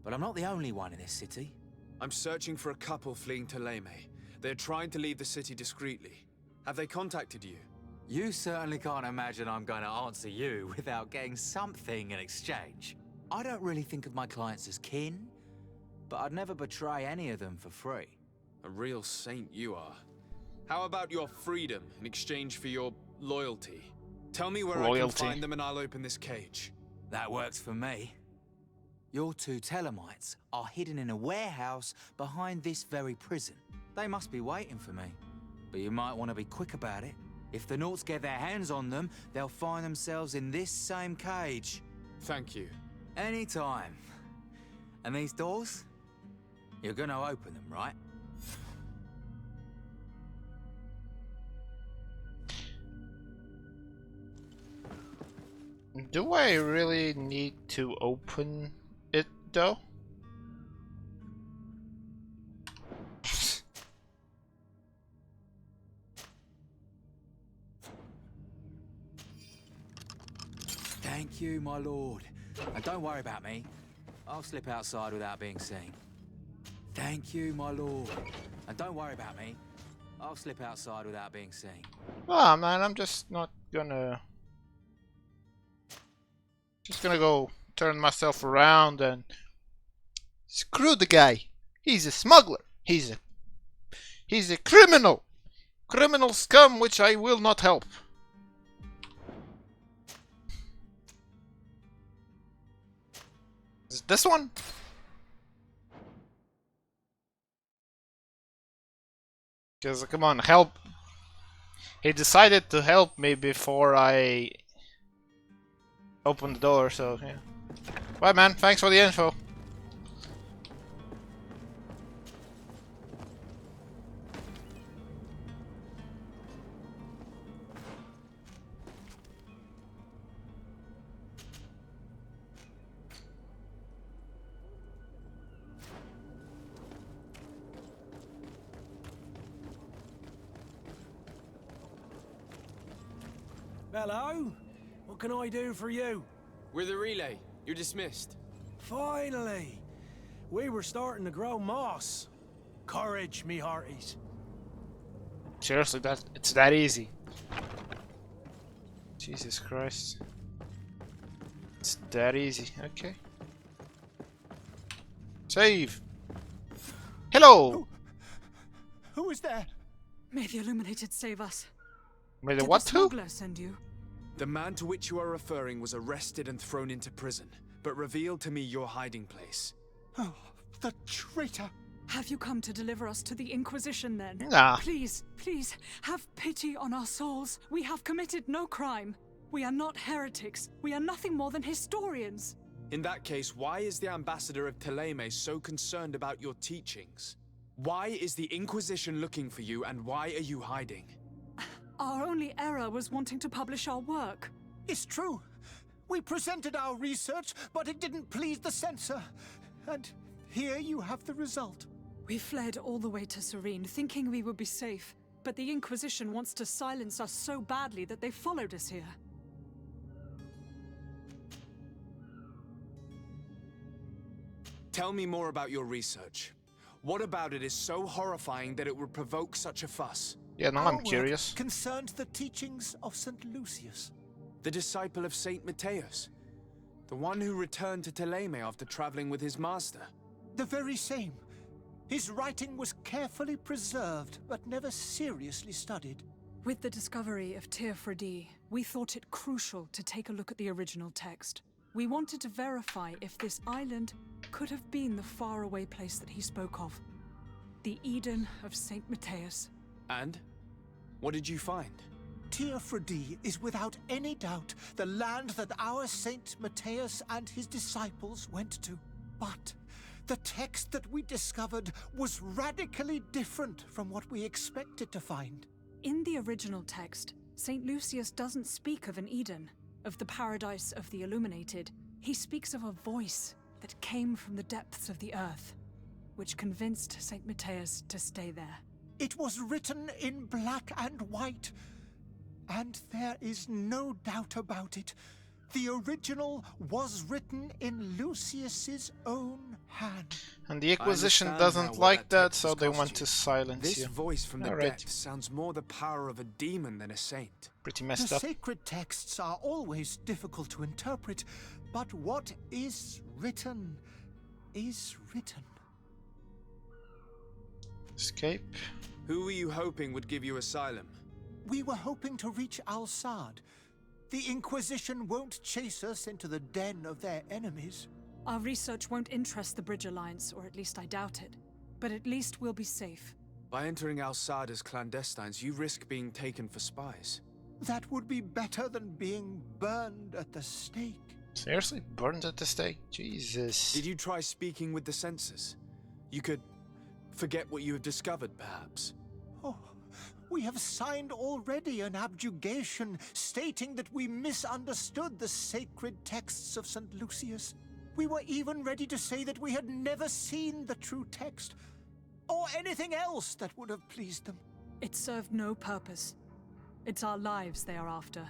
But I'm not the only one in this city. I'm searching for a couple fleeing to Leme. They're trying to leave the city discreetly. Have they contacted you? You certainly can't imagine I'm going to answer you without getting something in exchange. I don't really think of my clients as kin, but I'd never betray any of them for free. A real saint you are. How about your freedom in exchange for your loyalty? Tell me where I can find them and I'll open this cage. That works for me. Your two Telemites are hidden in a warehouse behind this very prison. They must be waiting for me. But you might want to be quick about it. If the Nauts get their hands on them, they'll find themselves in this same cage. Thank you. Anytime. And these doors? You're gonna open them, right? Do I really need to open it though? Thank you, my lord. And don't worry about me. I'll slip outside without being seen. Thank you, my lord. And don't worry about me. I'll slip outside without being seen. Ah, man, I'm just not gonna... Just gonna go turn myself around and... Screw the guy! He's a smuggler! He's a criminal! Criminal scum which I will not help. Is it this one? Because, come on, help. He decided to help me before I opened the door, so yeah. Bye, man. Thanks for the info. Hello? What can I do for you? We're the relay. You're dismissed. Finally! We were starting to grow moss. Courage, me hearties. Seriously, it's that easy. Jesus Christ. It's that easy. Okay. Save. Hello. Who is there? May the Illuminated save us. May the Did what the who? smuggler send you? The man to which you are referring was arrested and thrown into prison, but revealed to me your hiding place. Oh, the traitor! Have you come to deliver us to the Inquisition then? Nah. Please, please, have pity on our souls. We have committed no crime. We are not heretics. We are nothing more than historians. In that case, why is the ambassador of Teleme so concerned about your teachings? Why is the Inquisition looking for you, and why are you hiding? Our only error was wanting to publish our work. It's true. We presented our research, but it didn't please the censor. And here you have the result. We fled all the way to Serene, thinking we would be safe. But the Inquisition wants to silence us so badly that they followed us here. Tell me more about your research. What about it is so horrifying that it would provoke such a fuss? Yeah, now Our I'm work curious. concerned the teachings of St. Lucius. The disciple of Saint Matthias. The one who returned to Teleme after traveling with his master. The very same. His writing was carefully preserved, but never seriously studied. With the discovery of Tir Fredi, we thought it crucial to take a look at the original text. We wanted to verify if this island could have been the faraway place that he spoke of. The Eden of Saint Matthias. And? What did you find? Tir Fredi is without any doubt the land that our Saint Matthias and his disciples went to. But the text that we discovered was radically different from what we expected to find. In the original text, St. Lucius doesn't speak of an Eden, of the paradise of the Illuminated. He speaks of a voice that came from the depths of the earth, which convinced St. Matthias to stay there. It was written in black and white, and there is no doubt about it. The original was written in Lucius's own hand. And the Inquisition understand doesn't now what like that that, text so has they cost want you. to silence This you. voice from the Alright. depths sounds more the power of a demon than a saint. Pretty The messed up. sacred texts are always difficult to interpret, but what is written is written. Escape. Who were you hoping would give you asylum? We were hoping to reach Al-Sad. The Inquisition won't chase us into the den of their enemies. Our research won't interest the Bridge Alliance, or at least I doubt it. But at least we'll be safe. By entering Al-Sad as clandestines, you risk being taken for spies. That would be better than being burned at the stake. Seriously? Burned at the stake? Jesus. Did you try speaking with the censors? You could forget what you have discovered, perhaps. Oh, we have signed already an abjugation stating that we misunderstood the sacred texts of St. Lucius. We were even ready to say that we had never seen the true text, or anything else that would have pleased them. It served no purpose. It's our lives they are after.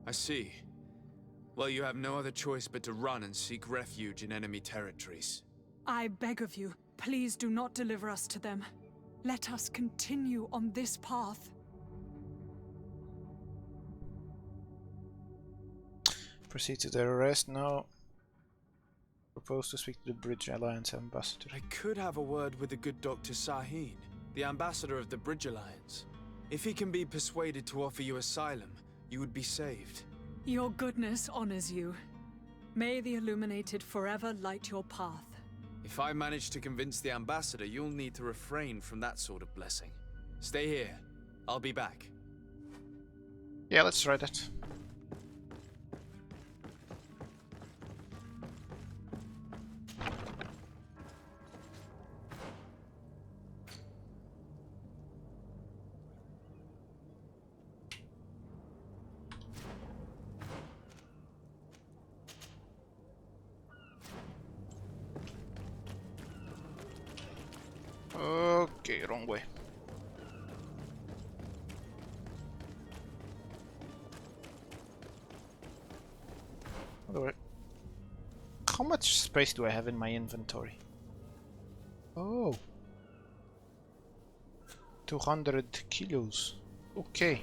I see. Well, you have no other choice but to run and seek refuge in enemy territories. I beg of you, please do not deliver us to them. Let us continue on this path. Proceed to their arrest now. Propose to speak to the Bridge Alliance ambassador. I could have a word with the good Dr. Serene, the ambassador of the Bridge Alliance. If he can be persuaded to offer you asylum, you would be saved. Your goodness honors you. May the Illuminated forever light your path. If I manage to convince the ambassador, you'll need to refrain from that sort of blessing. Stay here. I'll be back. Yeah, let's try that. Okay, wrong way. Other way. How much space do I have in my inventory? Oh, 200 kilos. Okay,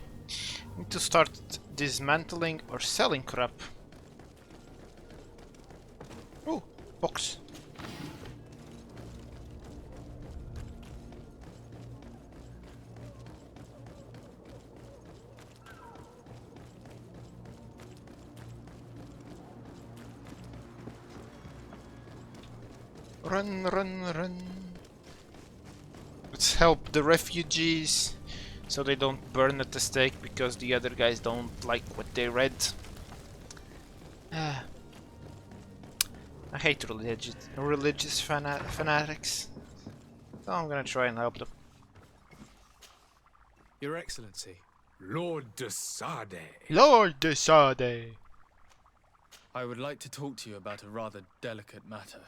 need to start dismantling or selling crap. Box. Run, run, run. Let's help the refugees so they don't burn at the stake because the other guys don't like what they read. I hate religious fanatics. So I'm gonna try and help them. Your Excellency. Lord de Sade. Lord de Sade. I would like to talk to you about a rather delicate matter.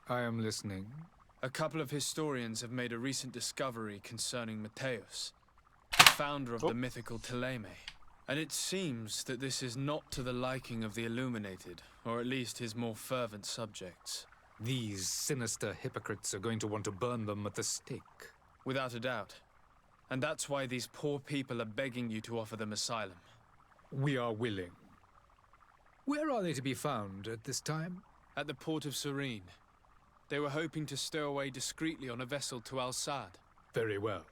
I am listening. A couple of historians have made a recent discovery concerning Mateus, the founder of the mythical Teleme. And it seems that this is not to the liking of the Illuminated, or at least his more fervent subjects. These sinister hypocrites are going to want to burn them at the stake. Without a doubt. And that's why these poor people are begging you to offer them asylum. We are willing. Where are they to be found at this time? At the port of Serene. They were hoping to stow away discreetly on a vessel to Al-Sad. Very well.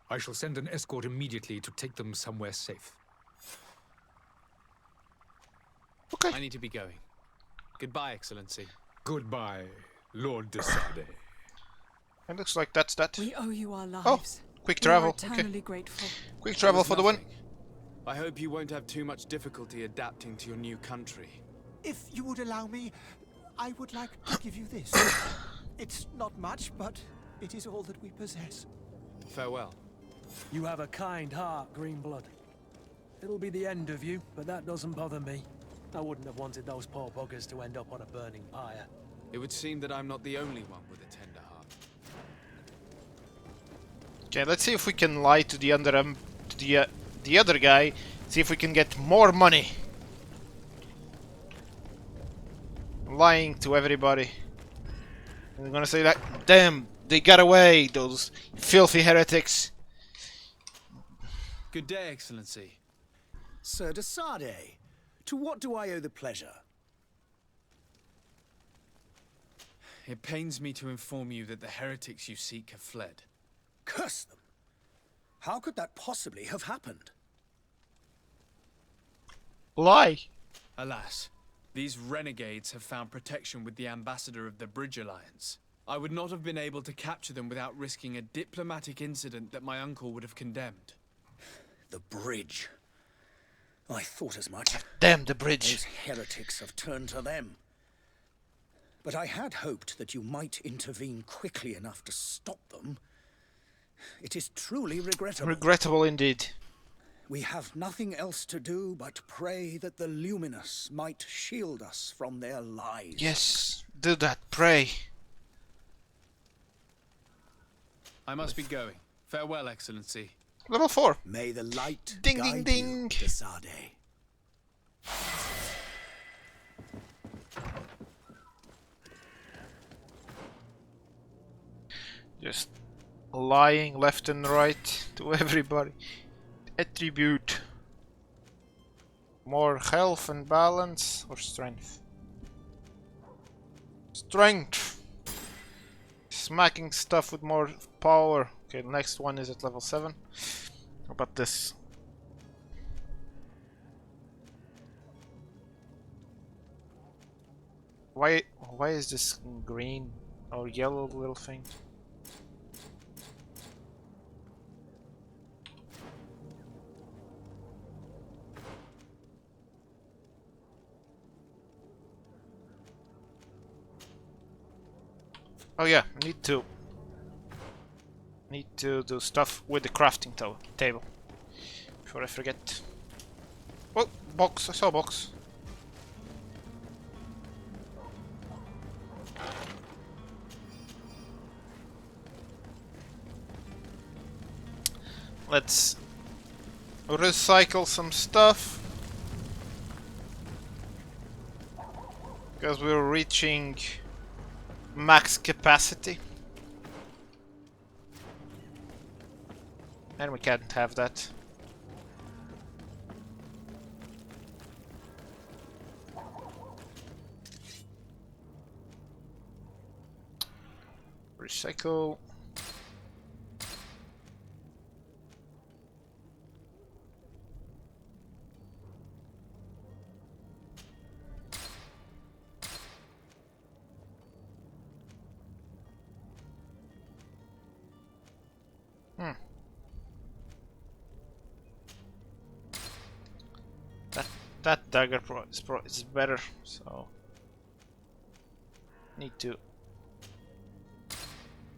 I shall send an escort immediately to take them somewhere safe. Okay. I need to be going. Goodbye, Excellency. Goodbye, Lord de Sade. It looks like that's that. We owe you our lives. Oh, quick travel. We are eternally grateful. Quick travel for the win. I hope you won't have too much difficulty adapting to your new country. If you would allow me, I would like to give you this. It's not much, but it is all that we possess. Farewell. You have a kind heart, Greenblood. It'll be the end of you, but that doesn't bother me. I wouldn't have wanted those poor buggers to end up on a burning pyre. It would seem that I'm not the only one with a tender heart. Okay, let's see if we can lie to the the other guy. See if we can get more money. Lying to everybody. I'm gonna say that. Damn, they got away, those filthy heretics. Good day, Excellency. Sir de Sade, to what do I owe the pleasure? It pains me to inform you that the heretics you seek have fled. Curse them! How could that possibly have happened? Lie. Alas, these renegades have found protection with the ambassador of the Bridge Alliance. I would not have been able to capture them without risking a diplomatic incident that my uncle would have condemned. The bridge. I thought as much. Damn the bridge. Those heretics have turned to them. But I had hoped that you might intervene quickly enough to stop them. It is truly regrettable. Regrettable indeed. We have nothing else to do but pray that the Luminous might shield us from their lies. Yes, do that, pray. I must be going. Farewell, Excellency. Level 4. May the light ding, guide ding, you, de Sade. Just lying left and right to everybody. Attribute. More health and balance or strength? Strength. Smacking stuff with more power. Okay, the next one is at level 7. How about this? Why is this green or yellow little thing? Oh yeah, need to do stuff with the crafting table before I forget. Oh, box! I saw a box. Let's recycle some stuff because we're reaching max capacity and we can't have that. Recycle. That dagger is better, so need to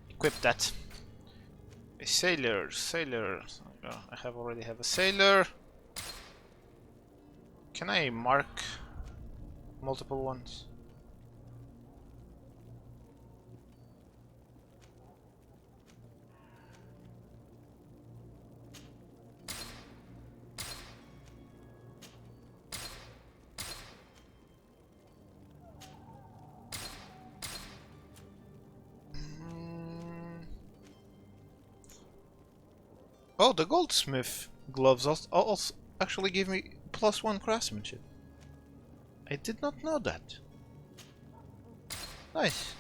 equip that. A sailor. I already have a sailor. Can I mark multiple ones? Oh, the goldsmith gloves also actually give me +1 craftsmanship. I did not know that. Nice.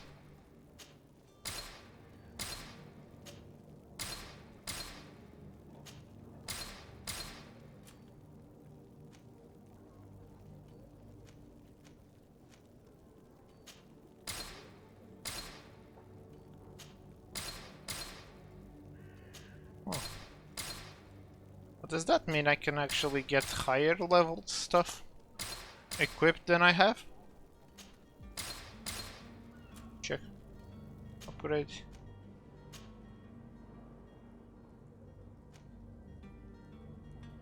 Does that mean I can actually get higher level stuff equipped than I have? Check. Upgrade.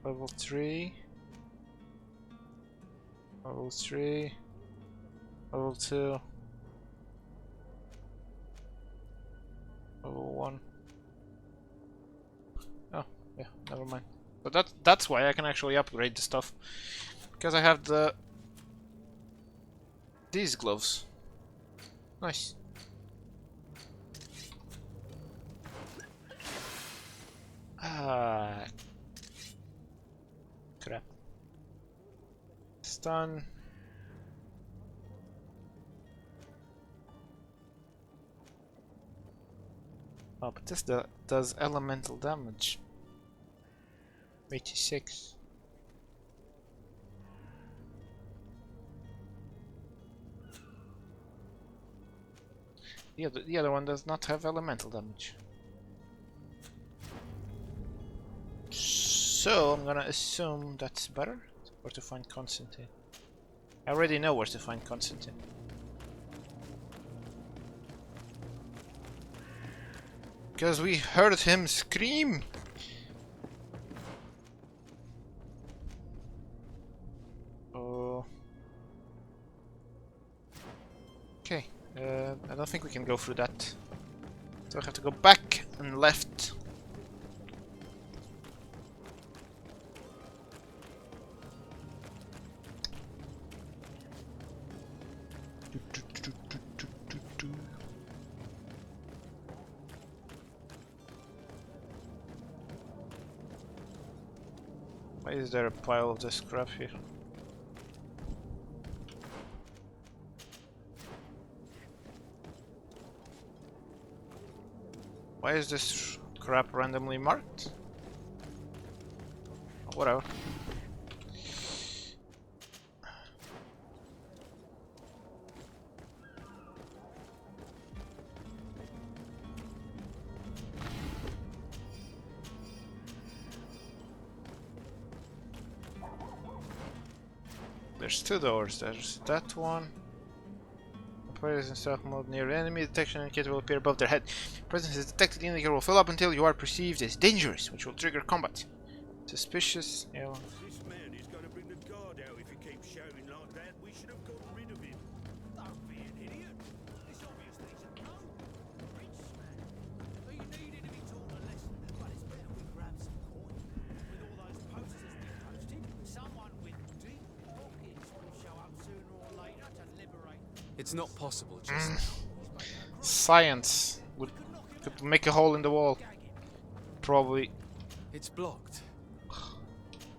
Level 3. Level 3. Level 2. Level 1. Oh, yeah, never mind. But that's why I can actually upgrade the stuff, because I have these gloves. Nice. Ah, crap. Stun. Oh, but this does elemental damage. 86. The other one does not have elemental damage. So I'm gonna assume that's better. Where to find Constantine? I already know where to find Constantine. Because we heard him scream. Okay, I don't think we can go through that. So I have to go back and left. Why is there a pile of this crap here? Why is this crap randomly marked? Whatever. There's two doors. There's that one. Players in stealth mode near enemy detection indicator will appear above their head. Presence is detected, the indicator will fill up until you are perceived as dangerous, which will trigger combat. Suspicious. Yeah. This man is going to bring the guard out if he keeps shouting like that. We should have gotten rid of him. Don't be an idiot. This obviously is a code. Rich man. He needed to be taught a lesson. But it's better we grab some coin. With all those posters we posted, someone with deep pockets will show up sooner or later to liberate. It's not possible just now. Science could make a hole in the wall. Probably. It's blocked.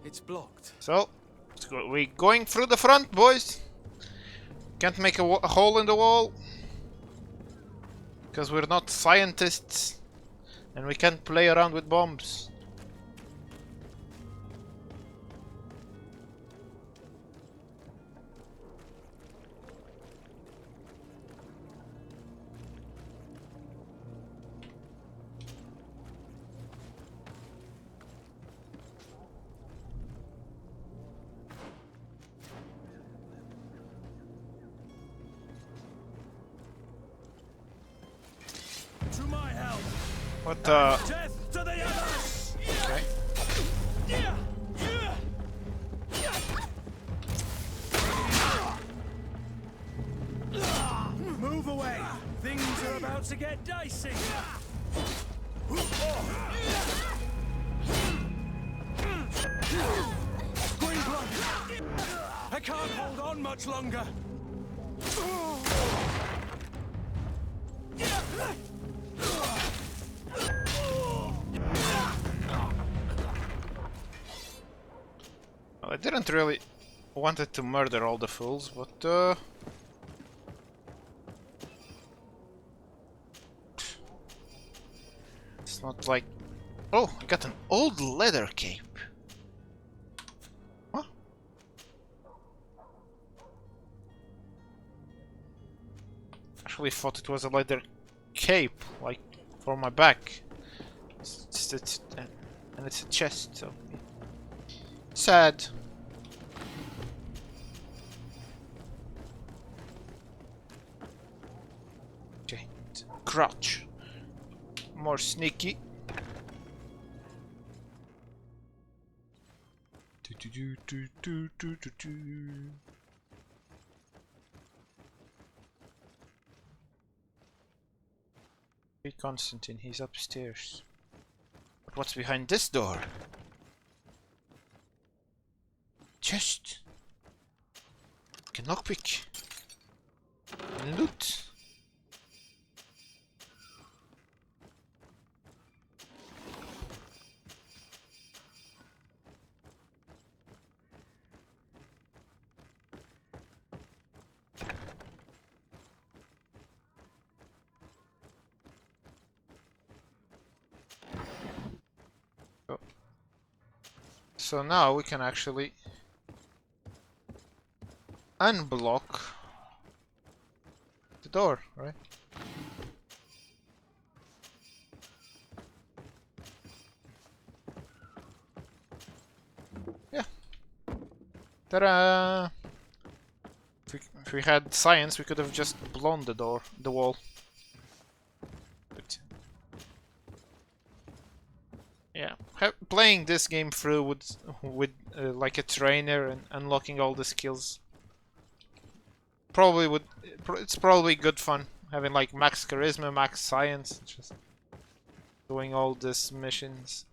It's blocked. So, we're going through the front, boys. Can't make a hole in the wall. Because we're not scientists and we can't play around with bombs. To my help. What Death to the others. Okay. Move away. Things are about to get dicey. Green blood. I can't hold on much longer. Well, I didn't really wanted to murder all the fools, but it's not like... Oh, I got an old leather cape. Huh? Actually thought it was a leather cape, like for my back. And it's a chest, so... Sad. Okay, crouch. More sneaky. Hey Constantine, he's upstairs. But what's behind this door? Chest. Can lockpick. And loot. Oh. So now we can actually unblock the door, right? Yeah. Ta-da! If we had science, we could have just blown the wall. But yeah, playing this game through with like a trainer and unlocking all the skills. Probably would. It's probably good fun having like max charisma, max science, just doing all these missions,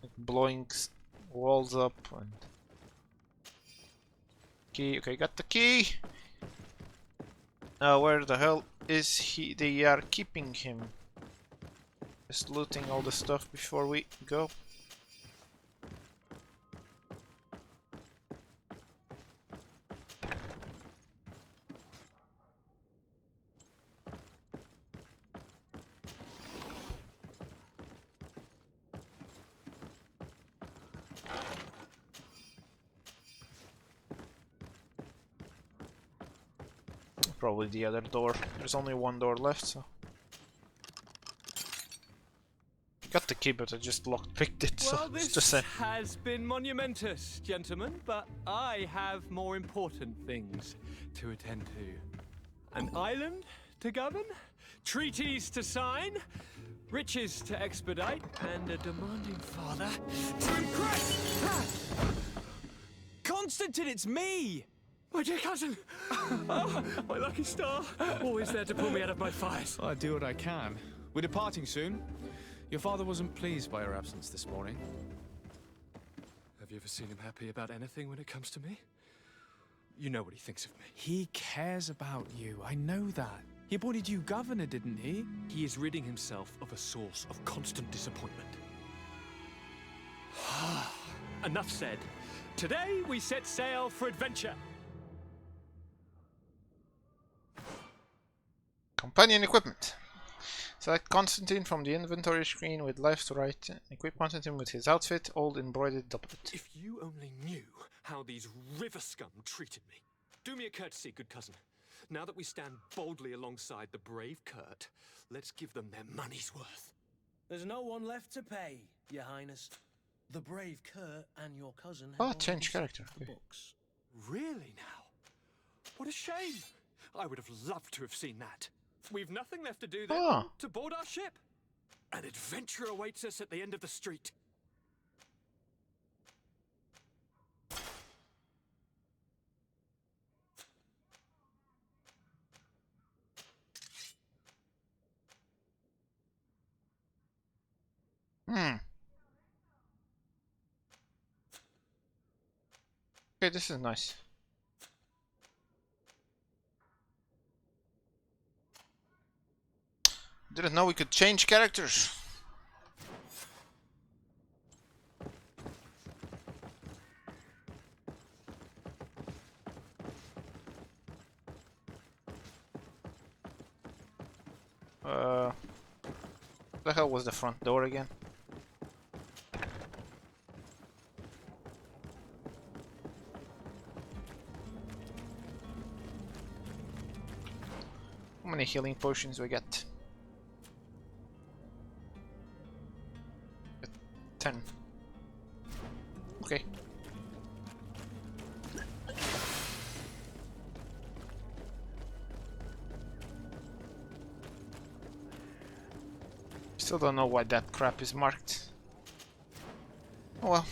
like blowing walls up and key. Okay, got the key. Now where the hell is he? They are keeping him. Just looting all the stuff before we go. Probably the other door. There's only one door left, so... Got the key, but I just lockpicked it, so Well, it's this just a... has been monumentous, gentlemen, but I have more important things to attend to. An island to govern, treaties to sign, riches to expedite, and a demanding father to impress! Constantine, it's me! My dear cousin! Oh, my lucky star! Always there to pull me out of my fires. I do what I can. We're departing soon. Your father wasn't pleased by your absence this morning. Have you ever seen him happy about anything when it comes to me? You know what he thinks of me. He cares about you. I know that. He appointed you governor, didn't he? He is ridding himself of a source of constant disappointment. Enough said. Today we set sail for adventure. Companion equipment. Select Constantine from the inventory screen with left to right. Equip Constantine with his outfit, old embroidered doublet. If you only knew how these river scum treated me. Do me a courtesy, good cousin. Now that we stand boldly alongside the brave Kurt, let's give them their money's worth. There's no one left to pay, Your Highness. The brave Kurt and your cousin have change character. the books. Really now? What a shame. I would have loved to have seen that. We've nothing left to do then to board our ship. An adventure awaits us at the end of the street. Okay, this is nice. Didn't know we could change characters. The hell was the front door again? How many healing potions we get? 10. Okay. Still don't know why that crap is marked. Oh well.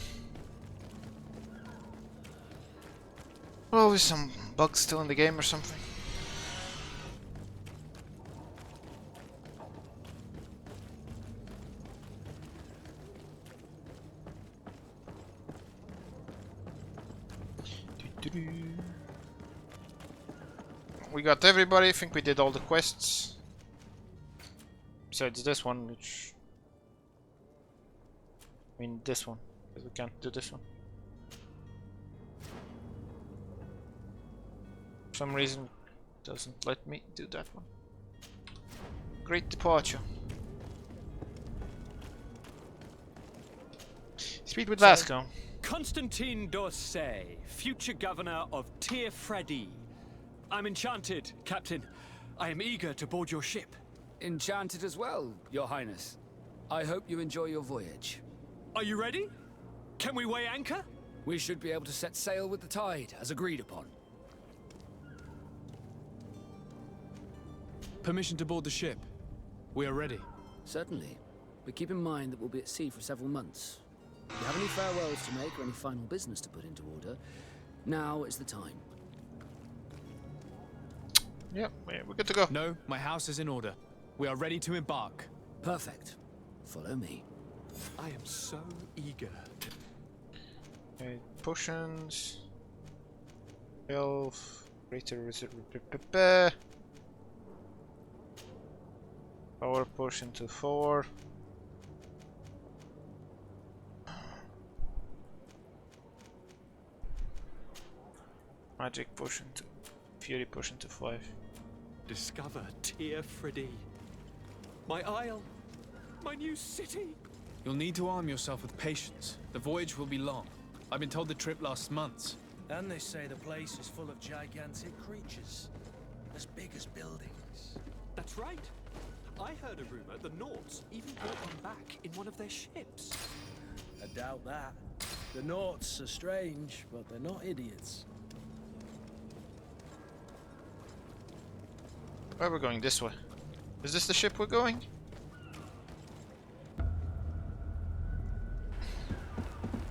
Probably some bugs still in the game or something. We got everybody. I think we did all the quests. Besides this one, which... I mean this one, because we can't do this one. For some reason, it doesn't let me do that one. Great departure. Speed with Vasco. Constantine d'Orsay, future governor of Tir Freddy. I'm enchanted, Captain. I am eager to board your ship. Enchanted as well, Your Highness. I hope you enjoy your voyage. Are you ready? Can we weigh anchor? We should be able to set sail with the tide, as agreed upon. Permission to board the ship. We are ready. Certainly. But keep in mind that we'll be at sea for several months. If you have any farewells to make or any final business to put into order, now is the time. Yep, we're good to go. No, my house is in order. We are ready to embark. Perfect. Follow me. I am so eager. Okay, potions. Health. Greater reserve. Power potion to 4. Magic potion to Fury potion to 5. Discover Tir Freddy. My isle. My new city. You'll need to arm yourself with patience. The voyage will be long. I've been told the trip lasts months. And they say the place is full of gigantic creatures. As big as buildings. That's right. I heard a rumor the Nauts even brought one back in one of their ships. I doubt that. The Nauts are strange, but they're not idiots. Where we're going? This way. Is this the ship we're going?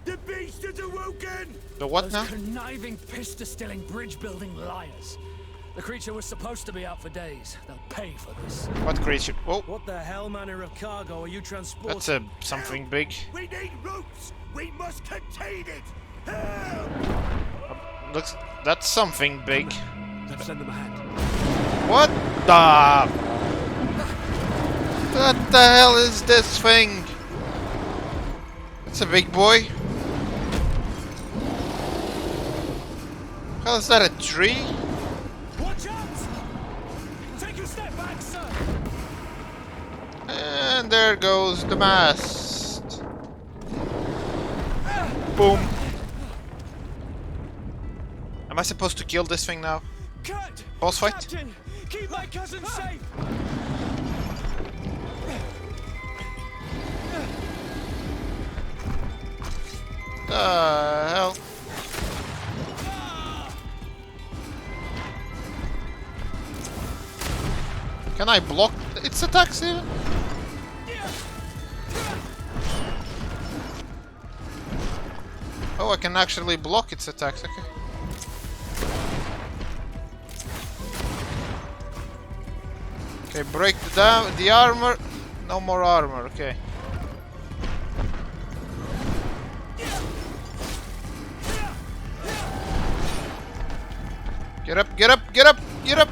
The beast is awoken! The what now? Those conniving, pista-stilling, bridge-building liars. The creature was supposed to be out for days. They'll pay for this. What creature? Oh! What the hell manner of cargo are you transporting? That's something big. We need ropes! We must contain it! Help! Looks. That's something big. Let's lend them a hand. What the? What the hell is this thing? It's a big boy. How is that a tree? Watch out! Take a step back, sir! And there goes the mast. Boom. Am I supposed to kill this thing now? Cut! Boss fight? Captain, keep my cousin safe! The hell? Can I block its attacks even? Oh, I can actually block its attacks, okay. Okay, break the armor. No more armor, okay. Get up, get up, get up, get up!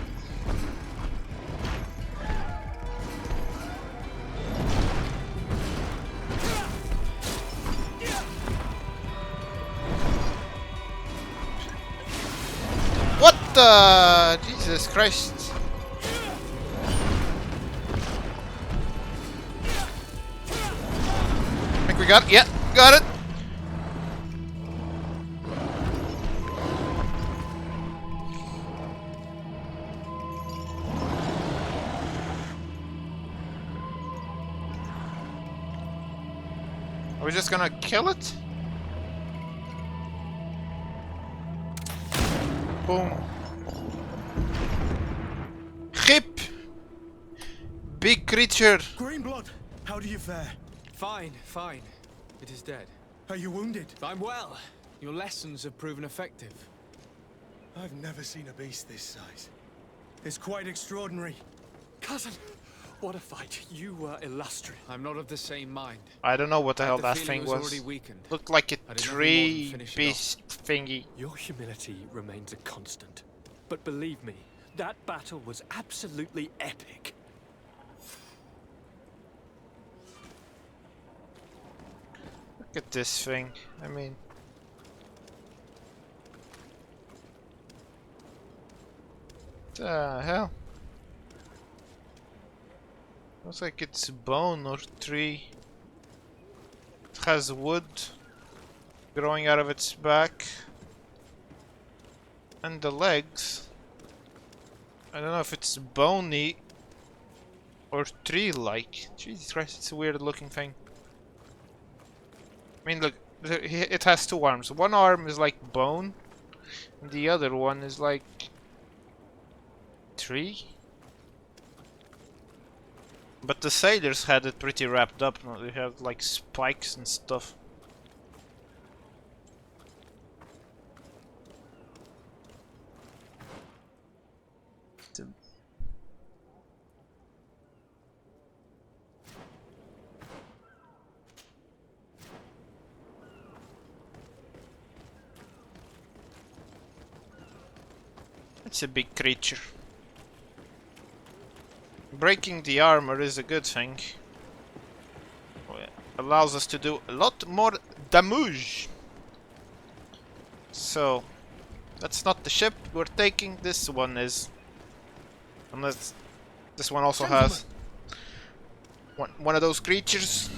What the? Jesus Christ. I think we got it. Yeah, got it. Are we just gonna kill it? Boom. Hip! Big creature! Greenblood, how do you fare? Fine, fine. It is dead. Are you wounded? I'm well. Your lessons have proven effective. I've never seen a beast this size. It's quite extraordinary. Cousin, what a fight. You were illustrious. I'm not of the same mind. I don't know what the hell The that feeling thing was was. already weakened. Looked like a I did nothing more than tree finish it beast thingy. Your humility remains a constant. But believe me, that battle was absolutely epic. Look at this thing. I mean... the hell? Looks like it's bone or tree. It has wood growing out of its back. And the legs. I don't know if it's bony or tree-like. Jesus Christ, it's a weird looking thing. I mean, look, it has two arms. One arm is like bone, and the other one is like tree. But the sailors had it pretty wrapped up. They had like spikes and stuff. It's a big creature. Breaking the armor is a good thing. It allows us to do a lot more damage. So, that's not the ship we're taking, this one is. Unless this one also has one of those creatures.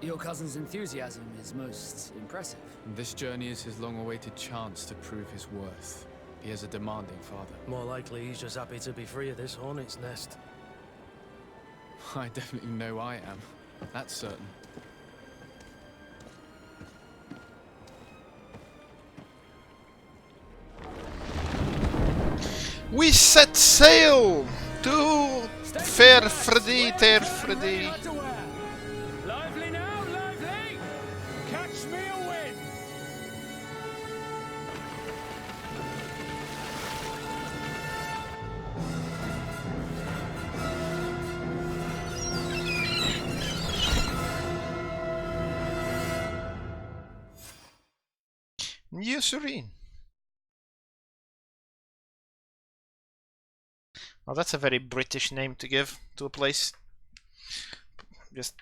Your cousin's enthusiasm is most impressive. This journey is his long-awaited chance to prove his worth. He has a demanding father. More likely he's just happy to be free of this hornet's nest. I definitely know I am. That's certain. We set sail to Fair Freddy, Ter Freddy. Lively now, lively! Catch me a win! New Serene. Well, that's a very British name to give to a place. Just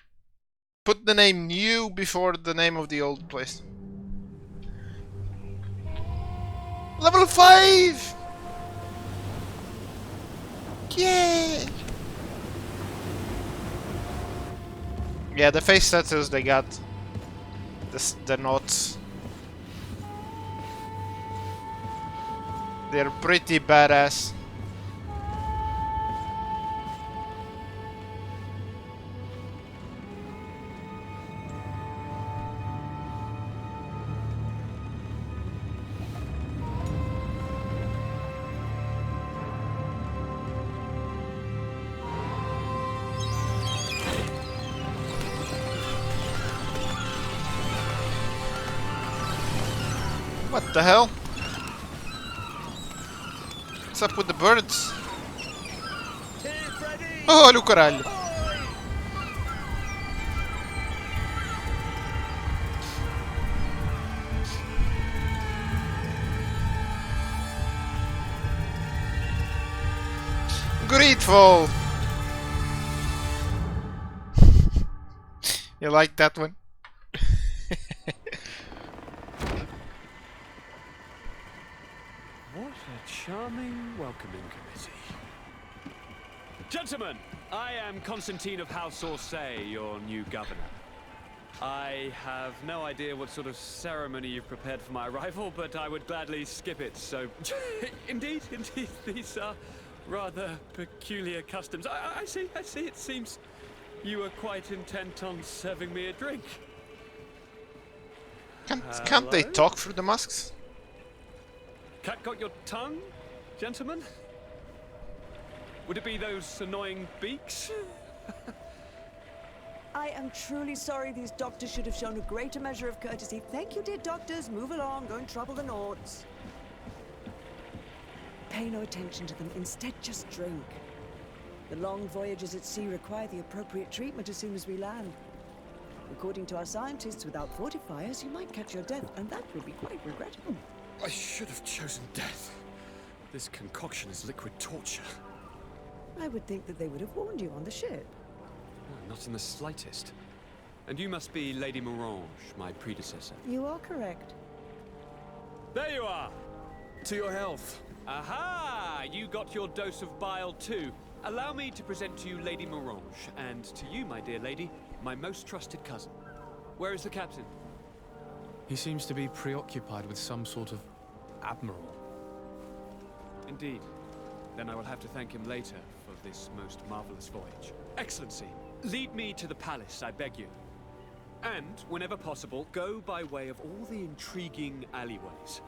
Put the name new before the name of the old place. Level 5! Yay! Yeah, the face tattoos they got. The knots. They're pretty badass. What the hell? What's up with the birds? Oh, look caralho! Greedfall! You like that one? What a charming welcoming committee. Gentlemen, I am Constantine of House Orsay, your new governor. I have no idea what sort of ceremony you've prepared for my arrival, but I would gladly skip it, so... Indeed, these are rather peculiar customs. I see, it seems you are quite intent on serving me a drink. Can't they talk through the masks? Cat got your tongue, gentlemen? Would it be those annoying beaks? I am truly sorry. These doctors should have shown a greater measure of courtesy. Thank you, dear doctors. Move along. Don't trouble the Nords. Pay no attention to them. Instead, just drink. The long voyages at sea require the appropriate treatment as soon as we land. According to our scientists, without fortifiers, you might catch your death, and that would be quite regrettable. I should have chosen death. This concoction is liquid torture. I would think that they would have warned you on the ship. Not in the slightest. And you must be Lady Morange, my predecessor. You are correct. There you are! To your health. Aha! You got your dose of bile too. Allow me to present to you Lady Morange, and to you, my dear lady, my most trusted cousin. Where is the captain? He seems to be preoccupied with some sort of admiral. Indeed. Then I will have to thank him later for this most marvelous voyage. Excellency, lead me to the palace, I beg you. And, whenever possible, go by way of all the intriguing alleyways.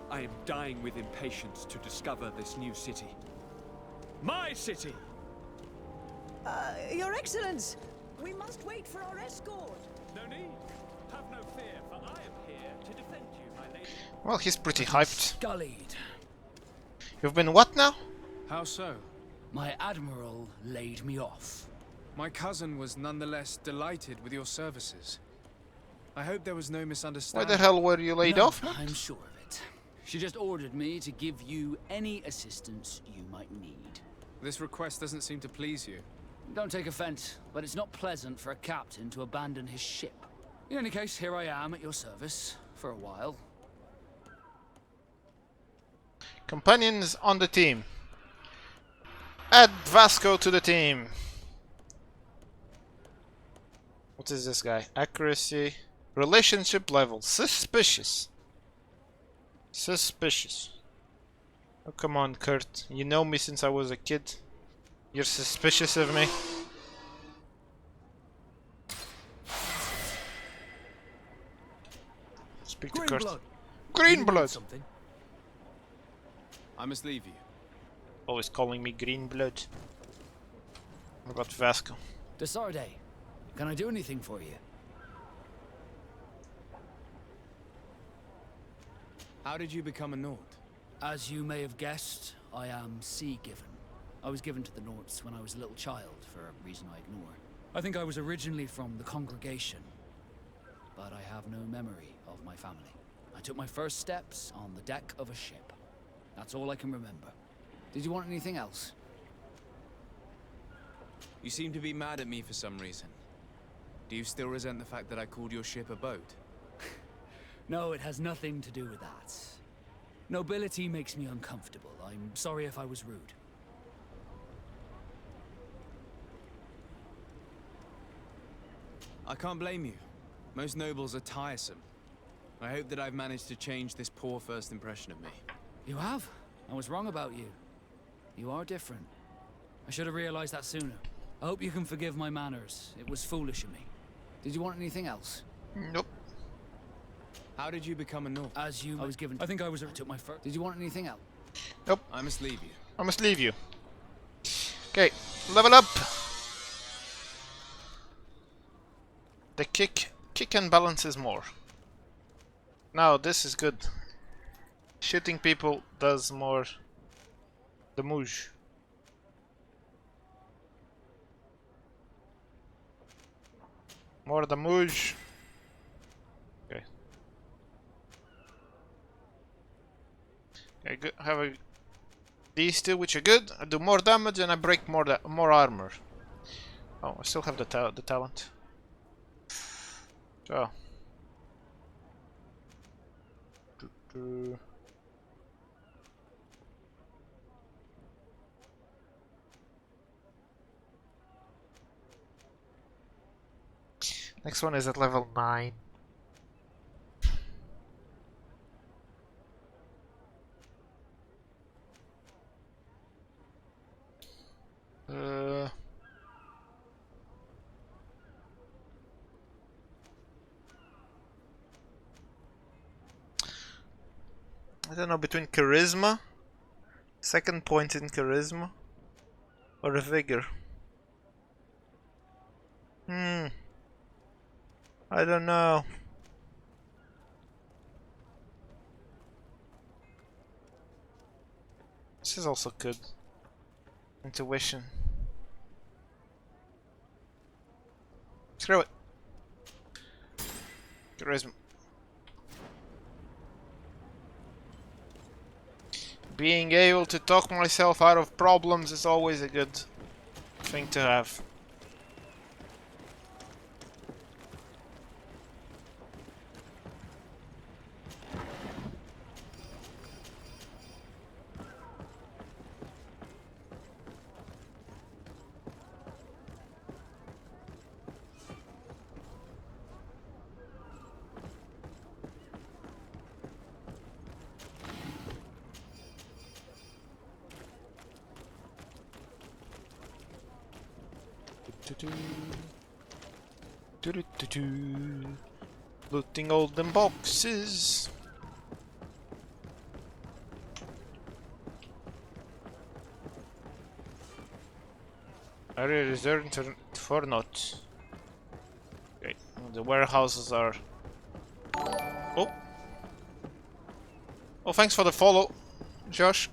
I am dying with impatience to discover this new city. My city! Your Excellence! We must wait for our escort! No need. Have no fear, for I am here to defend you, my lady. Well, he's pretty hyped. Scullied. You've been what now? How so? My admiral laid me off. My cousin was nonetheless delighted with your services. I hope there was no Why misunderstanding. the hell were you laid off? I'm sure of it. She just ordered me to give you any assistance you might need. This request doesn't seem to please you. Don't take offense, but it's not pleasant for a captain to abandon his ship. In any case, here I am at your service for a while. Companions on the team. Add Vasco to the team. What is this guy? Accuracy. Relationship level. Suspicious. Suspicious. Oh, come on, Kurt. You know me since I was a kid. You're suspicious of me. Speak to Kurt. Green blood. I must leave you. Always calling me green blood. What about Vasco? Desarde, can I do anything for you? How did you become a Nord? As you may have guessed, I am sea-given. I was given to the Nords when I was a little child, for a reason I ignore. I think I was originally from the congregation, but I have no memory of my family. I took my first steps on the deck of a ship. That's all I can remember. Did you want anything else? You seem to be mad at me for some reason. Do you still resent the fact that I called your ship a boat? No, it has nothing to do with that. Nobility makes me uncomfortable. I'm sorry if I was rude. I can't blame you. Most nobles are tiresome. I hope that I've managed to change this poor first impression of me. You have? I was wrong about you. You are different. I should have realized that sooner. I hope you can forgive my manners. It was foolish of me. Did you want anything else? Nope. How did you become a North? As you... I was given... I think I was... took my first... Did you want anything else? Nope. I must leave you. I must leave you. Okay, level up. The kick and balances more. Now this is good. Shooting people does more damage. More damage. Okay. Okay, good. Have a these two, which are good. I do more damage and I break more armor. Oh, I still have the talent. So. Next one is at level 9. I don't know, between charisma, second point in charisma, or a vigor. I don't know. This is also good. Intuition. Screw it. Charisma. Being able to talk myself out of problems is always a good thing to have. Looting all them boxes. Are you reserved for not? Okay, the warehouses are. Oh, oh! Thanks for the follow, Josh.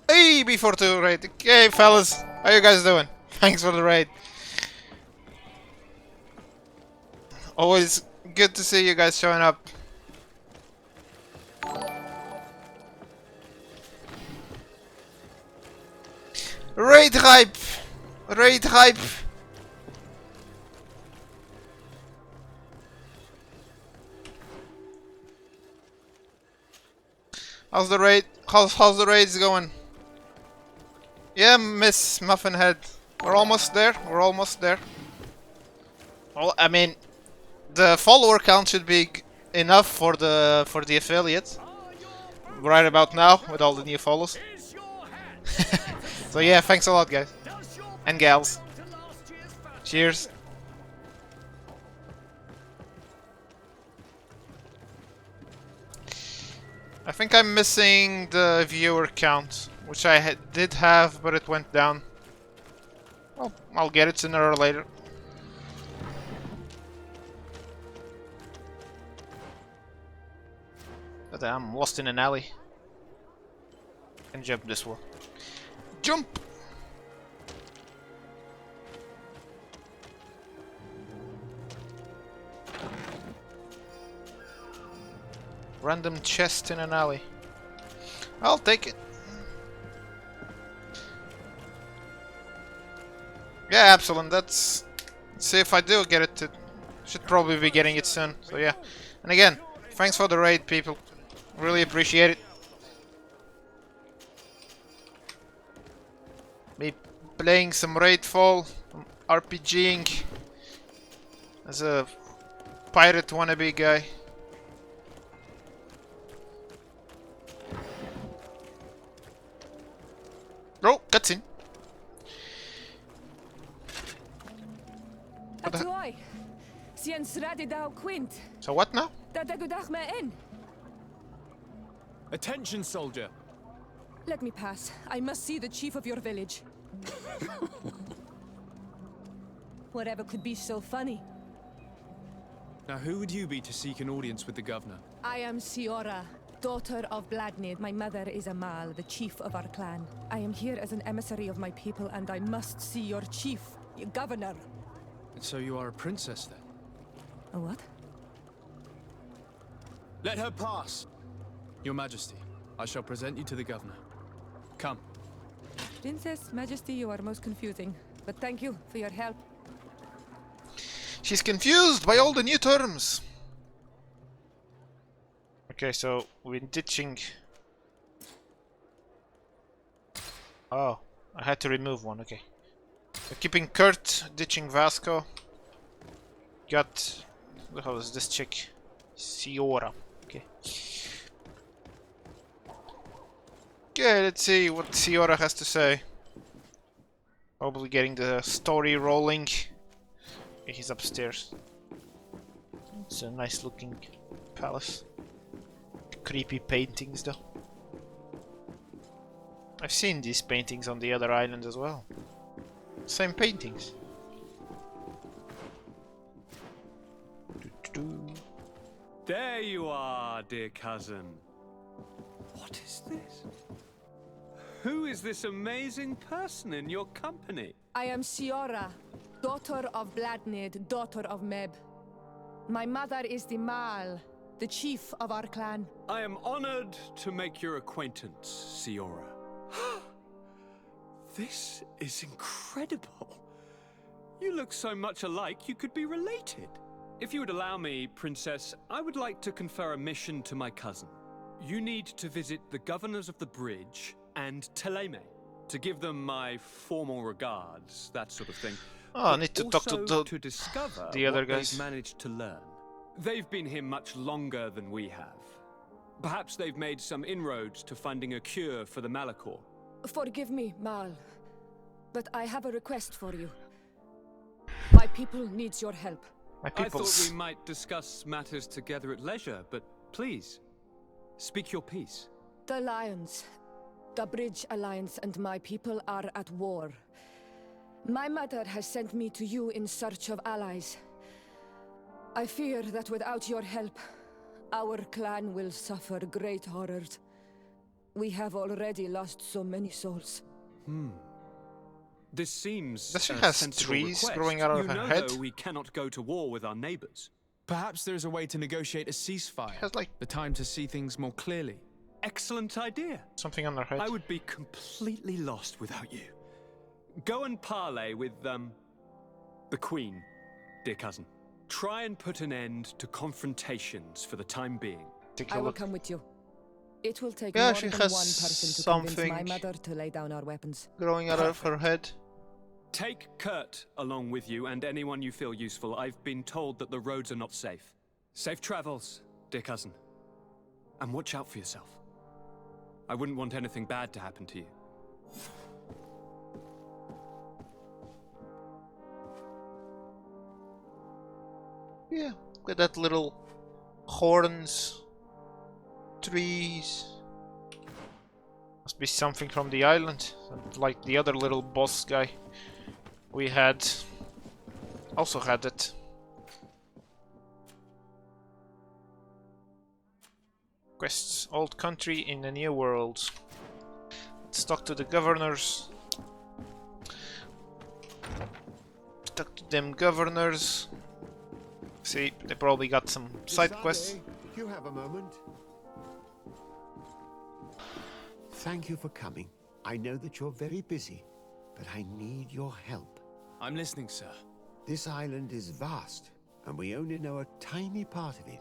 Hey, before the raid. Okay, fellas, how you guys doing? Thanks for the raid. Always good to see you guys showing up. Raid hype! Raid hype! How's the raid? How's the raids going? Yeah, Miss Muffinhead. We're almost there. We're almost there. Well, I mean, the follower count should be enough for the affiliate right about now with all the new follows. So yeah, thanks a lot, guys and gals. Cheers. I think I'm missing the viewer count, which I did have, but it went down. Well, I'll get it sooner or later. But I'm lost in an alley. Can jump this wall. Jump! Random chest in an alley. I'll take it. Yeah, Absalom, that's... Let's see if I do get it. Should probably be getting it soon. So yeah. And again, thanks for the raid, people. Really appreciate it. Me playing some Raidfall, RPGing as a pirate wannabe guy. Oh, cutscene. So what now? Attention, soldier. Let me pass. I must see the chief of your village. Whatever could be so funny? Now, who would you be to seek an audience with the governor? I am Siora, daughter of Bladnid. My mother is Amal, the chief of our clan. I am here as an emissary of my people, and I must see your chief, your governor. And so you are a princess, then? A what? Let her pass! Your Majesty, I shall present you to the governor. Come. Princess, Majesty, you are most confusing. But thank you for your help. She's confused by all the new terms. Okay, so we're ditching... Oh, I had to remove one, okay. So keeping Kurt, ditching Vasco. Got... What the hell is this chick? Siora. Okay. Okay, let's see what Siora has to say. Probably getting the story rolling. Okay, he's upstairs. It's a nice looking palace. Creepy paintings though. I've seen these paintings on the other island as well. Same paintings. There you are, dear cousin. What is this? Who is this amazing person in your company? I am Siora, daughter of Bladnid, daughter of Meb. My mother is the Mal, the chief of our clan. I am honored to make your acquaintance, Siora. This is incredible. You look so much alike you could be related. If you would allow me, Princess, I would like to confer a mission to my cousin. You need to visit the governors of the bridge and Teleme to give them my formal regards, that sort of thing. Oh, I need to talk to discover the other what guys. they've managed to learn. They've been here much longer than we have. Perhaps they've made some inroads to finding a cure for the Malachor. Forgive me, Mal, but I have a request for you. My people needs your help. My I thought we might discuss matters together at leisure, but please, speak your piece. The Lions, the Bridge Alliance and my people are at war. My mother has sent me to you in search of allies. I fear that without your help, our clan will suffer great horrors. We have already lost so many souls. This seems Does she a has sensible trees request. growing out of you her know, head? Though, we cannot go to war with our neighbors. Perhaps there is a way to negotiate a ceasefire. Has like the time to see things more clearly. Excellent idea. Something on their head. I would be completely lost without you. Go and parley with, the Queen, dear cousin. Try and put an end to confrontations for the time being. I will come with you. It will take Yeah, more she than has one person to something convince my mother to lay down our weapons. growing out of her head. Take Kurt along with you and anyone you feel useful. I've been told that the roads are not safe. Safe travels, dear cousin. And watch out for yourself. I wouldn't want anything bad to happen to you. Yeah, look at that little horns, trees. Must be something from the island, like the other little boss guy we had. Also had it. Quests, old country in a new world. Let's talk to the governors. Talk to them governors. See, they probably got some side quests. If you have a moment. Thank you for coming. I know that you're very busy, but I need your help. I'm listening, sir. This island is vast, and we only know a tiny part of it.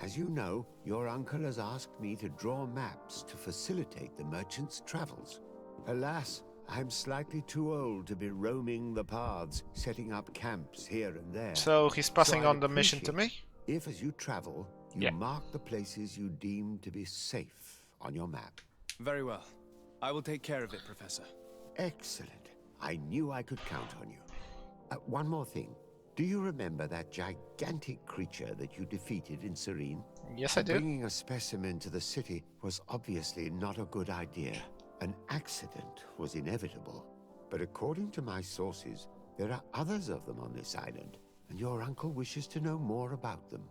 As you know, your uncle has asked me to draw maps to facilitate the merchant's travels. Alas, I'm slightly too old to be roaming the paths, setting up camps here and there. So he's passing I'd on the mission to me? appreciate if, as you travel, you mark the places you deem to be safe on your map. Very well. I will take care of it, Professor. Excellent. I knew I could count on you. One more thing. Do you remember that gigantic creature that you defeated in Serene? Yes, I do. Bringing a specimen to the city was obviously not a good idea. An accident was inevitable. But according to my sources, there are others of them on this island, and your uncle wishes to know more about them.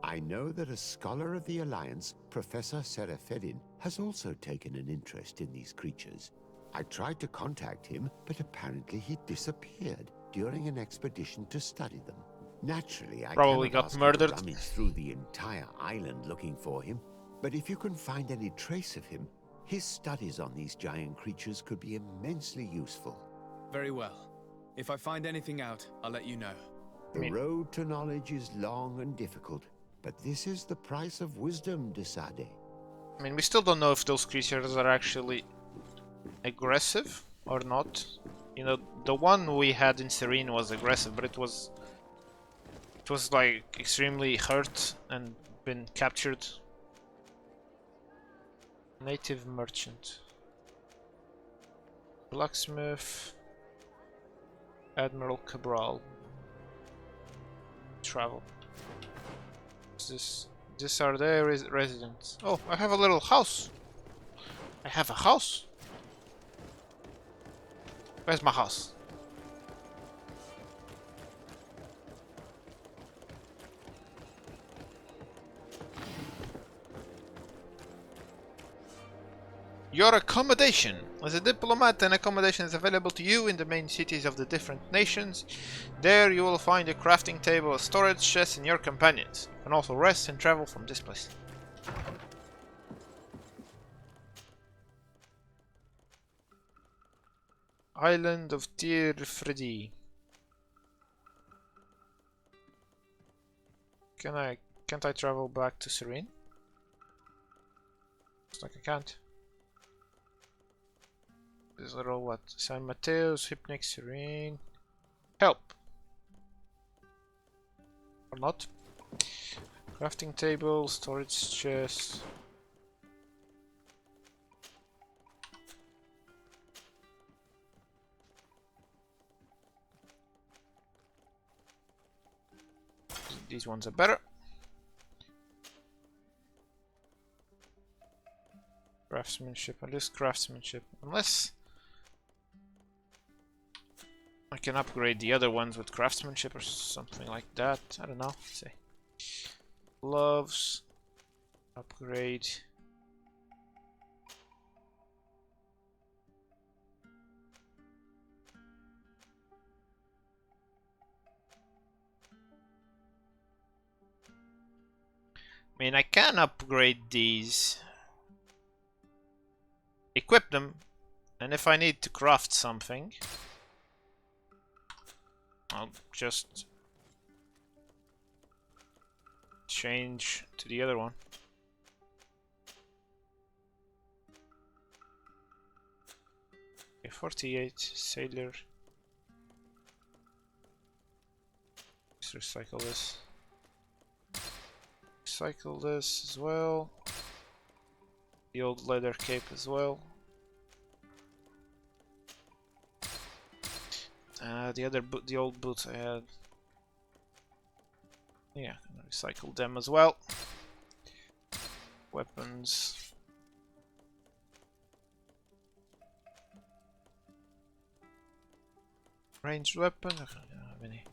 I know that a scholar of the Alliance, Professor Serene, has also taken an interest in these creatures. I tried to contact him, but apparently he disappeared during an expedition to study them. Naturally, I probably cannot got ask murdered. you to rummage through the entire island looking for him, but if you can find any trace of him, his studies on these giant creatures could be immensely useful. Very well. If I find anything out, I'll let you know. The road to knowledge is long and difficult, but this is the price of wisdom, Desade. I mean, we still don't know if those creatures are actually aggressive or not. You know, the one we had in Serene was aggressive, but it was like extremely hurt and been captured. Native merchant, blacksmith, Admiral Cabral. Travel. These are their residents. Oh, I have a little house. I have a house. Where's my house? Your accommodation. As a diplomat, an accommodation is available to you in the main cities of the different nations. There you will find a crafting table, a storage chest, and your companions. You can also rest and travel from this place. Island of Tirfredi. Can't I travel back to Serene? Looks like I can't. These are all what? San Mateo's, Hypnic, Serene. Help! Or not. Crafting table, storage chest. These ones are better. Craftsmanship, at least craftsmanship. Unless I can upgrade the other ones with craftsmanship or something like that. I don't know. Let's see. Gloves. Upgrade. I mean, I can upgrade these. Equip them. And if I need to craft something, I'll just change to the other one. Okay, 48 sailor. Let's recycle this. Recycle this as well. The old leather cape as well. The old boots I had. Yeah, recycle them as well. Weapons. Ranged weapon. I don't have any.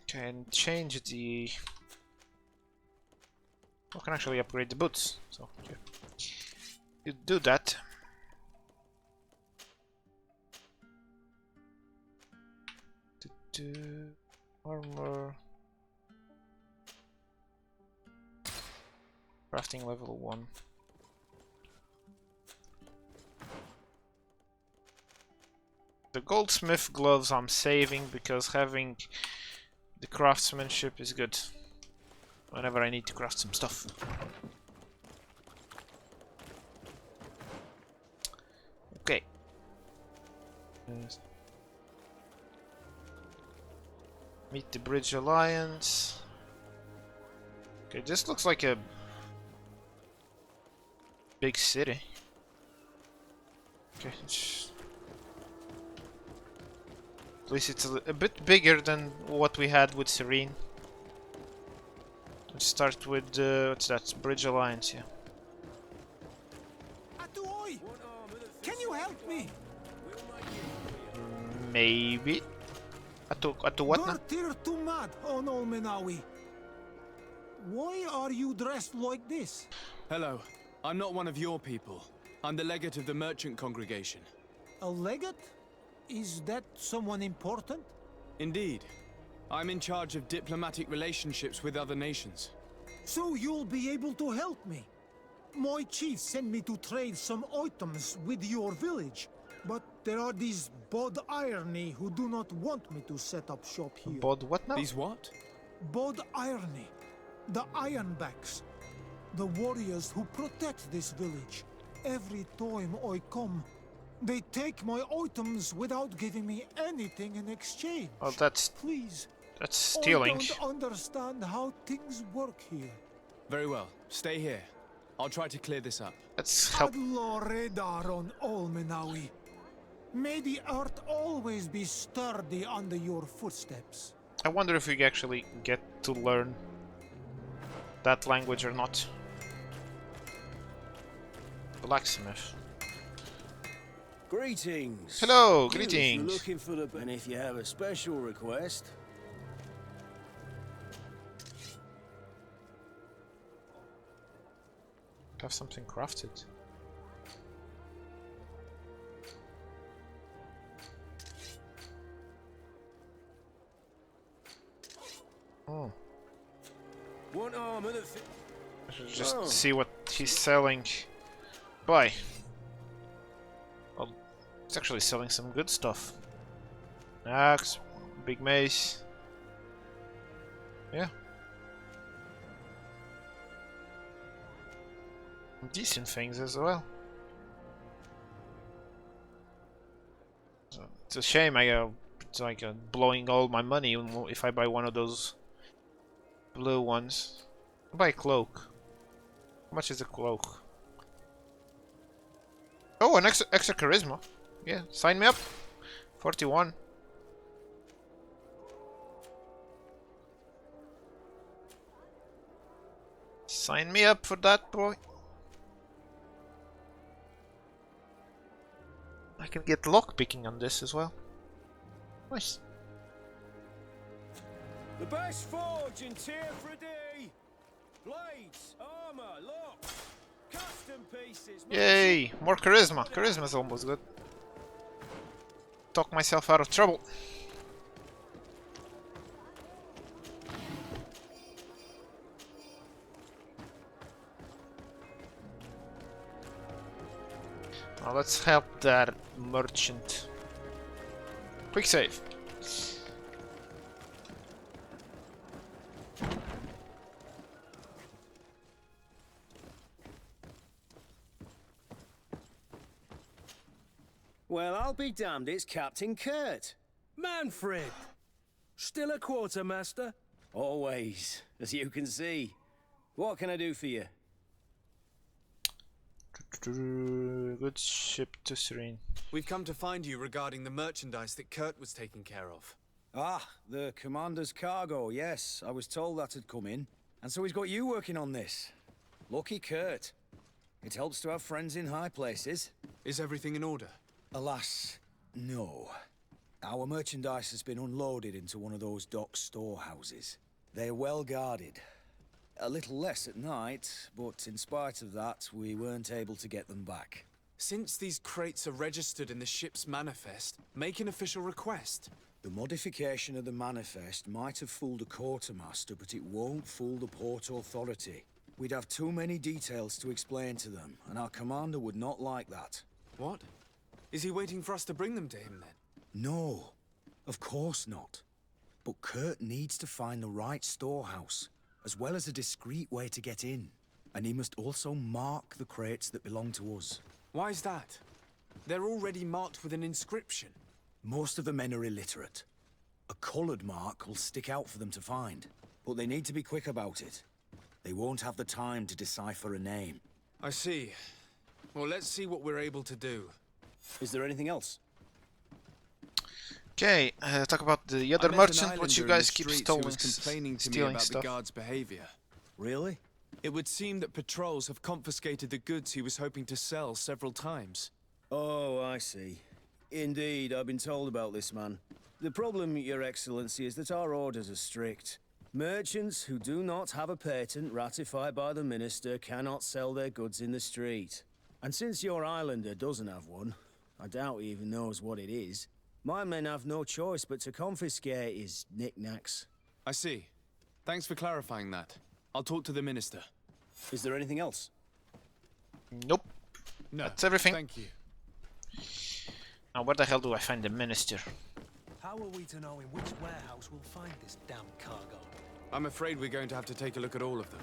Okay, and change the. I can actually upgrade the boots. So you do that. Armor. Crafting level 1. The goldsmith gloves I'm saving because having the craftsmanship is good whenever I need to craft some stuff. Okay. Meet the Bridge Alliance. Okay, this looks like a big city. Okay, at least it's a bit bigger than what we had with Serene. Let's start with what's that? Bridge Alliance, yeah. Can you help me? Maybe. Atu what now? Too mad on Ol Menawi. Why are you dressed like this? Hello. I'm not one of your people. I'm the legate of the merchant congregation. A legate? Is that someone important? Indeed. I'm in charge of diplomatic relationships with other nations. So you'll be able to help me. My chief sent me to trade some items with your village, but there are these Bod Irony who do not want me to set up shop here. Bod what now? These what? Bod Irony. The Ironbacks. The warriors who protect this village. Every time I come, they take my items without giving me anything in exchange. Oh, that's stealing. I don't understand how things work here. Very well. Stay here. I'll try to clear this up. Let's help. Radar on Ol Menawi. May the earth always be sturdy under your footsteps. I wonder if we actually get to learn that language or not. Blacksmith. Greetings. Hello, If greetings. you're looking for the and if you have a special request. Have something crafted. Oh. One arm and I should just see what he's selling. Buy. Well, he's actually selling some good stuff. Axe, big mace. Yeah. Decent things as well. So it's a shame it's like blowing all my money if I buy one of those blue ones. I'll buy a cloak. How much is a cloak? Oh, an extra charisma. Yeah, sign me up. 41. Sign me up for that, boy. I can get lockpicking on this as well. Nice. The best forge in Tier for a day. Blades, armor, locks, custom pieces. Yay! More charisma. Charisma's almost good. Talk myself out of trouble. Now let's help that merchant. Quick save. Well, I'll be damned, it's Captain Kurt. Manfred! Still a quartermaster? Always, as you can see. What can I do for you? Good ship to Serene. We've come to find you regarding the merchandise that Kurt was taking care of. Ah, the commander's cargo, yes. I was told that had come in. And so he's got you working on this. Lucky Kurt. It helps to have friends in high places. Is everything in order? Alas, no. Our merchandise has been unloaded into one of those dock storehouses. They're well guarded. A little less at night, but in spite of that, we weren't able to get them back. Since these crates are registered in the ship's manifest, make an official request. The modification of the manifest might have fooled a quartermaster, but it won't fool the Port Authority. We'd have too many details to explain to them, and our commander would not like that. What? Is he waiting for us to bring them to him then? No, of course not. But Kurt needs to find the right storehouse, as well as a discreet way to get in. And he must also mark the crates that belong to us. Why is that? They're already marked with an inscription. Most of the men are illiterate. A colored mark will stick out for them to find. But they need to be quick about it. They won't have the time to decipher a name. I see. Well, let's see what we're able to do. Is there anything else? Okay, talk about the other merchant, which you guys keep complaining to me stealing about stuff. the guard's behavior. Really? It would seem that patrols have confiscated the goods he was hoping to sell several times. Oh, I see. Indeed, I've been told about this man. The problem, Your Excellency, is that our orders are strict. Merchants who do not have a patent ratified by the Minister cannot sell their goods in the street. And since your islander doesn't have one, I doubt he even knows what it is, my men have no choice but to confiscate his knickknacks. I see. Thanks for clarifying that. I'll talk to the Minister. Is there anything else? Nope. No, that's everything. Thank you. Now where the hell do I find the Minister? How are we to know in which warehouse we'll find this damn cargo? I'm afraid we're going to have to take a look at all of them.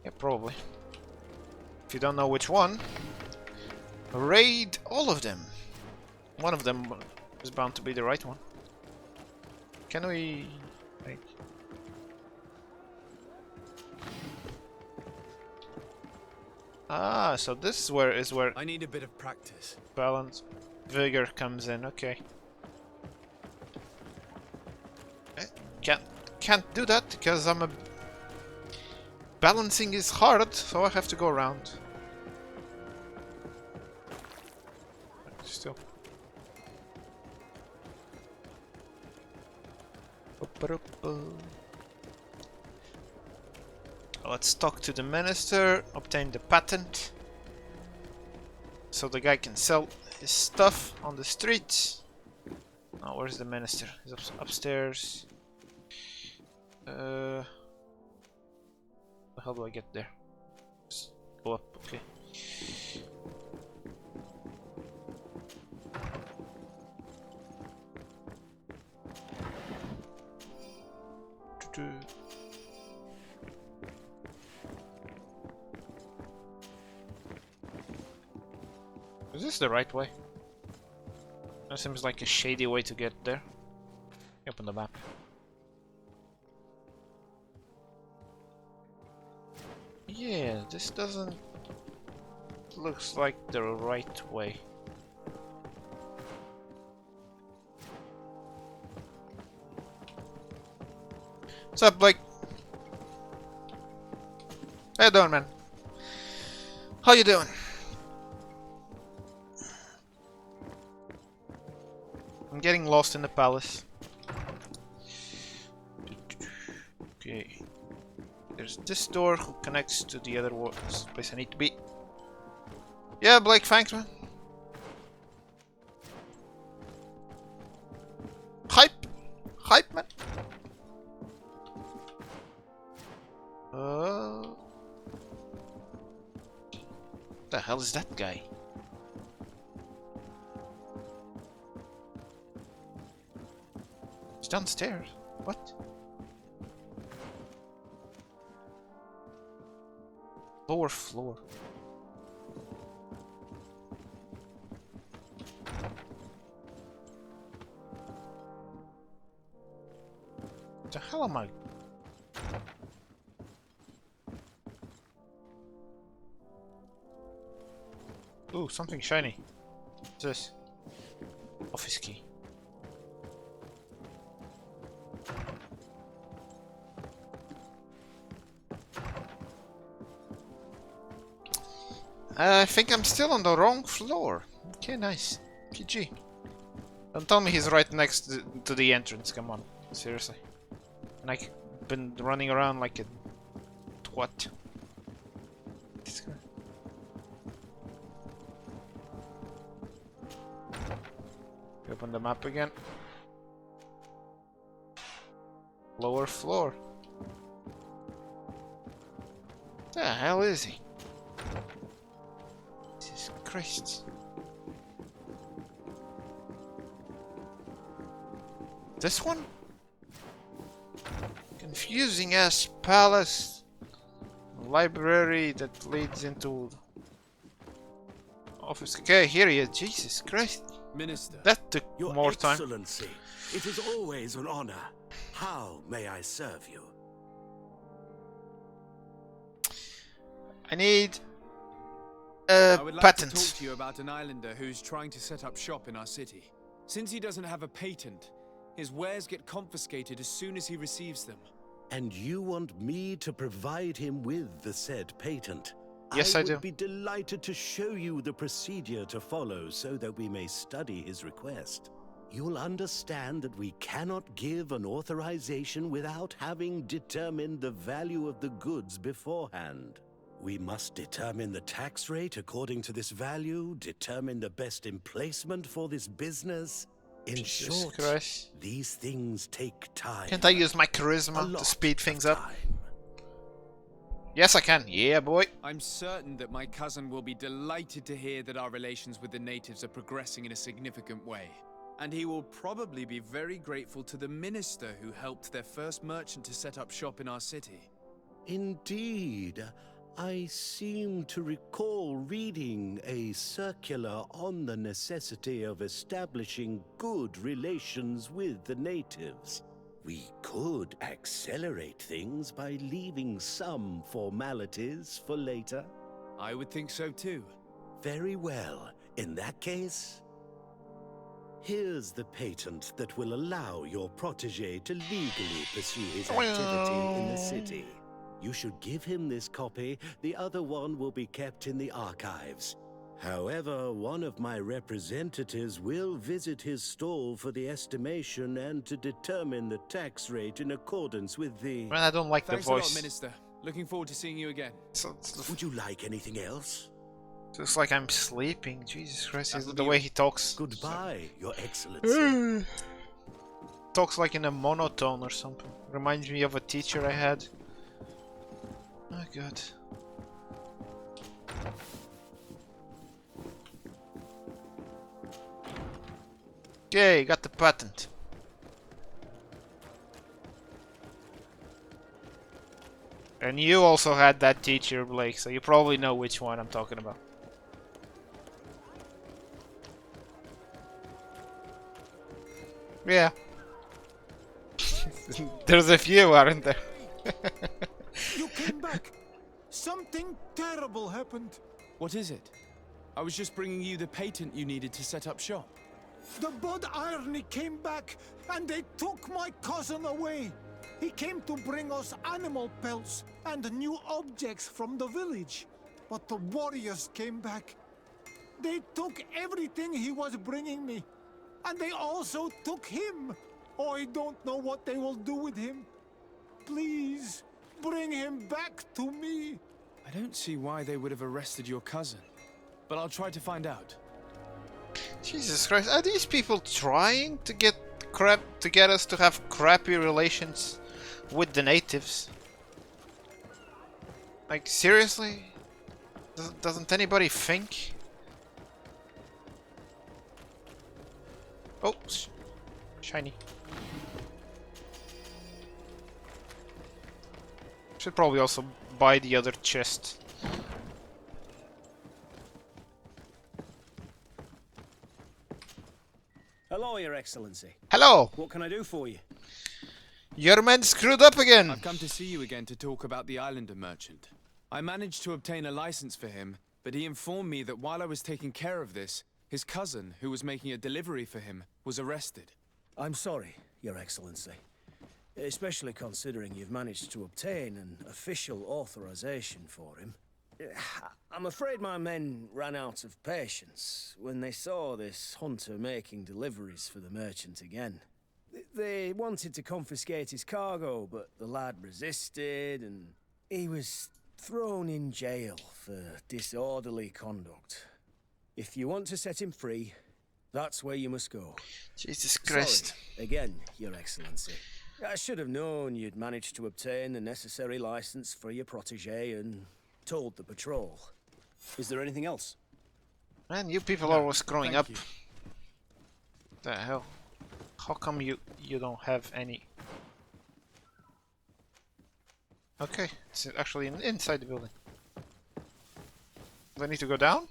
Yeah, probably. If you don't know which one, raid all of them. One of them is bound to be the right one. Can we... Wait. Ah, so this is where I need a bit of practice. Balance, vigor comes in. Okay. Can't do that because I'm a... Balancing is hard, so I have to go around. Still. Let's talk to the Minister, obtain the patent. So the guy can sell his stuff on the streets. Oh, where's the Minister? He's upstairs. How do I get there? Just go up, okay. Is this the right way? That seems like a shady way to get there. Open the map. Yeah, this doesn't... Looks like the right way. What's up, Blake? How you doing, man? How you doing? I'm getting lost in the palace. Okay. There's this door who connects to the other place I need to be. Yeah, Blake, thanks, man. Hype! Hype, man! The hell is that guy? He's downstairs. What? Lower floor. What the hell am I? Ooh, something shiny. What's this? Office key. I think I'm still on the wrong floor. Okay, nice. PG. Don't tell me he's right next to the entrance, come on. Seriously. And I've been running around like a twat. Open the map again. Lower floor. What the hell is he? Jesus Christ. This one? Confusing ass palace. Library that leads into office. Okay, here he is. Jesus Christ. Minister. That took Your more time. Excellency, it is always an honor. How may I serve you? I need I would like patent. to talk to you about an islander who's trying to set up shop in our city. Since he doesn't have a patent, his wares get confiscated as soon as he receives them. And you want me to provide him with the said patent? Yes, I do. I would be delighted to show you the procedure to follow so that we may study his request. You'll understand that we cannot give an authorization without having determined the value of the goods beforehand. We must determine the tax rate according to this value, determine the best emplacement for this business. In Jesus short, Christ. these things take time. Can't I use my charisma to speed things up? Yes, I can. Yeah, boy. I'm certain that my cousin will be delighted to hear that our relations with the natives are progressing in a significant way. And he will probably be very grateful to the minister who helped their first merchant to set up shop in our city. Indeed. I seem to recall reading a circular on the necessity of establishing good relations with the natives. We could accelerate things by leaving some formalities for later. I would think so too. Very well. In that case, here's the patent that will allow your protege to legally pursue his activity in the city. You should give him this copy. The other one will be kept in the archives. However, one of my representatives will visit his stall for the estimation and to determine the tax rate in accordance with the... Man, I don't like Thanks the voice. a lot, Minister. Looking forward to seeing you again. Would you like anything else? Looks like I'm sleeping. Jesus Christ, That'll the be way all. he talks. Goodbye, Your Excellency. Talks like in a monotone or something. Reminds me of a teacher I had. Oh god. Okay, got the patent. And you also had that teacher, Blake, so you probably know which one I'm talking about. Yeah. There's a few, aren't there? You came back. Something terrible happened. What is it? I was just bringing you the patent you needed to set up shop. The Bud Irony came back, and they took my cousin away. He came to bring us animal pelts and new objects from the village. But the warriors came back. They took everything he was bringing me. And they also took him. Oh, I don't know what they will do with him. Please, bring him back to me. I don't see why they would have arrested your cousin, but I'll try to find out. Jesus Christ, are these people trying to get us to have crappy relations with the natives? Like, seriously? Doesn't anybody think? Oh, shiny. Should probably also buy the other chest. Hello, Your Excellency. Hello! What can I do for you? Your man screwed up again! I've come to see you again to talk about the islander merchant. I managed to obtain a license for him, but he informed me that while I was taking care of this, his cousin, who was making a delivery for him, was arrested. I'm sorry, Your Excellency. Especially considering you've managed to obtain an official authorization for him. I'm afraid my men ran out of patience when they saw this hunter making deliveries for the merchant again. They wanted to confiscate his cargo, but the lad resisted, and he was thrown in jail for disorderly conduct. If you want to set him free, that's where you must go. Jesus Christ. Sorry, again, Your Excellency. I should have known you'd managed to obtain the necessary license for your protege and told the patrol. Is there anything else? Man, you people are always growing up. you. What the hell? How come you don't have any? Okay, it's actually inside the building. Do I need to go down?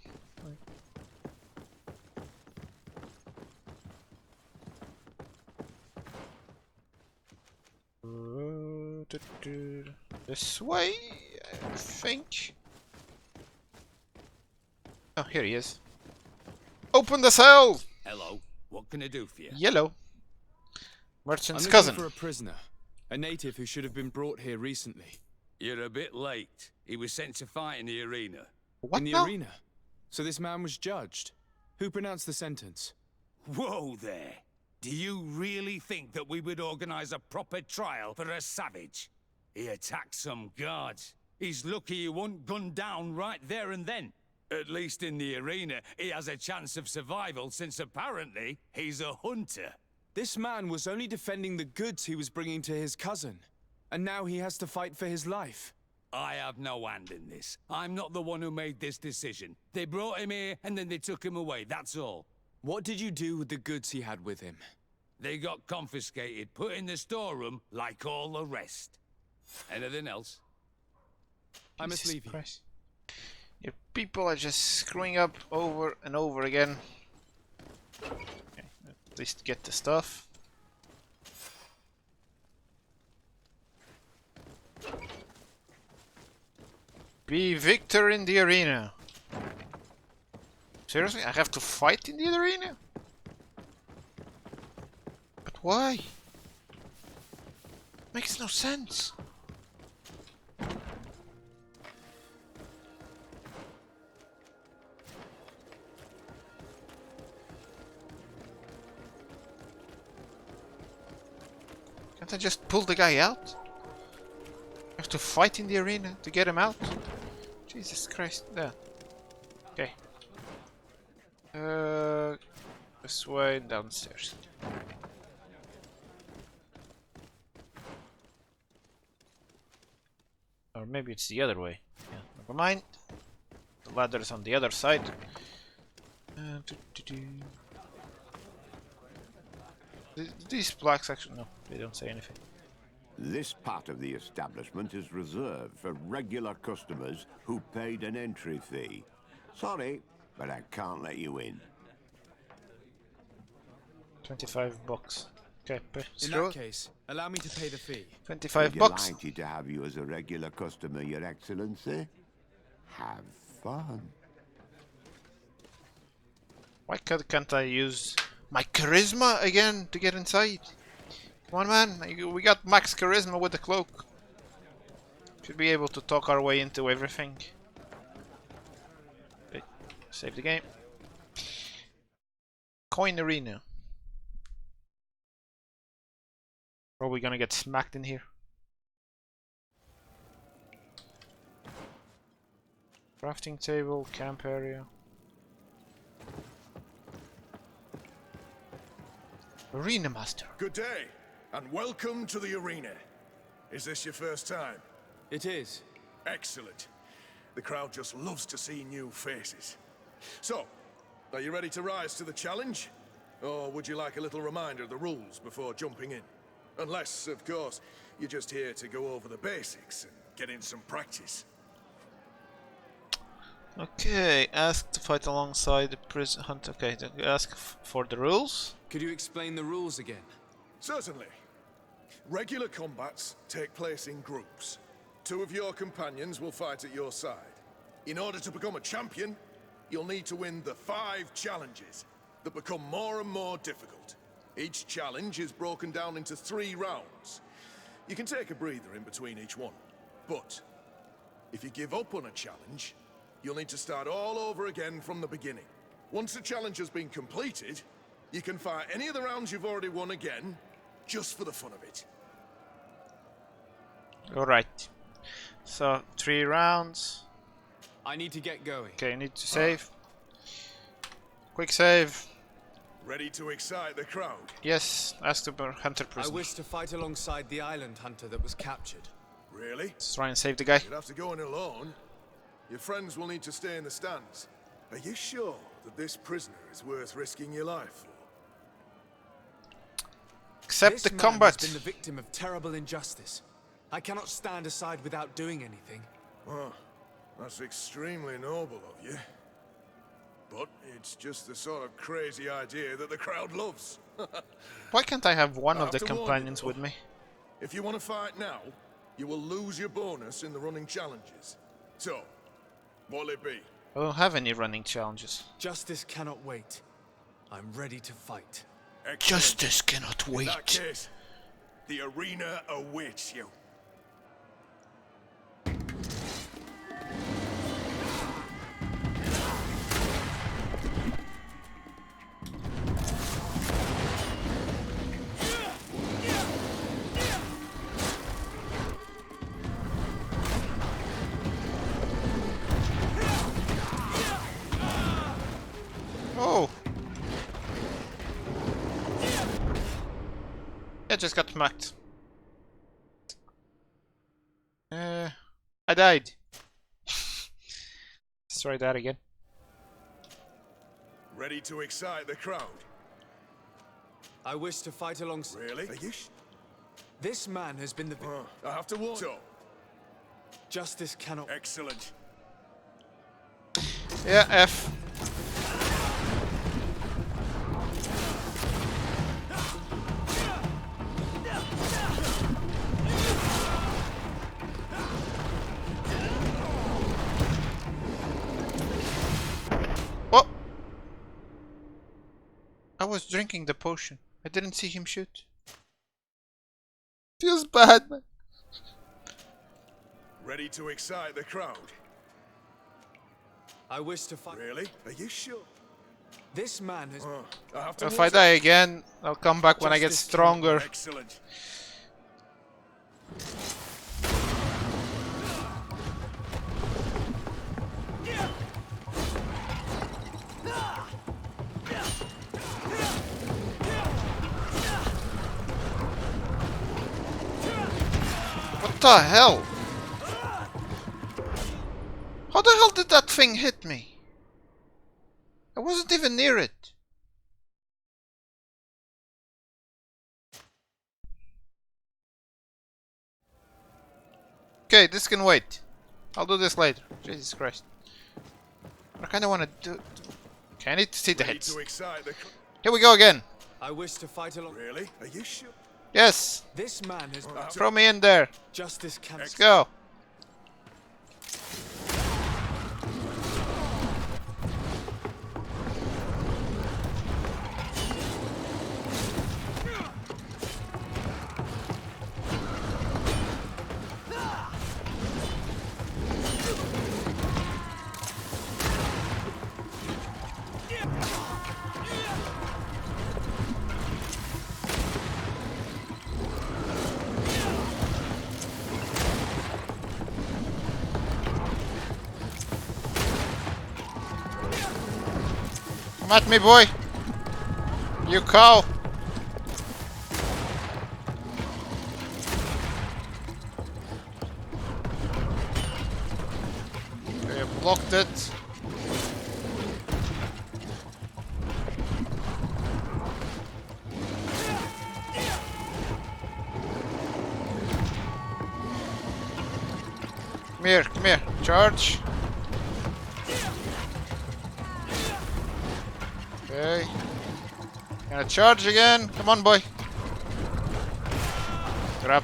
This way, I think. Oh, here he is. Open the cell! Hello. What can I do for you? Yellow. Merchant's I'm cousin. looking for a prisoner. A native who should have been brought here recently. You're a bit late. He was sent to fight in the arena. What in the now? arena? So this man was judged. Who pronounced the sentence? Whoa there. Do you really think that we would organize a proper trial for a savage? He attacked some guards. He's lucky he wasn't gunned down right there and then. At least in the arena, he has a chance of survival since apparently he's a hunter. This man was only defending the goods he was bringing to his cousin. And now he has to fight for his life. I have no hand in this. I'm not the one who made this decision. They brought him here and then they took him away, that's all. What did you do with the goods he had with him? They got confiscated, put in the storeroom like all the rest. Anything else? I must leave you. Christ. Your people are just screwing up over and over again. Okay, at least get the stuff. Be victor in the arena. Seriously? I have to fight in the arena? But why? Makes no sense. Can't I just pull the guy out? I have to fight in the arena to get him out? Jesus Christ. There. Okay. This way, downstairs. Or maybe it's the other way. Yeah, never mind. The ladder's on the other side. These plaques actually, no, they don't say anything. This part of the establishment is reserved for regular customers who paid an entry fee. Sorry, but I can't let you in. 25 bucks. Okay, in that case, allow me to pay the fee. 25 bucks. Delighted to have you as a regular customer, Your Excellency. Have fun. Why can't I use my charisma again to get inside? Come on, man. We got max charisma with the cloak. Should be able to talk our way into everything. Okay, save the game. Coin arena. Probably gonna get smacked in here. Crafting table, camp area. Arena master. Good day, and welcome to the arena. Is this your first time? It is. Excellent. The crowd just loves to see new faces. So, are you ready to rise to the challenge? Or would you like a little reminder of the rules before jumping in? Unless, of course, you're just here to go over the basics and get in some practice. Okay, ask to fight alongside the prison hunt. Okay, ask for the rules. Could you explain the rules again? Certainly. Regular combats take place in groups. 2 of your companions will fight at your side. In order to become a champion, you'll need to win the 5 challenges that become more and more difficult. Each challenge is broken down into 3 rounds. You can take a breather in between each one. But if you give up on a challenge, you'll need to start all over again from the beginning. Once the challenge has been completed, you can fight any of the rounds you've already won again, just for the fun of it. Alright. So, 3 rounds. I need to get going. Okay, I need to save. Quick save. Ready to excite the crowd? Yes, ask the hunter prisoner. I wish to fight alongside the island hunter that was captured. Really? Let's try and save the guy. You'd have to go in alone. Your friends will need to stay in the stands. Are you sure that this prisoner is worth risking your life for? Accept This the man combat. has been the victim of terrible injustice. I cannot stand aside without doing anything. Oh, that's extremely noble of you. But it's just the sort of crazy idea that the crowd loves. Why can't I have one I of have the to warn you, companions though. with me? If you want to fight now, you will lose your bonus in the running challenges. So, what'll it be? I don't have any running challenges. Justice cannot wait. I'm ready to fight. Excellent. Justice cannot wait. In that case, the arena awaits you. Oh! I just got smacked. I died. Let's try that again. Ready to excite the crowd? I wish to fight alongside. Really? Are you This man has been the. I have to warn. So, justice cannot. Excellent. Yeah, F. Oh! I was drinking the potion. I didn't see him shoot. Feels bad, man. Ready to excite the crowd? I wish to fight. Really? Are you sure? This man has. I have to If I die again, I'll come back when I get stronger. Excellent. What the hell? How the hell did that thing hit me? I wasn't even near it. Okay, this can wait. I'll do this later. Jesus Christ. I kinda wanna do... Okay, I need to see the hits. Here we go again. I wish to fight along. Really? Are you sure? Yes. This man has. Throw me in there. Justice can. Let's go. Come at me, boy. You cow. Okay, I blocked it. Come here, charge. Okay. Gonna charge again. Come on, boy. Grab.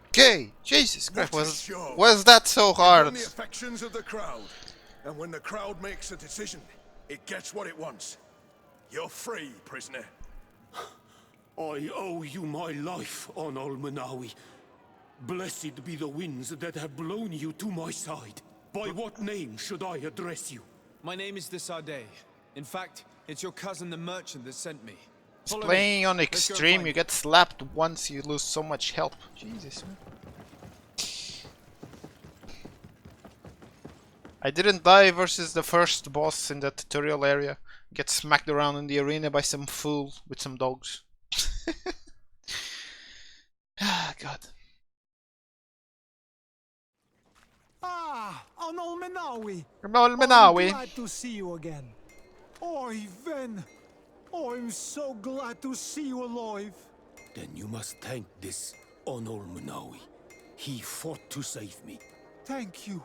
Okay, Jesus Christ, was that so hard? Won the affections of the crowd, and when the crowd makes a decision, it gets what it wants. You're free, prisoner. I owe you my life, on Almanawi. Blessed be the winds that have blown you to my side. By what name should I address you? My name is Desade. In fact, it's your cousin the merchant that sent me. It's playing on extreme, you get slapped once, you lose so much health. Jesus, man. I didn't die versus the first boss in the tutorial area. Get smacked around in the arena by some fool with some dogs. god. Ah, Onol Menawi. Onol I'm Menawi. glad to see you again. Oi, Ven. I'm so glad to see you alive. Then you must thank this Onol Munawi. He fought to save me. Thank you.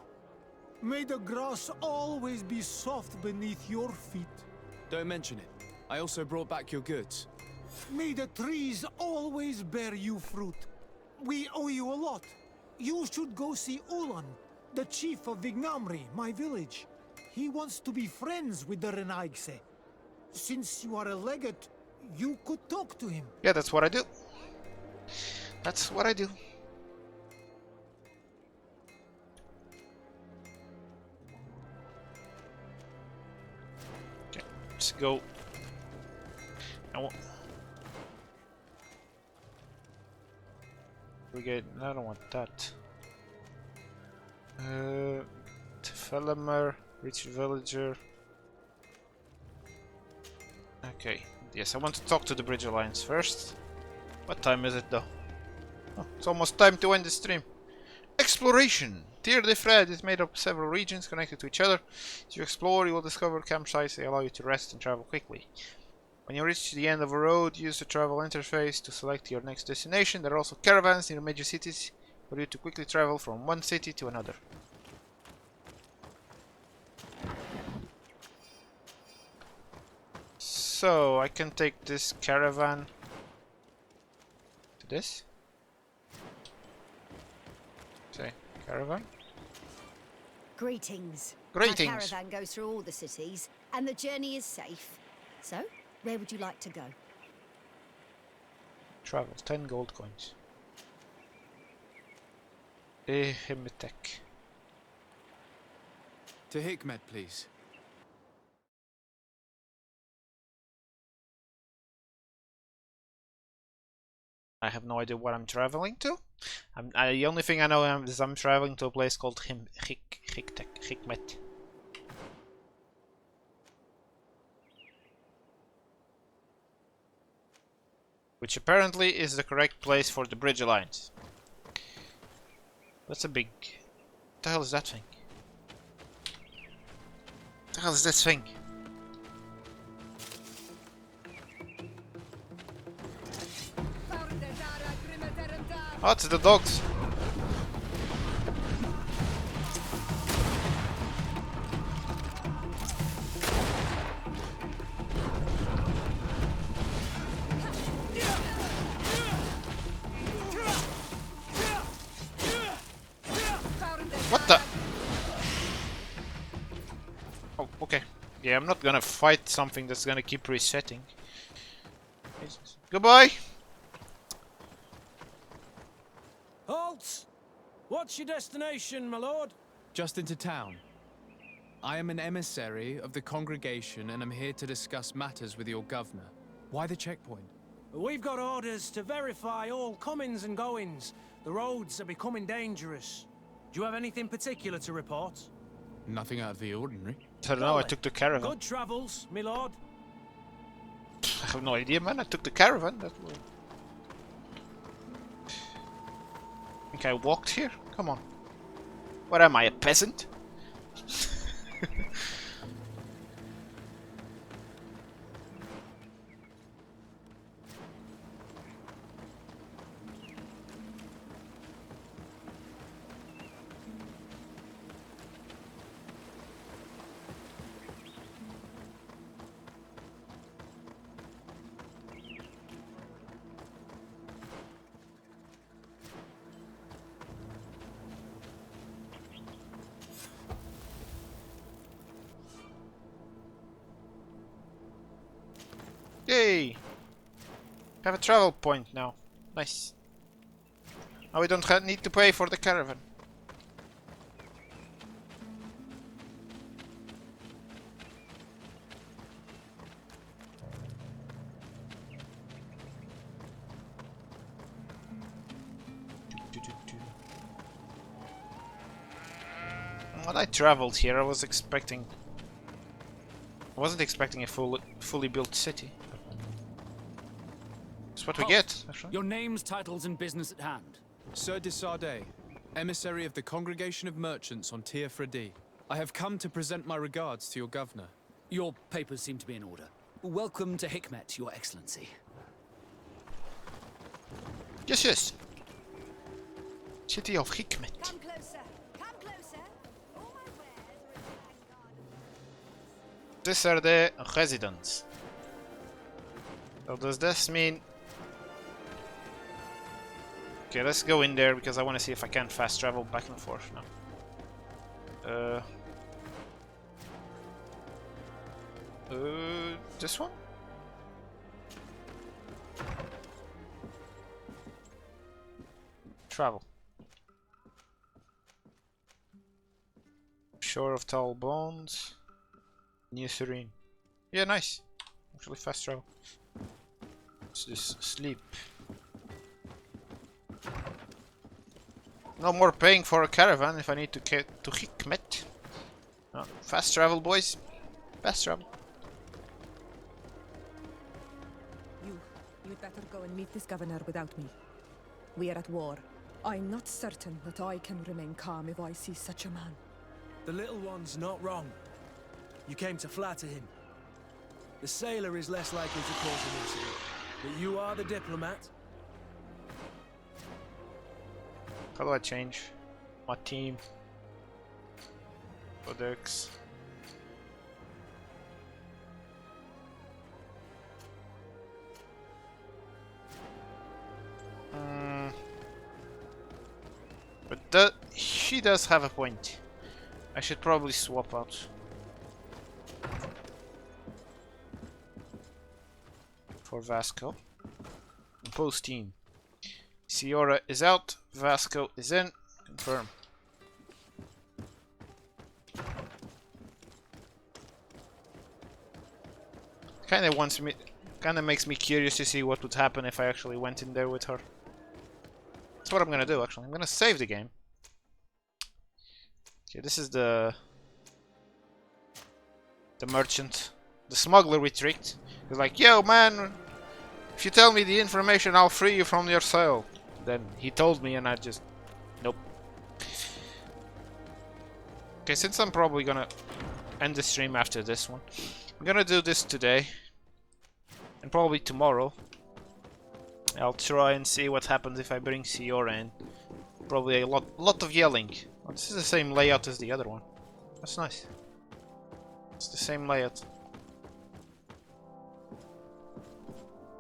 May the grass always be soft beneath your feet. Don't mention it. I also brought back your goods. May the trees always bear you fruit. We owe you a lot. You should go see Ulan, the chief of Vignamri, my village. He wants to be friends with the Renaigse. Since you are a legate, you could talk to him. Yeah, that's what I do. That's what I do. Okay, let's go. I don't want that. Felamer, reach villager. Okay, yes, I want to talk to the Bridge Alliance first. What time is it though? Oh, it's almost time to end the stream. Exploration! Tier de Fred is made up of several regions connected to each other. As you explore, you will discover campsites that allow you to rest and travel quickly. When you reach the end of a road, use the travel interface to select your next destination. There are also caravans near major cities for you to quickly travel from one city to another. So, I can take this caravan to this. Say, caravan? Greetings. Greetings. My caravan goes through all the cities, and the journey is safe. So, where would you like to go? Travel, 10 gold coins. Himitek. To Hikmet, please. I have no idea what I'm traveling to. The only thing I know is I'm traveling to a place called Hikmet. Which apparently is the correct place for the Bridge Alliance. That's a big... What the hell is that thing? What the hell is this thing? Oh, it's the dogs. What the? Oh, okay. Yeah, I'm not gonna fight something that's gonna keep resetting. Goodbye! Halt! What's your destination, my lord? Just into town. I am an emissary of the congregation and am here to discuss matters with your governor. Why the checkpoint? We've got orders to verify all comings and goings. The roads are becoming dangerous. Do you have anything particular to report? Nothing out of the ordinary. I don't know, I took the caravan. Good travels, my lord. I have no idea, man. I took the caravan. That was... Think I walked here? Come on. What am I, a peasant? Yay! Have a travel point now. Nice. Now we don't need to pay for the caravan. When I traveled here, I was expecting... I wasn't expecting a fully built city. This what we Halt. get, actually. Your names, titles, and business at hand. Sir de Sardet, emissary of the Congregation of Merchants on Tir Fredi. I have come to present my regards to your governor. Your papers seem to be in order. Welcome to Hikmet, Your Excellency. Yes, yes. City of Hikmet. Come closer. Come closer. All my wares are in the vanguard. These are the residents. So does this mean... Okay, let's go in there because I want to see if I can fast travel back and forth now. This one? Travel. Shore of Tall Bones. New Serene. Yeah, nice. Actually fast travel. What's this? Sleep. No more paying for a caravan if I need to get to Hikmet. Oh, fast travel, boys. Fast travel. You'd better go and meet this governor without me. We are at war. I'm not certain that I can remain calm if I see such a man. The little one's not wrong. You came to flatter him. The sailor is less likely to cause an incident. But you are the diplomat. How do I change my team? Codex. But she does have a point. I should probably swap out. For Vasco. Post team. Ciora is out. Vasco is in. Confirm. Kinda makes me curious to see what would happen if I actually went in there with her. That's what I'm gonna do actually. I'm gonna save the game. Okay, this is the merchant. The smuggler we tricked. He's like, yo man, if you tell me the information I'll free you from your cell. Then he told me and I just... Nope. Okay, since I'm probably gonna end the stream after this one, I'm gonna do this today. And probably tomorrow. I'll try and see what happens if I bring Ciora in. Probably a lot of yelling. Oh, this is the same layout as the other one. That's nice. It's the same layout.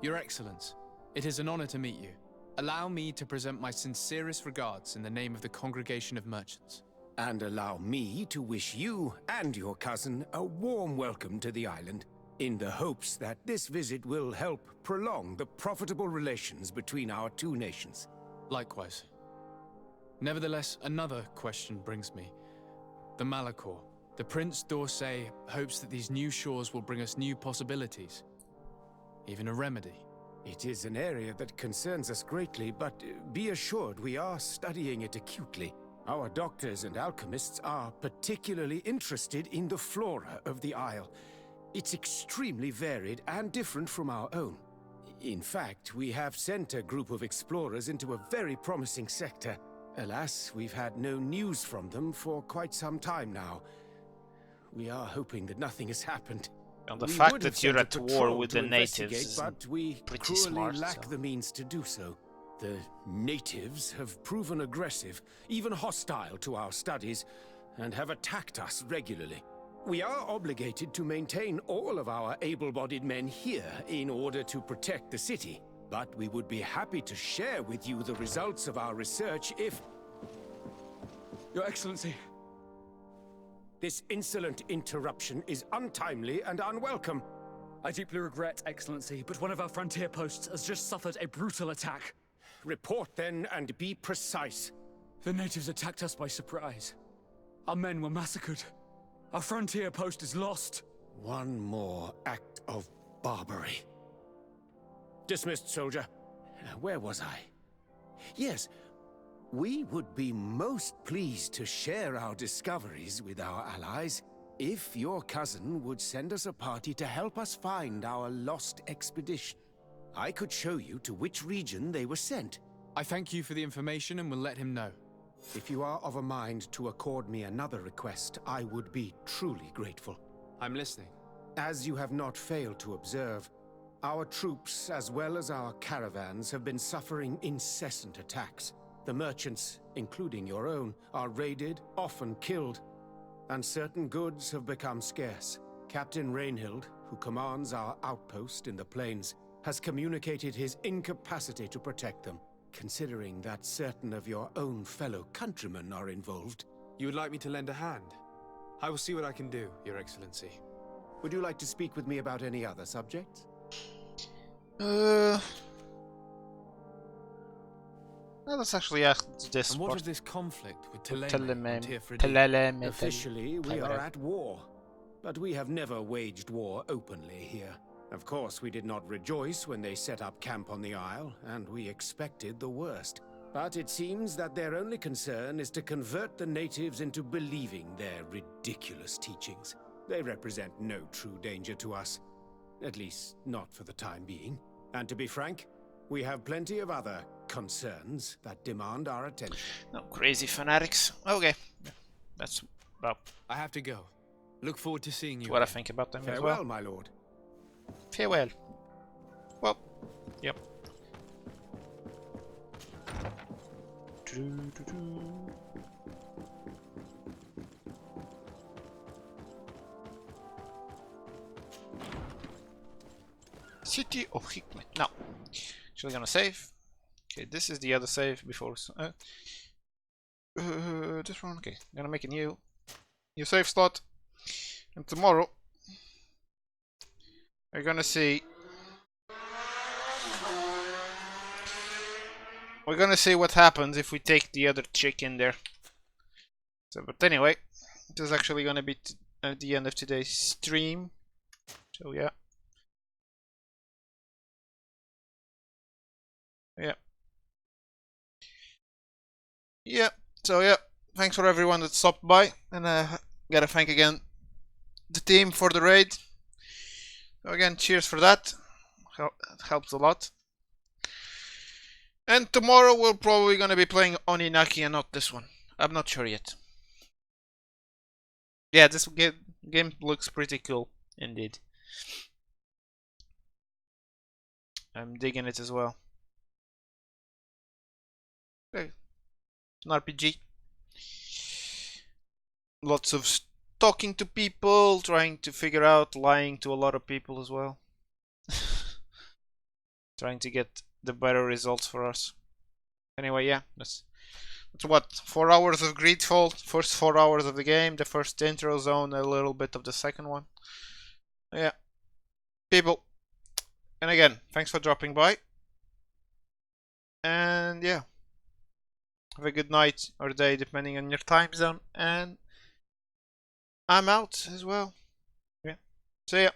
Your Excellence, it is an honor to meet you. Allow me to present my sincerest regards in the name of the Congregation of Merchants. And allow me to wish you and your cousin a warm welcome to the island, in the hopes that this visit will help prolong the profitable relations between our two nations. Likewise. Nevertheless, another question brings me. The Malachor. The Prince d'Orsay hopes that these new shores will bring us new possibilities. Even a remedy. It is an area that concerns us greatly, but be assured we are studying it acutely. Our doctors and alchemists are particularly interested in the flora of the Isle. It's extremely varied and different from our own. In fact, we have sent a group of explorers into a very promising sector. Alas, we've had no news from them for quite some time now. We are hoping that nothing has happened. And the fact that you're at war with the natives is but we pretty cruelly smart. lack the means to do so. The natives have proven aggressive, even hostile to our studies, and have attacked us regularly. We are obligated to maintain all of our able-bodied men here in order to protect the city, but we would be happy to share with you the results of our research if... Your Excellency. This insolent interruption is untimely and unwelcome. I deeply regret, Excellency, but one of our frontier posts has just suffered a brutal attack. Report then and be precise. The natives attacked us by surprise. Our men were massacred. Our frontier post is lost. One more act of barbarity. Dismissed, soldier. Where was I? Yes, we would be most pleased to share our discoveries with our allies if your cousin would send us a party to help us find our lost expedition. I could show you to which region they were sent. I thank you for the information and will let him know. If you are of a mind to accord me another request, I would be truly grateful. I'm listening. As you have not failed to observe, our troops, as well as our caravans, have been suffering incessant attacks. The merchants, including your own, are raided, often killed, and certain goods have become scarce. Captain Rainhild, who commands our outpost in the plains, has communicated his incapacity to protect them. Considering that certain of your own fellow countrymen are involved. You would like me to lend a hand? I will see what I can do, Your Excellency. Would you like to speak with me about any other subjects? Well, let's actually ask this And what part. of this conflict with Teleme and Tir Freddy? Officially, we are at war. But we have never waged war openly here. Of course, we did not rejoice when they set up camp on the Isle, and we expected the worst. But it seems that their only concern is to convert the natives into believing their ridiculous teachings. They represent no true danger to us. At least, not for the time being. And to be frank, we have plenty of other concerns that demand our attention. No crazy fanatics. Okay. That's about... I have to go. Look forward to seeing you. what I think about them as well. Farewell, my lord. Farewell. Well, yep. City of Hikmet. Now, actually gonna save. Okay, this is the other save before. This one. Okay, I'm gonna make a new save slot, and tomorrow we're gonna see. We're gonna see what happens if we take the other chick in there. So, but anyway, this is actually gonna be at the end of today's stream. So yeah. Yeah, so yeah, thanks for everyone that stopped by, and gotta thank again the team for the raid. So again, cheers for that, it helps a lot. And tomorrow we're probably gonna be playing Oninaki and not this one. I'm not sure yet. Yeah, this game looks pretty cool, indeed. I'm digging it as well. Okay. An RPG. Lots of talking to people, trying to figure out, lying to a lot of people as well. Trying to get the better results for us. Anyway, yeah, that's what, 4 hours of Greedfall, first 4 hours of the game, the first intro zone, a little bit of the second one. Yeah, people. And again, thanks for dropping by. And yeah. Have a good night or day depending on your time zone, and I'm out as well. Yeah. See ya.